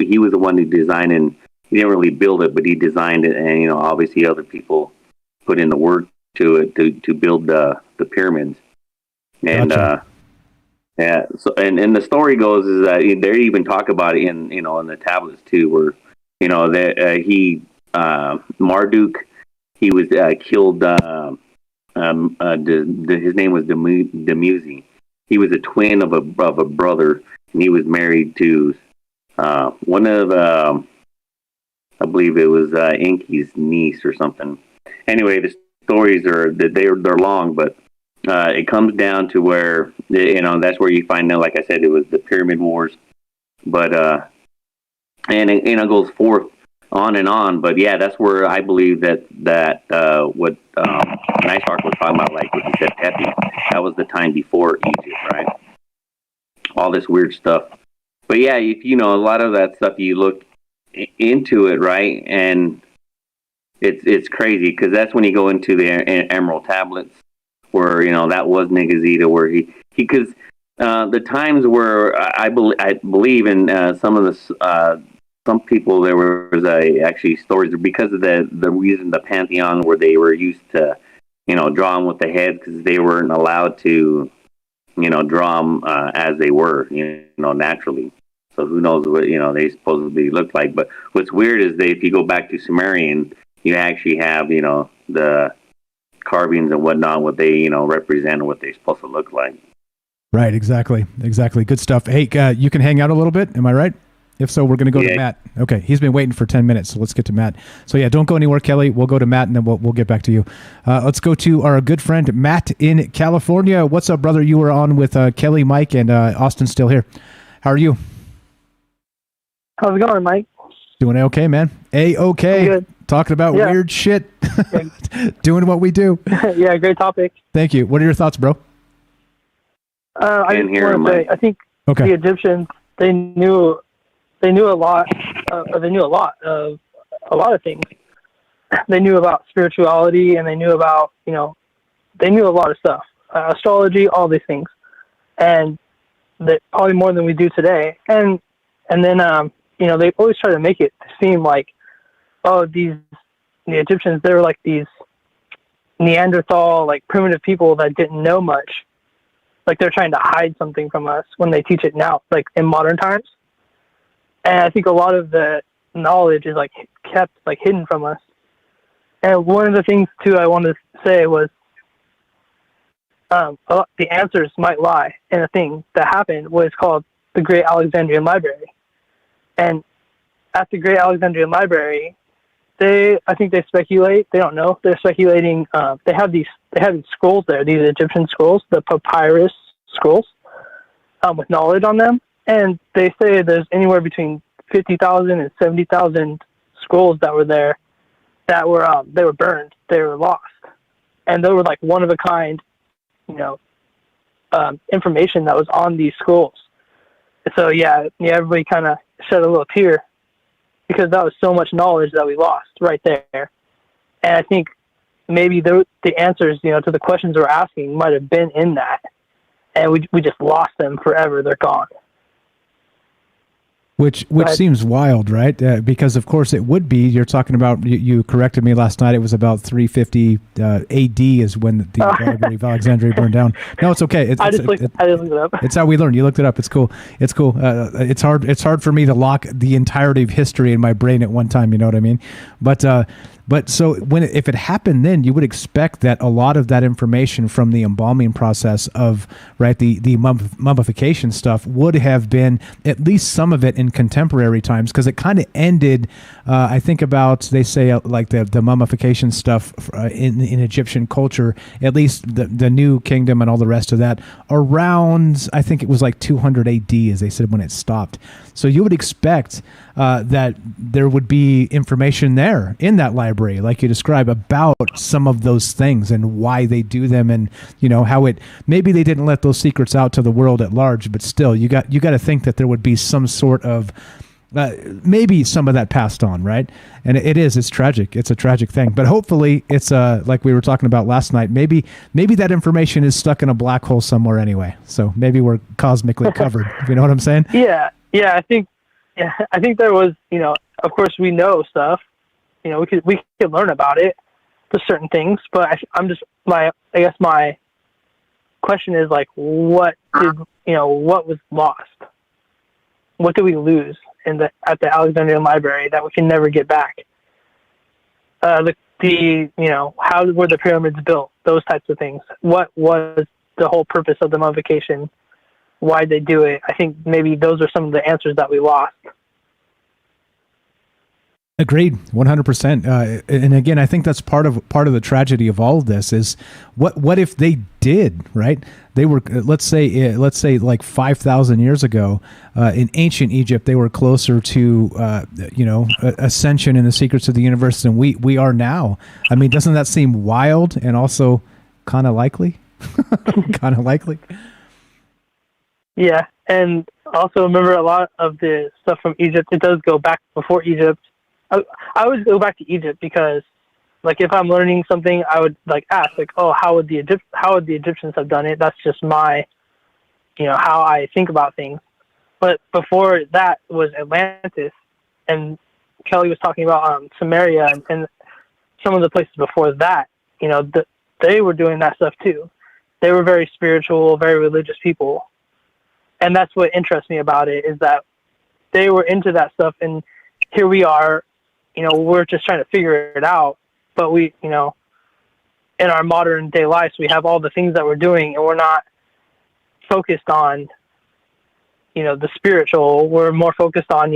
designed, and he didn't really build it, but he designed it, and obviously other people put in the work to it to build the pyramids. And Gotcha. yeah, so and the story goes is that they even talk about it in in the tablets too, where Marduk, he was killed. His name was Demuzi. He was a twin of a brother, and he was married to one of I believe it was Enki's niece or something. Anyway, the stories they're long, but it comes down to where that's where you find out. Like I said, it was the Pyramid Wars, but and it goes forth on and on. But yeah, that's where I believe that what Nice Ark was talking about, like what he said, Pepe, that was the time before Egypt, right? All this weird stuff. But yeah, if a lot of that stuff, you look into it, right, and it's crazy because that's when you go into the Emerald Tablets, where that was Nigazita, where he because the times where I believe in some of the some people, there was actually stories because of the reason the pantheon where they were used to draw them with the head because they weren't allowed to draw them as they were naturally. So who knows what they supposedly look like? But what's weird is if you go back to Sumerian, you actually have the carvings and whatnot, what they represent and what they're supposed to look like. Right, exactly. Good stuff. Hey, you can hang out a little bit. Am I right? If so, we're going to go to Matt. Okay, he's been waiting for 10 minutes, so let's get to Matt. So yeah, don't go anywhere, Kelly. We'll go to Matt, and then we'll get back to you. Let's go to our good friend Matt in California. What's up, brother? You were on with Kelly, Mike, and Austin's still here. How are you? How's it going, Mike? Doing okay, man. A-okay. Good. Talking about weird shit. Doing what we do. Yeah, great topic. Thank you. What are your thoughts, bro? I just want to say, I think the Egyptians, they knew a lot. They knew a lot of things. They knew about spirituality, and they knew about they knew a lot of stuff, astrology, all these things, and that probably more than we do today. And then they always try to make it seem like, the Egyptians, they were like these Neanderthal, like primitive people that didn't know much. Like they're trying to hide something from us when they teach it now, like in modern times. And I think a lot of the knowledge is like kept like hidden from us. And one of the things too I wanted to say was the answers might lie in a thing that happened, what is called the Great Alexandrian Library. And at the Great Alexandrian Library, I think they speculate, they don't know, they're speculating, they have these scrolls there, these Egyptian scrolls, the papyrus scrolls, with knowledge on them. And they say there's anywhere between 50,000 and 70,000 scrolls that were there that were, they were burned, they were lost. And they were like one of a kind, information that was on these scrolls. So yeah, everybody kind of shed a little tear because that was so much knowledge that we lost right there. And I think maybe the answers, to the questions we're asking might have been in that. And we just lost them forever. They're gone. Which seems wild, right? Because of course it would be. You're talking about. You corrected me last night. It was about 350 A.D. is when the Library of Alexandria burned down. No, it's okay. I just looked it up. It's how we learn. You looked it up. It's cool. It's cool. It's hard. It's hard for me to lock the entirety of history in my brain at one time. You know what I mean? But But so if it happened then, you would expect that a lot of that information from the embalming process of the mummification stuff would have been, at least some of it, in contemporary times, because it kind of ended. I think about, they say like the mummification stuff in Egyptian culture, at least the New Kingdom and all the rest of that, around, I think it was like 200 AD, as they said, when it stopped. So you would expect that there would be information there in that library, like you describe, about some of those things and why they do them, and how it, maybe they didn't let those secrets out to the world at large, but still, you got to think that there would be some sort of maybe some of that passed on, right? And it's tragic. It's a tragic thing, but hopefully it's like we were talking about last night, maybe that information is stuck in a black hole somewhere anyway, so maybe we're cosmically covered. You know what I'm saying? Yeah, I think there was, of course we know stuff, we could learn about it, to certain things, but I guess my question is like, what was lost? What did we lose at the Alexandrian Library that we can never get back? How were the pyramids built? Those types of things. What was the whole purpose of the mummification? Why'd they do it? I think maybe those are some of the answers that we lost. Agreed, 100%. And again, I think that's part of the tragedy of all of this is what if they did, right? They were, let's say like 5,000 years ago, in ancient Egypt, they were closer to ascension and the secrets of the universe than we are now. I mean, doesn't that seem wild and also kind of likely? Kind of likely. Yeah, and also remember a lot of the stuff from Egypt, it does go back before Egypt. I always go back to Egypt because, like, if I'm learning something, I would ask, oh, how would the Egyptians have done it? That's just my, how I think about things. But before that was Atlantis, and Kelly was talking about Samaria and some of the places before that. They were doing that stuff too. They were very spiritual, very religious people, and that's what interests me about it, is that they were into that stuff, and here we are. We're just trying to figure it out, but we, in our modern day lives, we have all the things that we're doing, and we're not focused on, the spiritual. We're more focused on,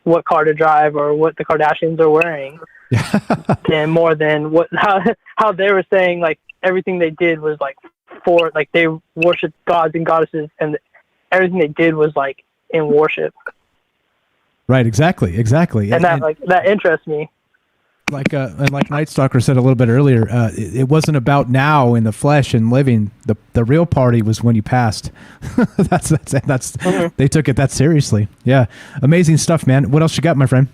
what car to drive or what the Kardashians are wearing, and more than how they were saying, like, everything they did was they worshiped gods and goddesses, and everything they did was in worship. Right, exactly. And that interests me. Like Night Stalker said a little bit earlier, it wasn't about now in the flesh and living. The real party was when you passed. That's Mm-hmm. They took it that seriously. Yeah, amazing stuff, man. What else you got, my friend?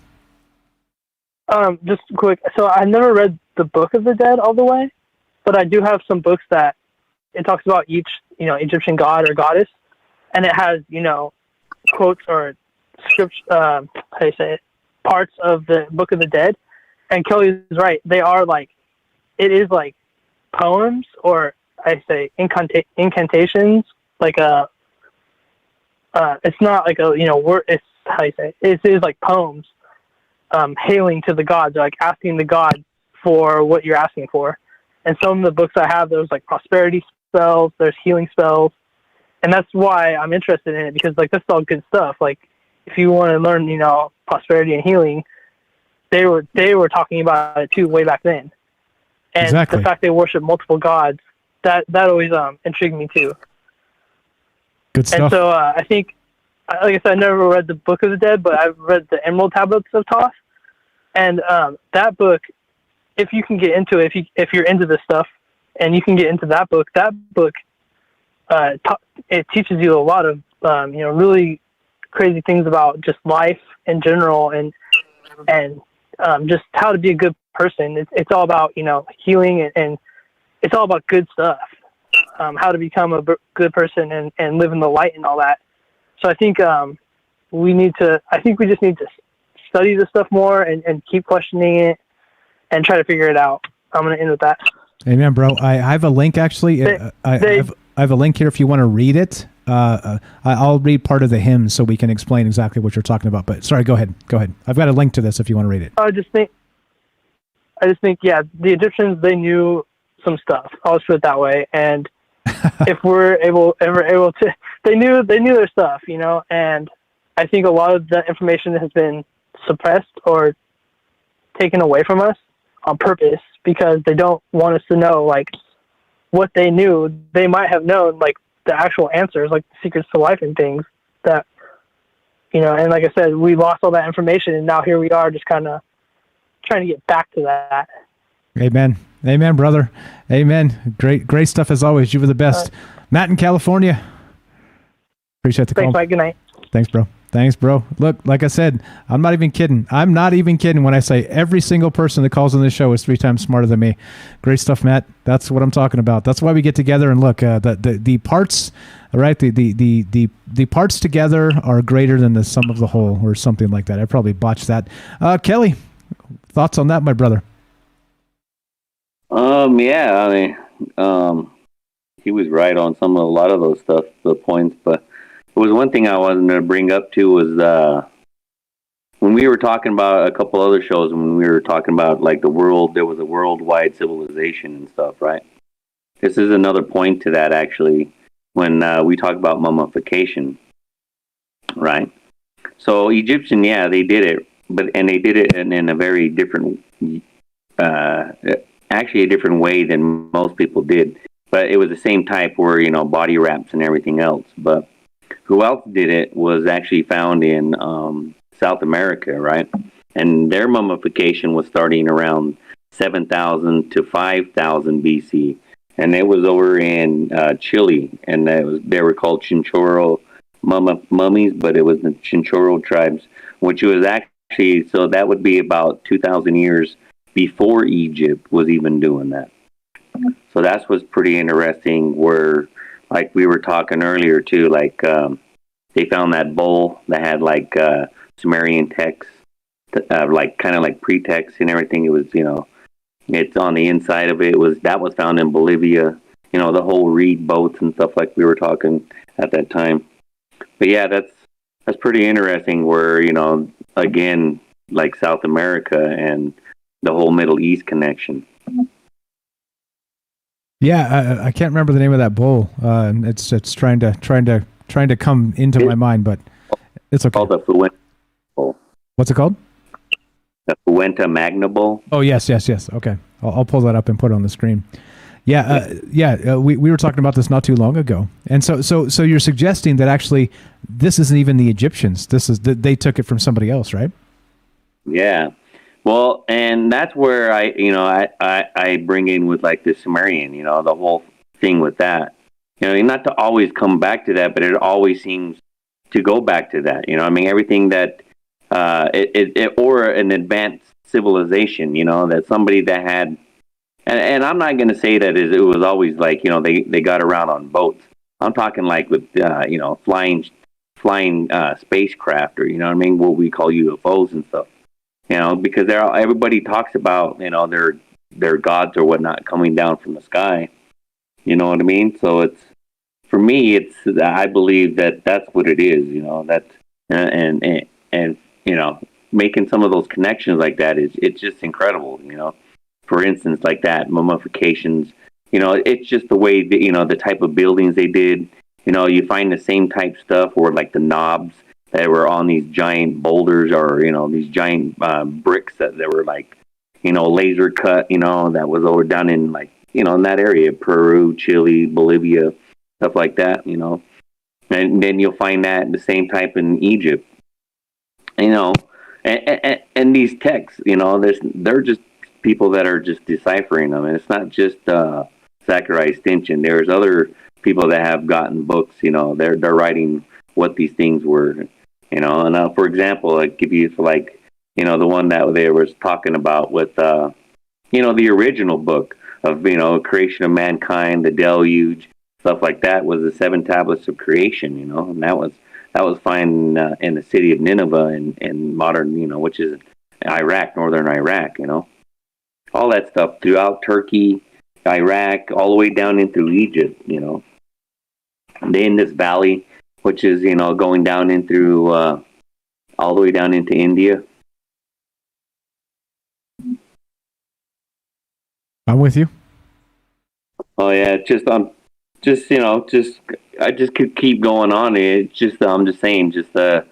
Just quick. So I never read the Book of the Dead all the way, but I do have some books that it talks about each Egyptian god or goddess, and it has quotes or script, parts of the Book of the Dead, and Kelly's right. They are it is like poems, or I say incantations. It's not like a word. It's it is like poems, hailing to the gods, or asking the god for what you're asking for. And some of the books I have, there's prosperity spells, there's healing spells, and that's why I'm interested in it, because this is all good stuff. If you want to learn, prosperity and healing, they were talking about it too way back then. And exactly. The fact they worship multiple gods, that always intrigued me too. Good stuff. And so I think, like I said, I never read the Book of the Dead, but I've read the Emerald Tablets of Thoth, and that book, if you can get into it, if you're into this stuff, and you can get into that book, it teaches you a lot of really crazy things about just life in general, and just how to be a good person. It's all about healing, and it's all about good stuff. How to become a good person and live in the light and all that. So I think we just need to study this stuff more and keep questioning it and try to figure it out. I'm going to end with that. Amen, bro. I have a link actually. I have a link here if you want to read it. I'll read part of the hymn so we can explain exactly what you're talking about. But sorry, go ahead. I've got a link to this if you want to read it. I just think, yeah, the Egyptians, they knew some stuff. I'll just put it that way. And if we're ever able to, they knew their stuff, you know. And I think a lot of that information has been suppressed or taken away from us on purpose because they don't want us to know like what they knew. They might have known like the actual answers, like the secrets to life and things that, you know. And like I said, we lost all that information, and now here we are, just kind of trying to get back to that. Amen. Amen, brother. Amen. Great stuff as always. You were the best. Matt in California. Appreciate the call. Thanks, Mike. Good night. Thanks, bro. Look, like I said, I'm not even kidding. I'm not even kidding when I say every single person that calls on this show is 3 times smarter than me. Great stuff, Matt. That's what I'm talking about. That's why we get together and look. The parts, all right. The parts together are greater than the sum of the whole, or something like that. I probably botched that. Kelly, thoughts on that, my brother? Yeah, I mean, he was right on a lot of those the points, but there was one thing I wanted to bring up too was when we were talking about a couple other shows, when we were talking about like there was a worldwide civilization and stuff, right? This is another point to that actually, when we talk about mummification, right? So Egyptian, yeah, they did it, and they did it in a very different, actually a different way than most people did. But it was the same type where, you know, body wraps and everything else. But who else did it was actually found in South America, right? And their mummification was starting around 7,000 to 5,000 BC. And it was over in Chile. And they were called Chinchorro mummies, but it was the Chinchorro tribes, which was actually, so that would be about 2,000 years before Egypt was even doing that. So that was pretty interesting where, like we were talking earlier too, like they found that bowl that had like Sumerian text, like kind of like pretext and everything. It was, you know, it's on the inside of it. That was found in Bolivia, you know, the whole reed boats and stuff like we were talking at that time. But yeah, that's pretty interesting where, you know, again, like South America and the whole Middle East connection. Yeah, I can't remember the name of that bowl. It's trying to come into my mind, but it's okay. Called the Fuente Bowl. What's it called? The Fuente Magna Bowl. Oh yes. Okay, I'll pull that up and put it on the screen. Yeah, we were talking about this not too long ago, and so you're suggesting that actually this isn't even the Egyptians. They took it from somebody else, right? Yeah. Well, and that's where I bring in with like the Sumerian, you know, the whole thing with that. You know, not to always come back to that, but it always seems to go back to that. You know, I mean, everything that or an advanced civilization, you know, that somebody that had, and I'm not going to say that it was always like, you know, they got around on boats. I'm talking like with you know, flying spacecraft, or you know what I mean, what we call UFOs and stuff. You know, because everybody talks about, you know, their gods or whatnot coming down from the sky. You know what I mean? So it's, for me, I believe that's what it is. You know, that and you know, making some of those connections like that it's just incredible. You know, for instance, like that mummifications. You know, it's just the way that, you know, the type of buildings they did. You know, you find the same type stuff, or like the knobs that were on these giant boulders, or, you know, these giant bricks that were like, you know, laser cut, you know, that was over down in like, you know, in that area, Peru, Chile, Bolivia, stuff like that, you know. And then you'll find that the same type in Egypt, you know. And these texts, you know, they're just people that are just deciphering them. And it's not just Zachariah Stinson. There's other people that have gotten books, you know, they're writing what these things were. You know, and for example, I give you like, you know, the one that they was talking about with, you know, the original book of, you know, creation of mankind, the deluge, stuff like that, was the 7 tablets of creation. You know, and that was found in the city of Nineveh in modern, you know, which is Iraq, northern Iraq. You know, all that stuff throughout Turkey, Iraq, all the way down into Egypt. You know, and then in this valley, which is, you know, going down in through all the way down into India. I'm with you. Oh yeah, I just could keep going on. It's just I'm just saying, just the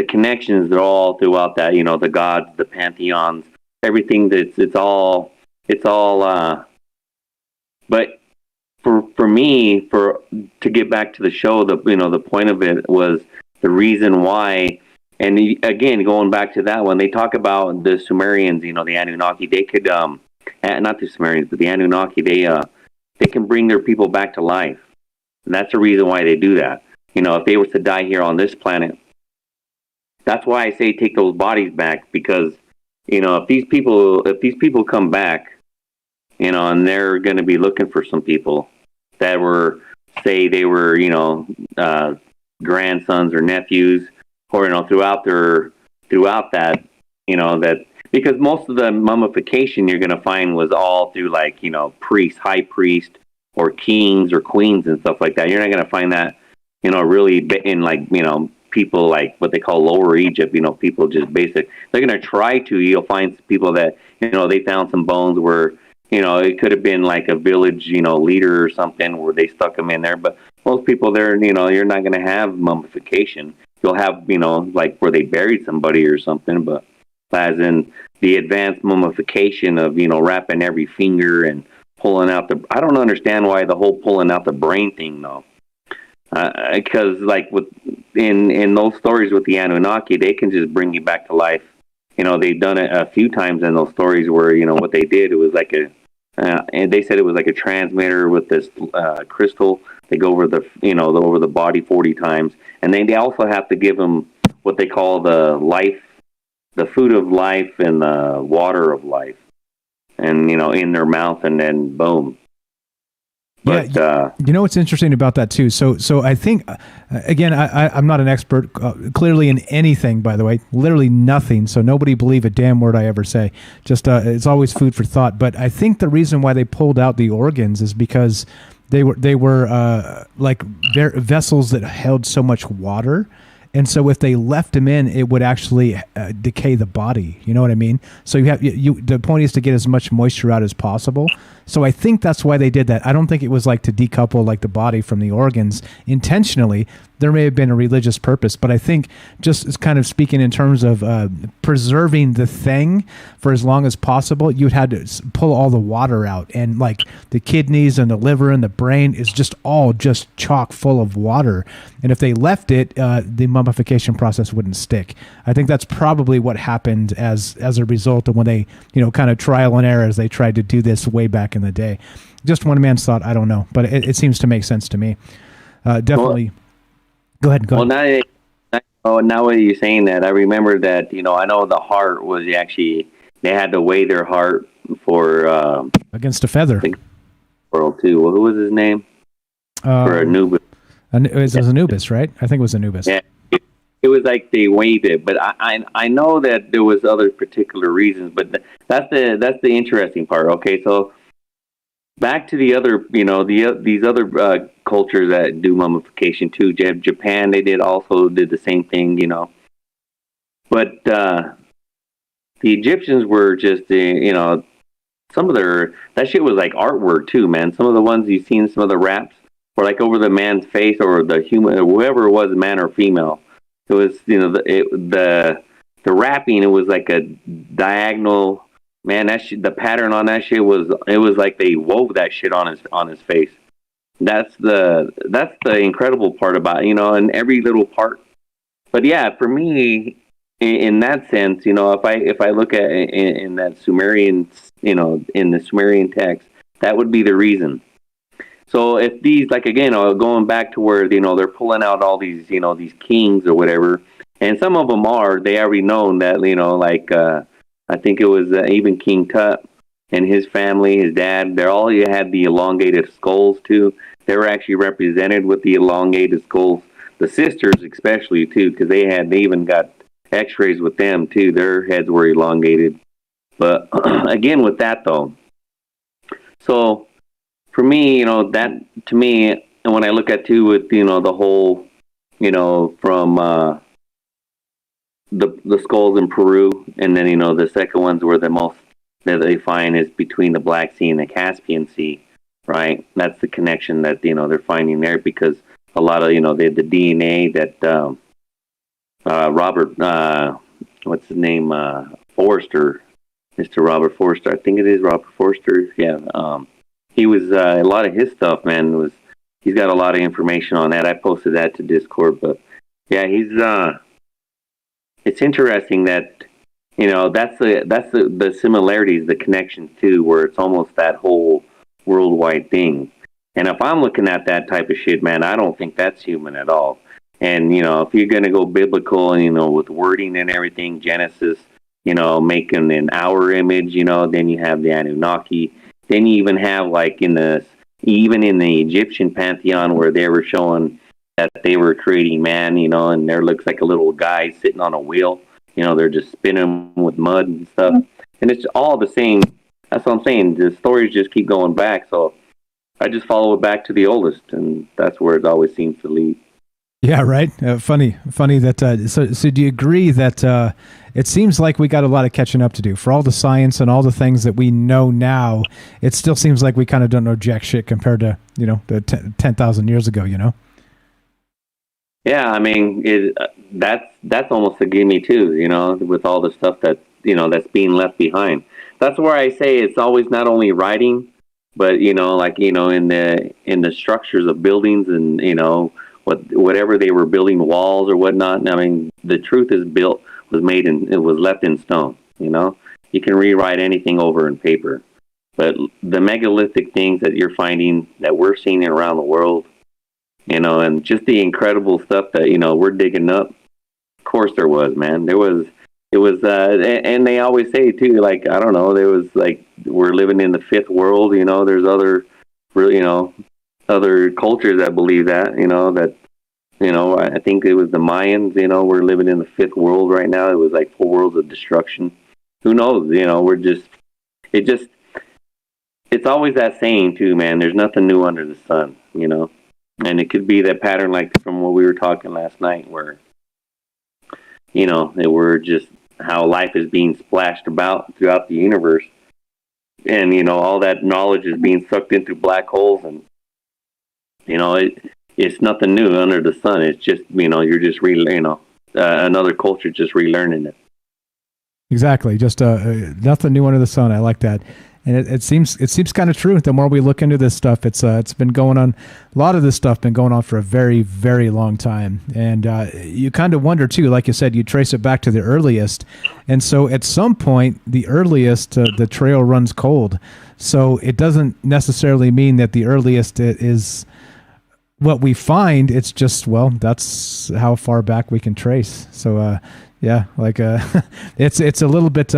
connections are all throughout that. The gods, the pantheons, everything. It's all. But for me, to get back to the show, the point of it was the reason why. And again, going back to that one, they talk about the Sumerians. The Anunnaki. They could not the Sumerians, but the Anunnaki. They can bring their people back to life. And that's the reason why they do that. If they were to die here on this planet, that's why I say take those bodies back, because, if these people come back, and they're going to be looking for some people that were, say they were, grandsons or nephews, or, throughout that, that, because most of the mummification you're going to find was all through priests, high priest, or kings or queens and stuff like that. You're not going to find that, really in people like what they call Lower Egypt, people just basic. They're going to try to. You'll find people that, they found some bones where, it could have been like a village, leader or something where they stuck them in there. But most people there, you're not going to have mummification. You'll have, where they buried somebody or something, but as in the advanced mummification of, wrapping every finger and pulling out I don't understand why the whole pulling out the brain thing though. Because in those stories with the Anunnaki, they can just bring you back to life. They've done it a few times in those stories where, what they did, it was like and they said it was like a transmitter with this crystal. They go over over the body 40 times. And then they also have to give them what they call the food of life and the water of life. And, in their mouth, and then boom. But, what's interesting about that too. So I think, again, I'm not an expert clearly in anything, by the way, literally nothing. So nobody believe a damn word I ever say. Just it's always food for thought. But I think the reason why they pulled out the organs is because they were like vessels that held so much water. And so if they left them in, it would actually decay the body. You know what I mean? So the point is to get as much moisture out as possible. So I think that's why they did that. I don't think it was like to decouple like the body from the organs intentionally. There may have been a religious purpose, but I think just kind of speaking in terms of preserving the thing for as long as possible, you'd had to pull all the water out, and like the kidneys and the liver and the brain is just all just chock full of water. And if they left it, the mummification process wouldn't stick. I think that's probably what happened as a result of when they, kind of trial and error as they tried to do this way back in the day. Just one man's thought. I don't know, but it seems to make sense to me. Definitely. Go ahead. Well, now that you're saying that, I remember that, I know the heart was actually, they had to weigh their heart for... against a feather. World II. Well, who was his name? For Anubis. It was Anubis, right? I think it was Anubis. Yeah. It was like they weighed it, but I know that there was other particular reasons, but that's the interesting part. Okay, so back to the other, these other cultures that do mummification too. Japan, they did the same thing, But the Egyptians were just, some of that shit was like artwork too, man. Some of the ones you've seen, some of the raps were like over the man's face or the human, or whoever it was, man or female. It was, the wrapping. It was like a diagonal. Man, the pattern on that shit was. It was like they wove that shit on his face. That's the incredible part about and every little part. But yeah, for me, in that sense, if I look at in that Sumerian, in the Sumerian text, that would be the reason. So if these, like, again, going back to where, they're pulling out all these, these kings or whatever, and some of them they already known that, I think it was even King Tut and his family, his dad, you had the elongated skulls too. They were actually represented with the elongated skulls. The sisters especially too, because they even got x-rays with them too. Their heads were elongated. But again, with that though, so for me, that to me, and when I look at too with the whole, from the skulls in Peru, and then the second ones were the most that they find is between the Black Sea and the Caspian Sea, right? That's the connection that, they're finding there, because a lot of, the DNA that Robert, what's his name, Forster, Mr. Robert Forster, I think it is Robert Forster, yeah. He was, a lot of his stuff, man, he's got a lot of information on that. I posted that to Discord, but yeah, it's interesting that, that's the similarities, the connections too, where it's almost that whole worldwide thing. And if I'm looking at that type of shit, man, I don't think that's human at all. And, if you're going to go biblical, and, with wording and everything, Genesis, making an our image, then you have the Anunnaki. Then you even have, like, even in the Egyptian pantheon, where they were showing that they were creating man, and there looks like a little guy sitting on a wheel. They're just spinning with mud and stuff. And it's all the same. That's what I'm saying. The stories just keep going back. So I just follow it back to the oldest, and that's where it always seems to lead. Yeah, right. Funny that. So do you agree that it seems like we got a lot of catching up to do for all the science and all the things that we know now? It still seems like we kind of don't know jack shit compared to the 10,000 years ago. Yeah, I mean, that's almost a gimme too. With all the stuff that that's being left behind. That's where I say it's always not only writing, but like in the structures of buildings and whatever they were building, walls or whatnot. I mean, the truth was made and it was left in stone. You can rewrite anything over in paper, but the megalithic things that you're finding, that we're seeing around the world, and just the incredible stuff that we're digging up. Of course, there was, man. It was, and they always say too, like, I don't know, there was like, we're living in the fifth world. There's other, other cultures that believe that, I think it was the Mayans, we're living in the fifth world right now. It was like 4 worlds of destruction. Who knows? It's always that saying too, man. There's nothing new under the sun, and it could be that pattern, like from what we were talking last night, where, that we're just how life is being splashed about throughout the universe. And, all that knowledge is being sucked into black holes, and, it's nothing new under the sun. It's just, you're just another culture just relearning it. Exactly. Just nothing new under the sun. I like that. And it seems kind of true. The more we look into this stuff, it's been going on. A lot of this stuff been going on for a very, very long time. And you kind of wonder too, like you said, you trace it back to the earliest. And so at some point, the earliest, the trail runs cold. So it doesn't necessarily mean that the earliest is what we find. It's just, well, that's how far back we can trace. So yeah, like it's a little bit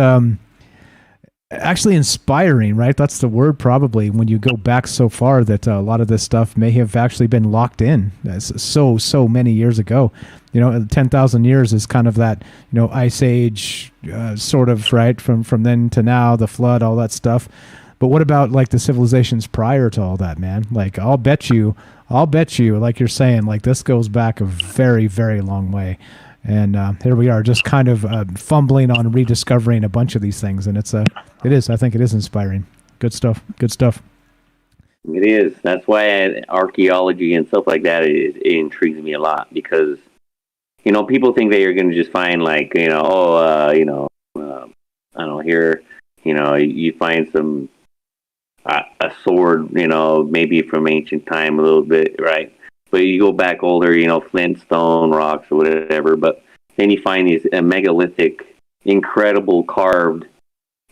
actually inspiring, right? That's the word, probably, when you go back so far that a lot of this stuff may have actually been locked in so many years ago. 10,000 years is kind of that, ice age sort of, right? From then to now, the flood, all that stuff. But what about like the civilizations prior to all that, man? Like, I'll bet you, like you're saying, like this goes back a very, very long way. And here we are, just kind of fumbling on rediscovering a bunch of these things, and I think it is inspiring. Good stuff. It is. That's why archaeology and stuff like that it intrigues me a lot, because people think that you're going to just find like I don't know, here you find some a sword maybe from ancient time a little bit, right? But you go back older, Flintstone rocks or whatever, but then you find these megalithic, incredible carved,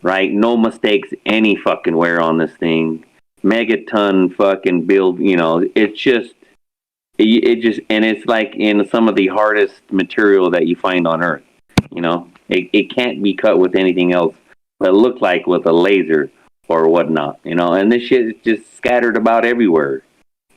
right? No mistakes any fucking where on this thing. Megaton fucking build, it's just, and it's like in some of the hardest material that you find on Earth, It can't be cut with anything else but look like with a laser or whatnot, And this shit is just scattered about everywhere.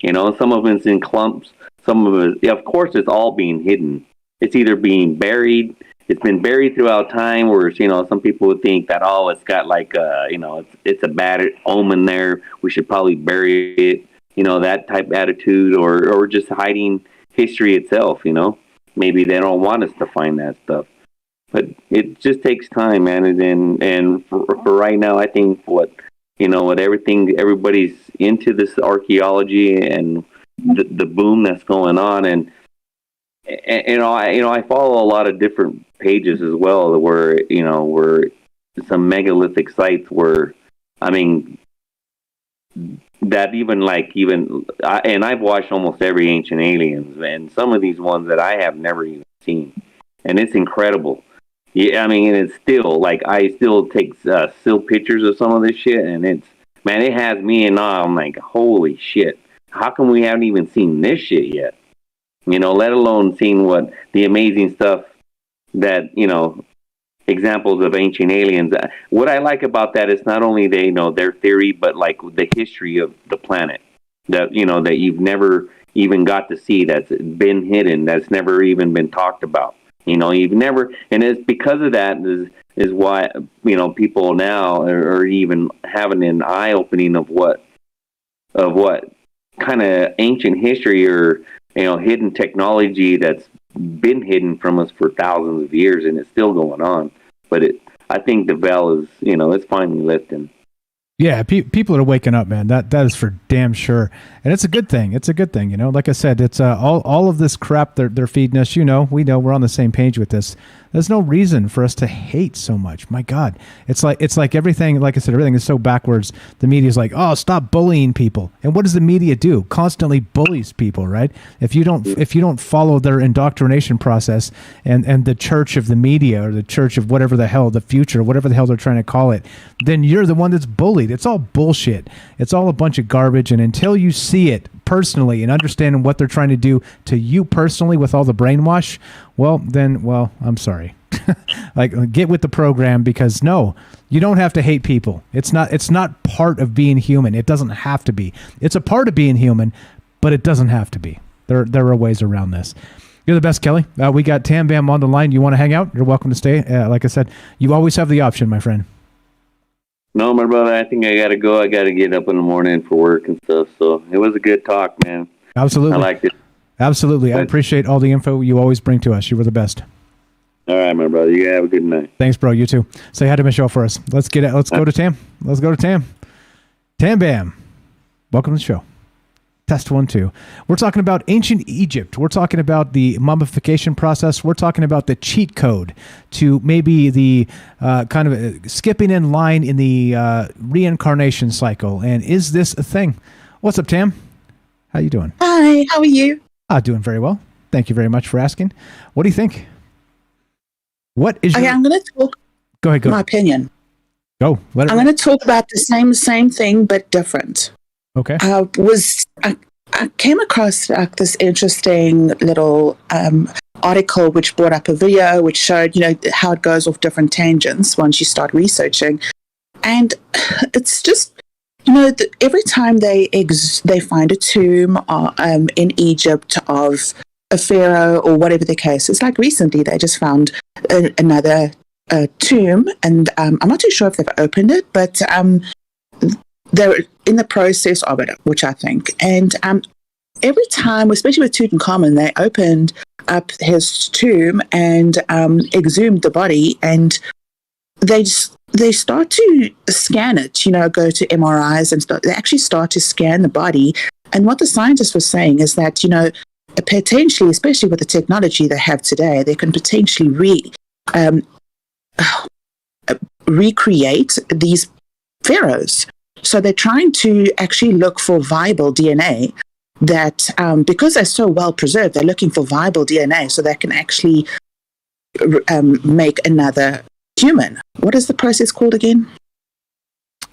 Some of it's in clumps. Some of it, of course, it's all being hidden. It's either being buried. It's been buried throughout time, where some people would think that it's got like it's a bad omen there. We should probably bury it. That type of attitude, or just hiding history itself. Maybe they don't want us to find that stuff. But it just takes time, man. And for right now, I think what everybody's into this archaeology and the boom that's going on, and I follow a lot of different pages as well, where some megalithic sites where, I mean, that and I've watched almost every Ancient Aliens, and some of these ones that I have never even seen, and it's incredible. Yeah, I mean, and it's still like I still take still pictures of some of this shit, and it has me in awe. I'm like, holy shit, how come we haven't even seen this shit yet? Let alone seeing what the amazing stuff that examples of ancient aliens. What I like about that is not only their theory, but like the history of the planet that that you've never even got to see, that's been hidden, that's never even been talked about. You've never, and it's because of that is why people now are even having an eye opening of what kind of ancient history or hidden technology that's been hidden from us for thousands of years, and it's still going on. But I think the veil is, it's finally lifting. Yeah, people are waking up, man. That is for damn sure, and it's a good thing. It's a good thing, Like I said, it's all of this crap they're feeding us. We know we're on the same page with this. There's no reason for us to hate so much. My God, it's like everything. Like I said, everything is so backwards. The media's like, oh, stop bullying people, and what does the media do? Constantly bullies people, right? If you don't follow their indoctrination process and the church of the media or the church of whatever the hell, the future, whatever the hell they're trying to call it, then you're the one that's bullied. It's all bullshit. It's all a bunch of garbage. And until you see it personally and understand what they're trying to do to you personally with all the brainwash, well, I'm sorry. Like, get with the program, because no, you don't have to hate people. It's not part of being human. It doesn't have to be. It's a part of being human, but it doesn't have to be. There are ways around this. You're the best, Kelly. We got Tam Bam on the line. You want to hang out? You're welcome to stay. Like I said, you always have the option, my friend. No, my brother, I think I got to go. I got to get up in the morning for work and stuff. So it was a good talk, man. Absolutely. I liked it. Absolutely. I appreciate all the info you always bring to us. You were the best. All right, my brother. You have a good night. Thanks, bro. You too. Say hi to Michelle for us. Let's go to Tam. Let's go to Tam. Tam Bam. Welcome to the show. Test 1, 2. We're talking about ancient Egypt. We're talking about the mummification process. We're talking about the cheat code to maybe the kind of skipping in line in the reincarnation cycle. And is this a thing? What's up, Tam? How you doing? Hi, how are you? Doing very well. Thank you very much for asking. What do you think? What is your... Okay, I'm going to talk. Go ahead. My opinion. Go. I'm going to talk about the same thing, but different. Okay. I came across this interesting little article which brought up a video which showed, how it goes off different tangents once you start researching. And it's just, every time they find a tomb in Egypt of a pharaoh or whatever the case, it's like recently they just found another tomb, and I'm not too sure if they've opened it, but they're in the process of it, which I think. And every time, especially with Tutankhamun, they opened up his tomb and exhumed the body, and they start to scan it, go to MRIs and they actually start to scan the body. And what the scientists were saying is that, potentially, especially with the technology they have today, they can potentially recreate these pharaohs. So they're trying to actually look for viable DNA that, because they're so well preserved, they're looking for viable DNA so they can actually make another human. What is the process called again?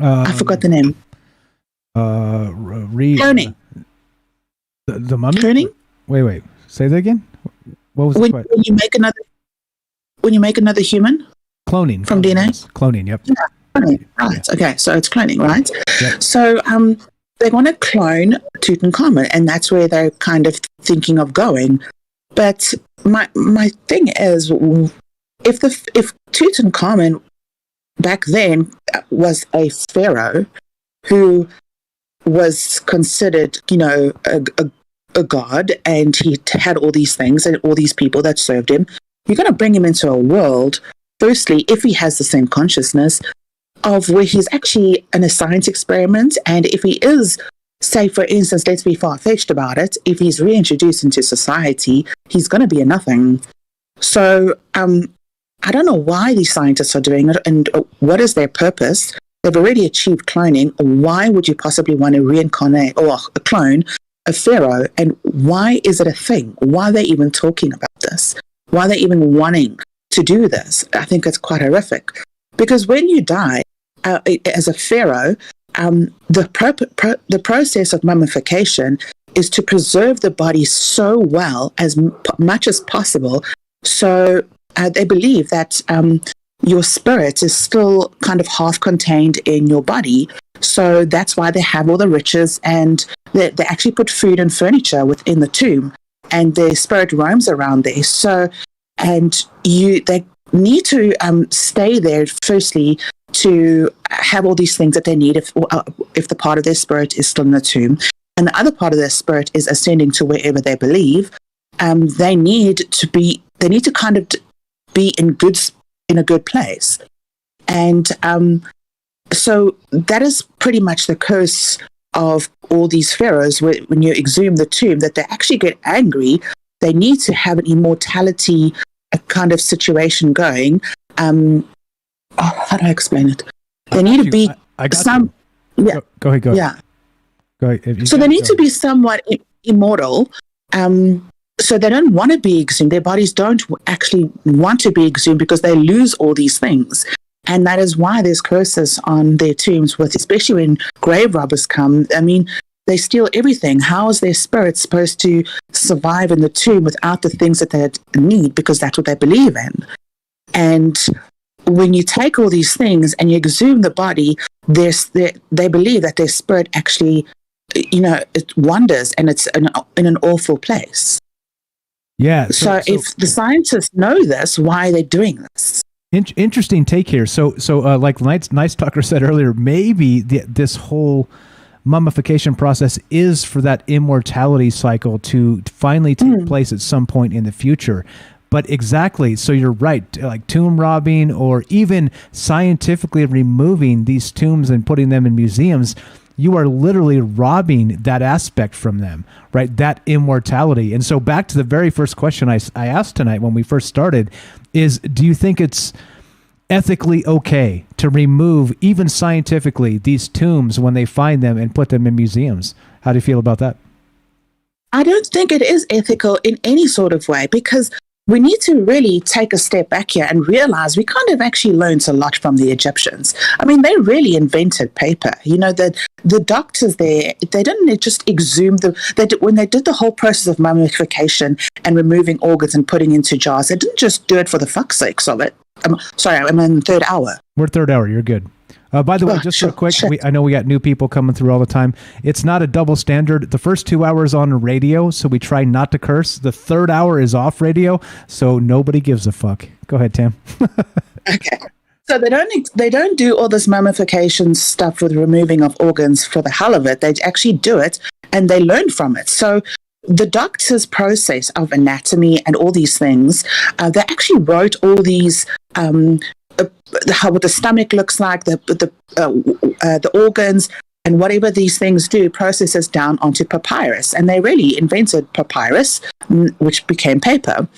I forgot the name. Cloning. The mummy? Cloning? Wait. Say that again? What was the question? When you make another human? Cloning. From DNA? Yes. Cloning, yep. Yeah. Right. Yeah. Okay, so it's cloning, right? Yep. So they want to clone Tutankhamun, and that's where they're kind of thinking of going. But my thing is, if Tutankhamun back then was a pharaoh who was considered, a god, and he had all these things and all these people that served him, you're going to bring him into a world, firstly, if he has the same consciousness, of where he's actually in a science experiment. And if he is, say, for instance, let's be far-fetched about it, if he's reintroduced into society, he's going to be a nothing. So I don't know why these scientists are doing it and what is their purpose. They've already achieved cloning. Why would you possibly want to reincarnate or clone a pharaoh? And why is it a thing? Why are they even talking about this? Why are they even wanting to do this? I think it's quite horrific. Because when you die as a pharaoh, the process of mummification is to preserve the body so well, as much as possible. So they believe that your spirit is still kind of half contained in your body. So that's why they have all the riches, and they actually put food and furniture within the tomb, and their spirit roams around there. So, and they need to stay there, firstly, to have all these things that they need if the part of their spirit is still in the tomb, and the other part of their spirit is ascending to wherever they believe. They need to kind of be in a good place. And so that is pretty much the curse of all these pharaohs. When you exhume the tomb, that they actually get angry. They need to have an immortality kind of situation going. How do I explain it? They need to be some. Yeah. Go ahead. Yeah. Go ahead. So they need to be somewhat immortal. So they don't want to be exhumed. Their bodies don't actually want to be exhumed because they lose all these things. And that is why there's curses on their tombs, especially when grave robbers come. I mean, they steal everything. How is their spirit supposed to survive in the tomb without the things that they need? Because that's what they believe in. And when you take all these things and you exhume the body, they believe that their spirit actually, it wanders, and it's in an awful place. Yeah. So if the scientists know this, why are they doing this? Interesting take here. So like Nice Talker said earlier, maybe this whole mummification process is for that immortality cycle to finally take place at some point in the future. But exactly, so you're right, like tomb robbing or even scientifically removing these tombs and putting them in museums, you are literally robbing that aspect from them, right? That immortality. And so back to the very first question I asked tonight when we first started is, do you think it's ethically okay to remove, even scientifically, these tombs when they find them and put them in museums? How do you feel about that? I don't think it is ethical in any sort of way, because we need to really take a step back here and realize we kind of actually learned a lot from the Egyptians. I mean, they really invented paper. That the doctors there, they didn't just exhume when they did the whole process of mummification and removing organs and putting into jars, they didn't just do it for the fuck's sakes of it. Sorry, I'm in the third hour. We're third hour. You're good. By the way, just real quick, I know we got new people coming through all the time. It's not a double standard. The first 2 hours on radio, so we try not to curse. The third hour is off radio, so nobody gives a fuck. Go ahead, Tam. Okay. So they don't do all this mummification stuff with removing of organs for the hell of it. They actually do it, and they learn from it. So the doctor's process of anatomy and all these things, they actually wrote all these what the stomach looks like, the organs, and whatever these things do, processes down onto papyrus. And they really invented papyrus, which became paper.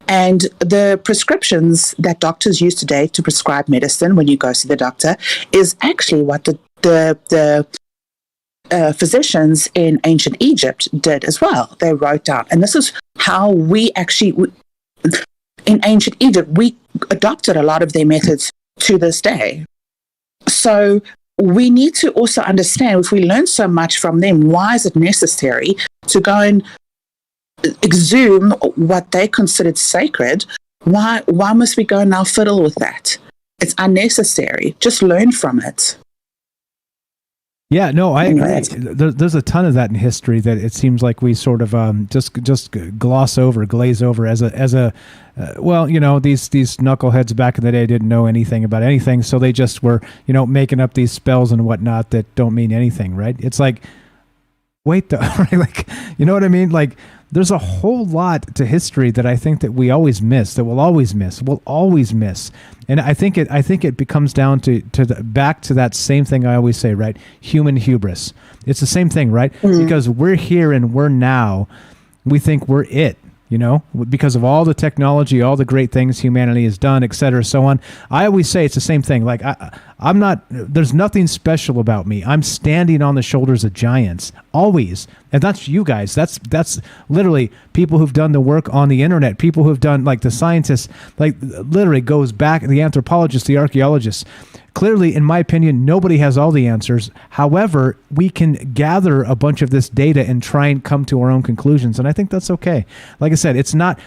And the prescriptions that doctors use today to prescribe medicine when you go see the doctor is actually what the physicians in ancient Egypt did as well. They wrote down, and this is how we actually, in ancient Egypt, we adopted a lot of their methods to this day. So we need to also understand, if we learn so much from them, why is it necessary to go and exhume what they considered sacred? Why must we go and now fiddle with that? It's unnecessary. Just learn from it. Yeah, no, I agree. There's a ton of that in history that it seems like we sort of just glaze over as a well, these knuckleheads back in the day didn't know anything about anything, so they just were making up these spells and whatnot that don't mean anything, right? It's like wait though, right? Like, you know what I mean? Like, there's a whole lot to history that I think that we always miss, that we'll always miss. And I think it becomes down to back to that same thing I always say, right? Human hubris. It's the same thing, right? Because we're here and we're now, we think we're it. You know, because of all the technology, all the great things humanity has done, et cetera, so on. I always say it's the same thing. Like, I'm not, there's nothing special about me. I'm standing on the shoulders of giants, always. And that's you guys. That's literally people who've done the work on the internet, people who've done, like, the scientists, like, literally goes back, the anthropologists, the archaeologists. Clearly, in my opinion, nobody has all the answers. However, we can gather a bunch of this data and try and come to our own conclusions, and I think that's okay. Like I said, it's not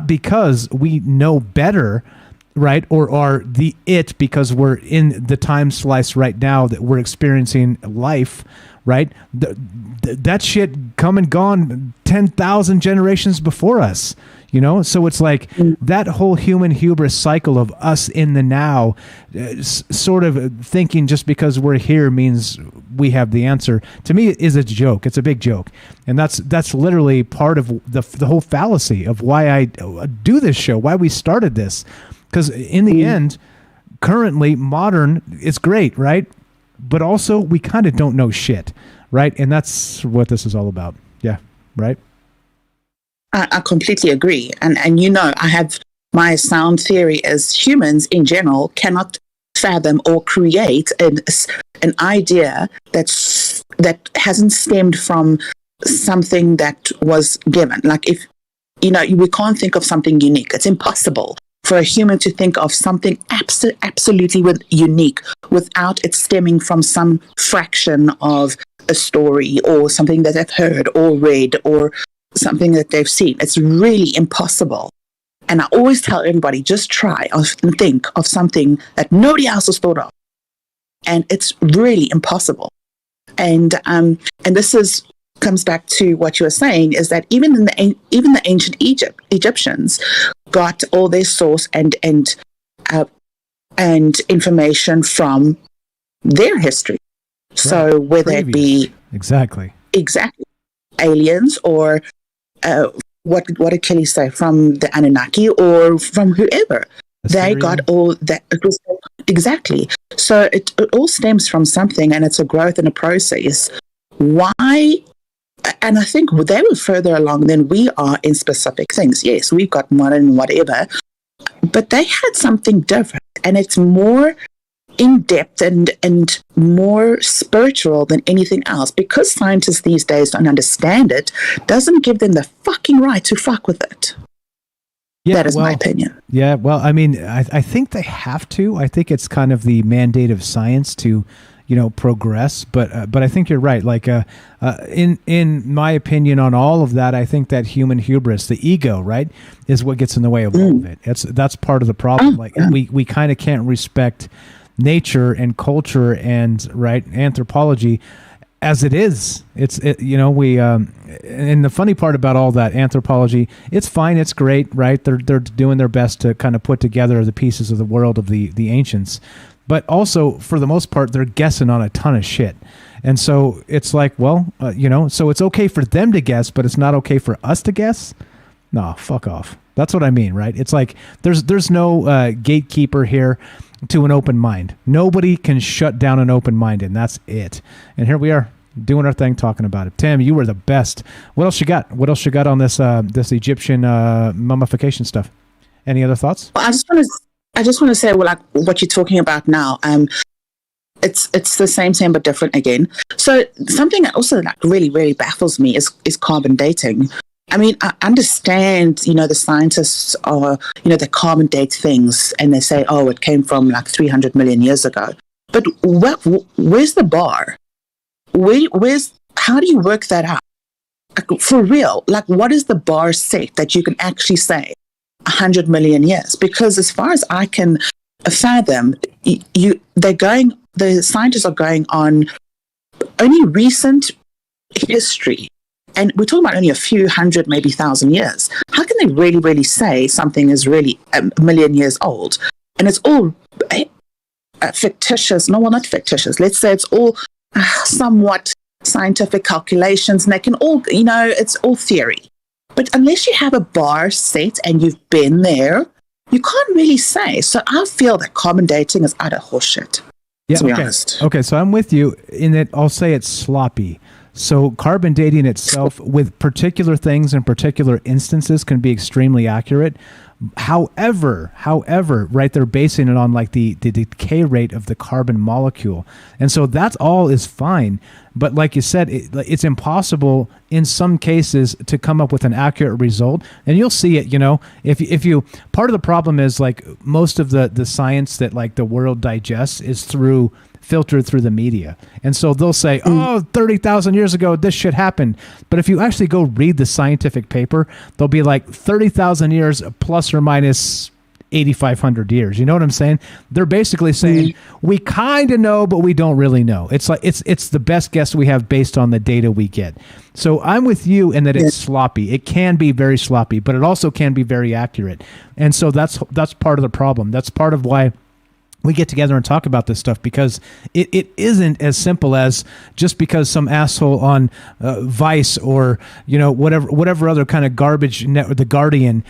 because we know better, right, or are the it because we're in the time slice right now that we're experiencing life, right? That shit come and gone 10,000 generations before us. You know, so it's like that whole human hubris cycle of us in the now, sort of thinking just because we're here means we have the answer, to me is a joke. It's a big joke. And that's literally part of the whole fallacy of why I do this show, why we started this. Because in the end, currently, modern, it's great, right? But also, we kind of don't know shit, right? And that's what this is all about. Yeah, right? I completely agree. And you know, I have my sound theory as humans in general cannot fathom or create an idea that hasn't stemmed from something that was given. Like, if, you know, we can't think of something unique. It's impossible for a human to think of something absolutely unique without it stemming from some fraction of a story or something that they've heard or read or something that they've seen. It's really impossible. And I always tell everybody, just try and think of something that nobody else has thought of. And it's really impossible. And this comes back to what you were saying, is that even the ancient Egyptians got all their source and information from their history. Right. So whether it be exactly aliens or what did Kelly say, from the Anunnaki or from whoever, Assyrian. They got all that. Exactly. So it all stems from something, and it's a growth and a process. Why? And I think they were further along than we are in specific things. Yes, we've got modern whatever, but they had something different, and it's more in depth and more spiritual than anything else. Because scientists these days don't understand it, doesn't give them the fucking right to fuck with it. Yeah, that is my opinion. Yeah, well, I mean, I think they have to. I think it's kind of the mandate of science to, you know, progress. But I think you're right. Like, in my opinion on all of that, I think that human hubris, the ego, right, is what gets in the way of all of it. That's part of the problem. We kind of can't respect nature and culture and anthropology as it is. And the funny part about all that anthropology, it's fine, it's great, right? They're doing their best to kind of put together the pieces of the world of the ancients, but also for the most part they're guessing on a ton of shit. And so it's like, well, so it's okay for them to guess, but it's not okay for us to guess. No, fuck off. That's what I mean, right? It's like there's no gatekeeper here to an open mind. Nobody can shut down an open mind, and that's it. And here we are doing our thing, talking about it. Tim, you were the best. What else you got? What else you got on this Egyptian mummification stuff? Any other thoughts? Well, I just want to say, well, like what you're talking about now. It's the same but different again. So something that also like really, really baffles me is carbon dating. I mean, I understand, the scientists are, they carbon date things and they say, oh, it came from like 300 million years ago. But where's the bar? How do you work that out? Like, for real, like what is the bar set that you can actually say 100 million years? Because as far as I can fathom, the scientists are going on only recent history. And we're talking about only a few hundred, maybe 1,000 years. How can they really, really say something is really a million years old? And it's all fictitious. No, well, not fictitious. Let's say it's all somewhat scientific calculations, and they can all, it's all theory. But unless you have a bar set and you've been there, you can't really say. So I feel that carbon dating is utter horseshit. Yeah, to be okay. honest. Okay, so I'm with you in that I'll say it's sloppy. So carbon dating itself with particular things and particular instances can be extremely accurate. However, right, they're basing it on like the decay rate of the carbon molecule. And so that's all is fine. But like you said, it's impossible in some cases to come up with an accurate result. And you'll see it, if you part of the problem is like most of the science that like the world digests is filtered through the media. And so they'll say, 30,000 years ago, this shit happened. But if you actually go read the scientific paper, they'll be like 30,000 years plus or minus 8,500 years. You know what I'm saying? They're basically saying, we kind of know, but we don't really know. It's like, it's the best guess we have based on the data we get. So I'm with you in that it's sloppy. It can be very sloppy, but it also can be very accurate. And so that's part of the problem. That's part of why we get together and talk about this stuff, because it isn't as simple as just because some asshole on Vice or whatever other kind of garbage net, The Guardian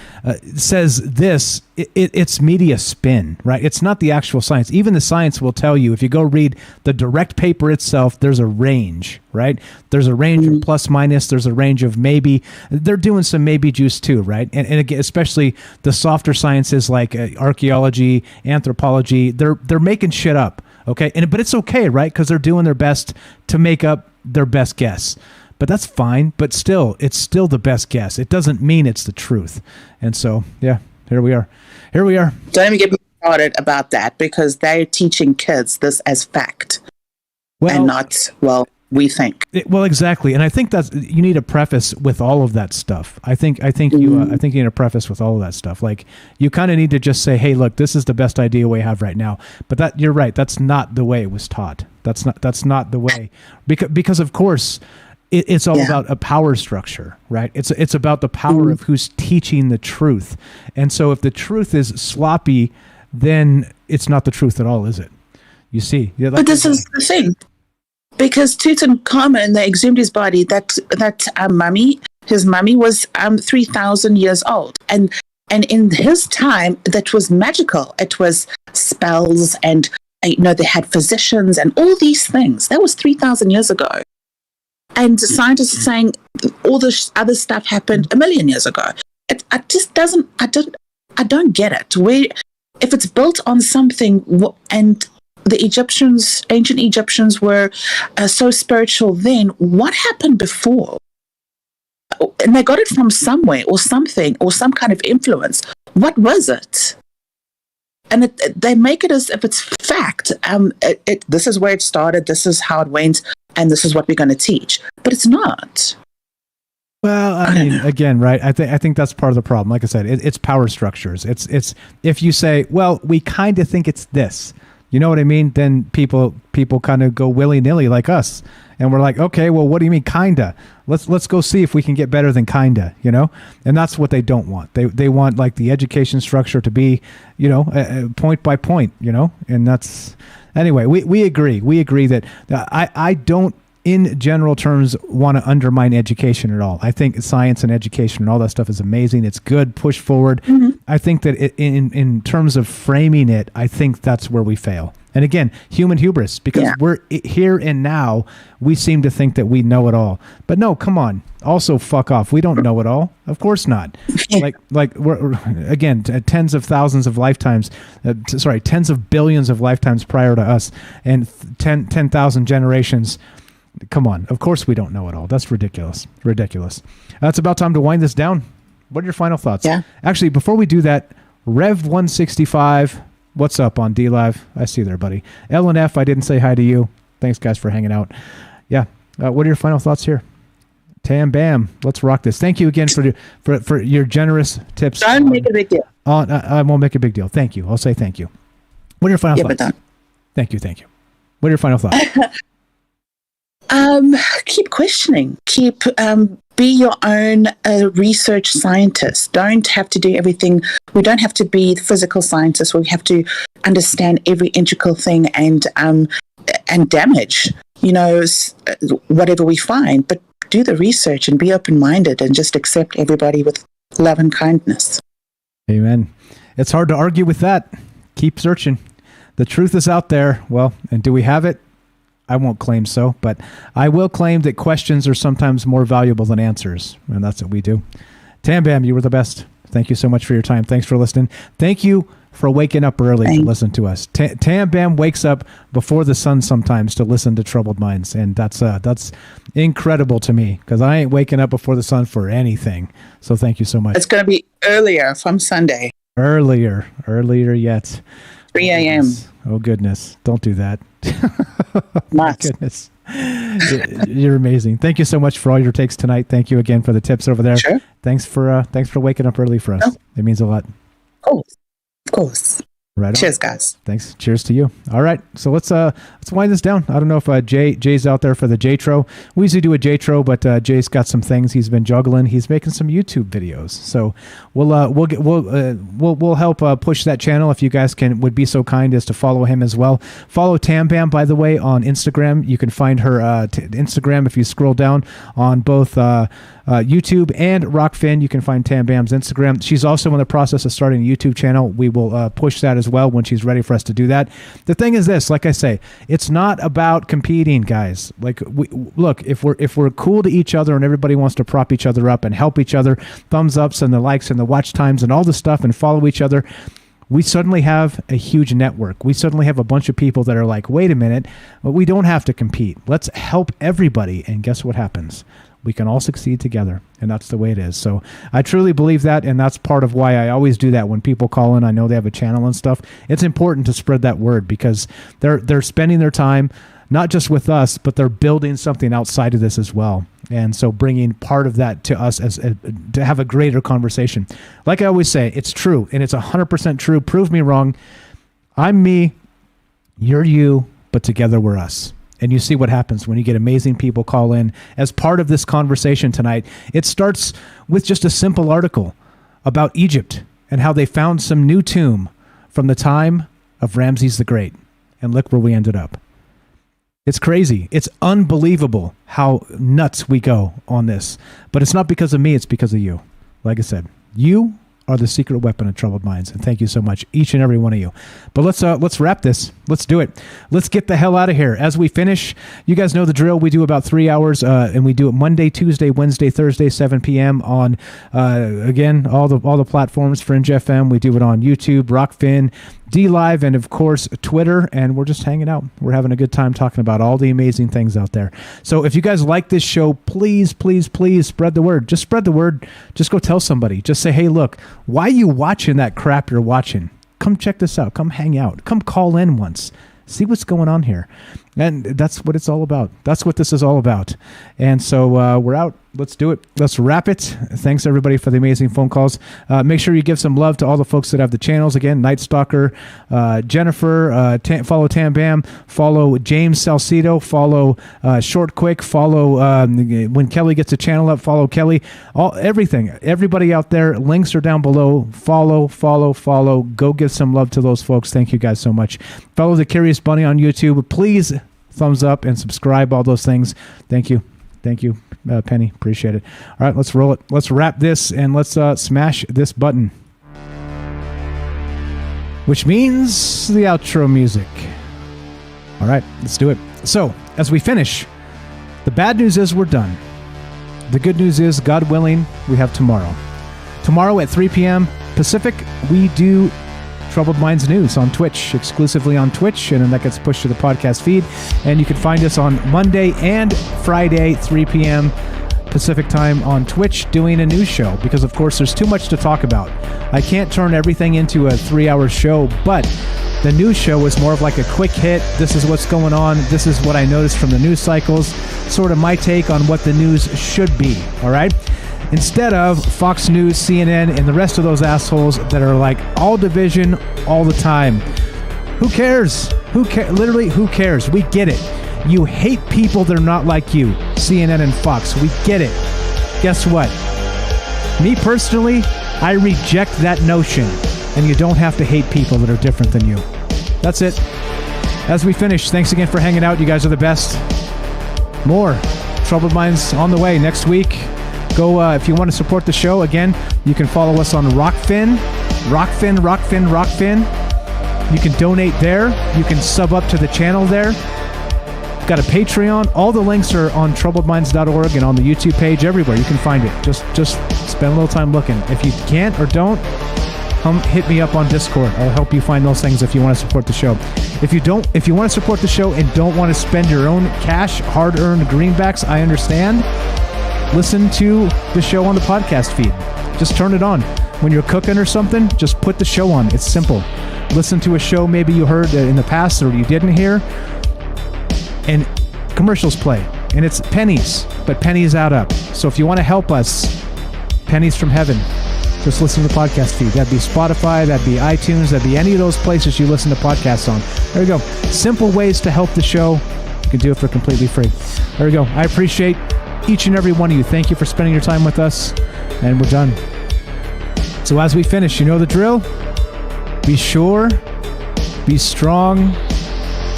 says this. It's media spin, right? It's not the actual science. Even the science will tell you, if you go read the direct paper itself, there's a range, right? There's a range of plus minus. There's a range of maybe. They're doing some maybe juice too, right? And again, especially the softer sciences like archaeology, anthropology, they're making shit up, okay? But it's okay, right? Because they're doing their best to make up their best guess. But that's fine. But still, it's still the best guess. It doesn't mean it's the truth. And so, yeah, here we are. Don't even get me started about that, because they're teaching kids this as fact, and not, we think. Well, exactly. And I think that's, you need a preface with all of that stuff. I think you need a preface with all of that stuff. Like, you kind of need to just say, hey, look, this is the best idea we have right now. But that, you're right. That's not the way it was taught. That's not the way, because of course it's all about a power structure, right? It's about the power of who's teaching the truth. And so if the truth is sloppy, then it's not the truth at all, is it? You see? Yeah, but this is the thing. Because Tutankhamun, they exhumed his body, that mummy, his mummy was 3,000 years old. And in his time, that was magical. It was spells and, they had physicians and all these things. That was 3,000 years ago. And scientists are saying all this other stuff happened 1,000,000 years ago. It just doesn't, I don't get it. If it's built on something, and the ancient Egyptians were so spiritual then, what happened before? And they got it from somewhere or something or some kind of influence. What was it? And they make it as if it's fact. This is where it started, this is how it went, and this is what we're going to teach. But it's not. Well, I mean, again, right? I think that's part of the problem. Like I said, it's power structures. It's if you say, well, we kind of think it's this. You know what I mean? Then people kind of go willy-nilly like us. And we're like, okay, well, what do you mean kinda? Let's go see if we can get better than kinda, And that's what they don't want. They want like the education structure to be, point by point, And that's, anyway, we agree. We agree that I don't, in general terms, want to undermine education at all. I think science and education and all that stuff is amazing. It's good, push forward. I think that in terms of framing it, I think that's where we fail. And again, human hubris, because we're here and now, we seem to think that we know it all. But no, come on. Also, fuck off. We don't know it all. Of course not. Like we're again, tens of thousands of lifetimes, tens of billions of lifetimes prior to us, and 10,000 generations. Come on. Of course we don't know it all. That's ridiculous. It's about time to wind this down. What are your final thoughts? Yeah. Actually, before we do that, Rev 165, what's up on D-Live? I see you there, buddy. L and F, I didn't say hi to you. Thanks, guys, for hanging out. Yeah. What are your final thoughts here? Tam bam. Let's rock this. Thank you again for your generous tips. Don't make a big deal. I won't make a big deal. Thank you. I'll say thank you. What are your final thoughts? Thank you. What are your final thoughts? Keep questioning. Be your own research scientist. Don't have to do everything. We don't have to be physical scientists. We have to understand every integral thing and damage whatever we find, but do the research and be open-minded and just accept everybody with love and kindness. Amen. It's hard to argue with that. Keep searching. The truth is out there. Well, and do we have it? I won't claim so, but I will claim that questions are sometimes more valuable than answers, and that's what we do. Tam Bam, you were the best. Thank you so much for your time. Thanks for listening. Thank you for waking up early to listen to us. Tam Bam wakes up before the sun sometimes to listen to Troubled Minds, and that's incredible to me because I ain't waking up before the sun for anything. So thank you so much. It's going to be earlier from Sunday. Earlier yet. 3 a.m. Oh, goodness. Don't do that. My goodness. You're amazing. Thank you so much for all your takes tonight. Thank you again for the tips over there. Sure. Thanks for waking up early for us. It means a lot. Of course. Right on. Cheers, guys. Thanks. Cheers to you. All right. So let's wind this down. I don't know if Jay's out there for the Jtro. We usually do a Jtro, but Jay's got some things he's been juggling. He's making some YouTube videos. So we'll help push that channel if you guys would be so kind as to follow him as well. Follow Tam Bam, by the way, on Instagram. You can find her Instagram if you scroll down on both YouTube and Rockfin. You can find Tam Bam's Instagram. She's also in the process of starting a YouTube channel. We will push that as well when she's ready for us to do that. The thing is this, like I say, it's not about competing, guys. Like, look, if we're cool to each other and everybody wants to prop each other up and help each other, thumbs ups and the likes and the watch times and all the stuff and follow each other, we suddenly have a huge network. We suddenly have a bunch of people that are like, wait a minute, well, we don't have to compete. Let's help everybody. And guess what happens? We can all succeed together, and that's the way it is. So I truly believe that, and that's part of why I always do that when people call in. I know they have a channel and stuff. It's important to spread that word because they're spending their time not just with us, but they're building something outside of this as well. And so bringing part of that to us to have a greater conversation. Like I always say, it's true, and it's 100% true. Prove me wrong. I'm me, you're you, but together we're us. And you see what happens when you get amazing people call in as part of this conversation tonight. It starts with just a simple article about Egypt and how they found some new tomb from the time of Ramses the Great. And look where we ended up. It's crazy. It's unbelievable how nuts we go on this. But it's not because of me. It's because of you. Like I said, you are the secret weapon of Troubled Minds. And thank you so much, each and every one of you. But let's wrap this. Let's do it. Let's get the hell out of here. As we finish, you guys know the drill. We do about 3 hours, and we do it Monday, Tuesday, Wednesday, Thursday, 7 p.m. on, again, all the platforms, Fringe FM. We do it on YouTube, Rockfin, DLive, and of course Twitter, and we're just hanging out. We're having a good time talking about all the amazing things out there. So if you guys like this show, please spread the word. Just spread the word. Just go tell somebody. Just say, hey, look, why are you watching that crap you're watching? Come check this out. Come hang out. Come call in once. See what's going on here. And that's what it's all about. That's what this is all about. And so we're out. Let's do it. Let's wrap it. Thanks, everybody, for the amazing phone calls. Make sure you give some love to all the folks that have the channels. Again, Night Stalker, Jennifer, follow Tam Bam, follow James Salcido, follow Short Quick, follow when Kelly gets a channel up, follow Kelly. Everything. Everybody out there, links are down below. Follow. Go give some love to those folks. Thank you guys so much. Follow The Curious Bunny on YouTube. Please thumbs up and subscribe, all those things. Thank you, Penny. Appreciate it. All right, let's roll it. Let's wrap this and let's smash this button, which means the outro music. All right, let's do it. So, as we finish, the bad news is we're done. The good news is, God willing, we have tomorrow. Tomorrow at 3 p.m. Pacific, we do Troubled Minds News on Twitch, exclusively on Twitch, and then that gets pushed to the podcast feed. And you can find us on Monday and Friday, 3 p.m. Pacific time on Twitch, doing a news show, because of course there's too much to talk about. I can't turn everything into a 3-hour show, but the news show is more of like a quick hit. This is what's going on. This is what I noticed from the news cycles, sort of my take on what the news should be. All right. Instead of Fox News, CNN, and the rest of those assholes that are like all division all the time. Who cares? Literally, who cares? We get it. You hate people that are not like you, CNN and Fox. We get it. Guess what? Me personally, I reject that notion. And you don't have to hate people that are different than you. That's it. As we finish, thanks again for hanging out. You guys are the best. more Troubled Minds on the way next week. Go, if you want to support the show, again, you can follow us on Rockfin. You can donate there. You can sub up to the channel there. Got a Patreon. All the links are on troubledminds.org and on the YouTube page, everywhere. You can find it. Just spend a little time looking. If you can't or don't, hit me up on Discord. I'll help you find those things if you want to support the show. If you want to support the show and don't want to spend your own cash, hard-earned greenbacks, I understand. Listen to the show on the podcast feed. Just turn it on. When you're cooking or something, just put the show on. It's simple. Listen to a show maybe you heard in the past or you didn't hear, and commercials play. And it's pennies, but pennies add up. So if you want to help us, pennies from heaven, just listen to the podcast feed. That'd be Spotify, that'd be iTunes, that'd be any of those places you listen to podcasts on. There you go. Simple ways to help the show. You can do it for completely free. There you go. I appreciate each and every one of you. Thank you for spending your time with us. And we're done. So as we finish, you know the drill. Be sure, be strong,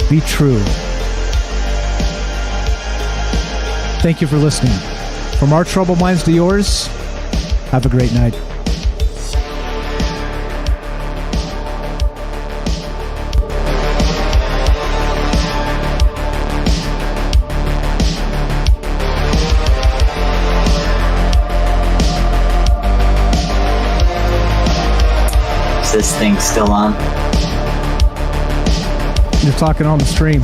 be true. Thank you for listening. From our troubled minds to yours, have a great night. Is this thing still on? You're talking on the stream.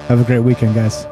Have a great weekend, guys.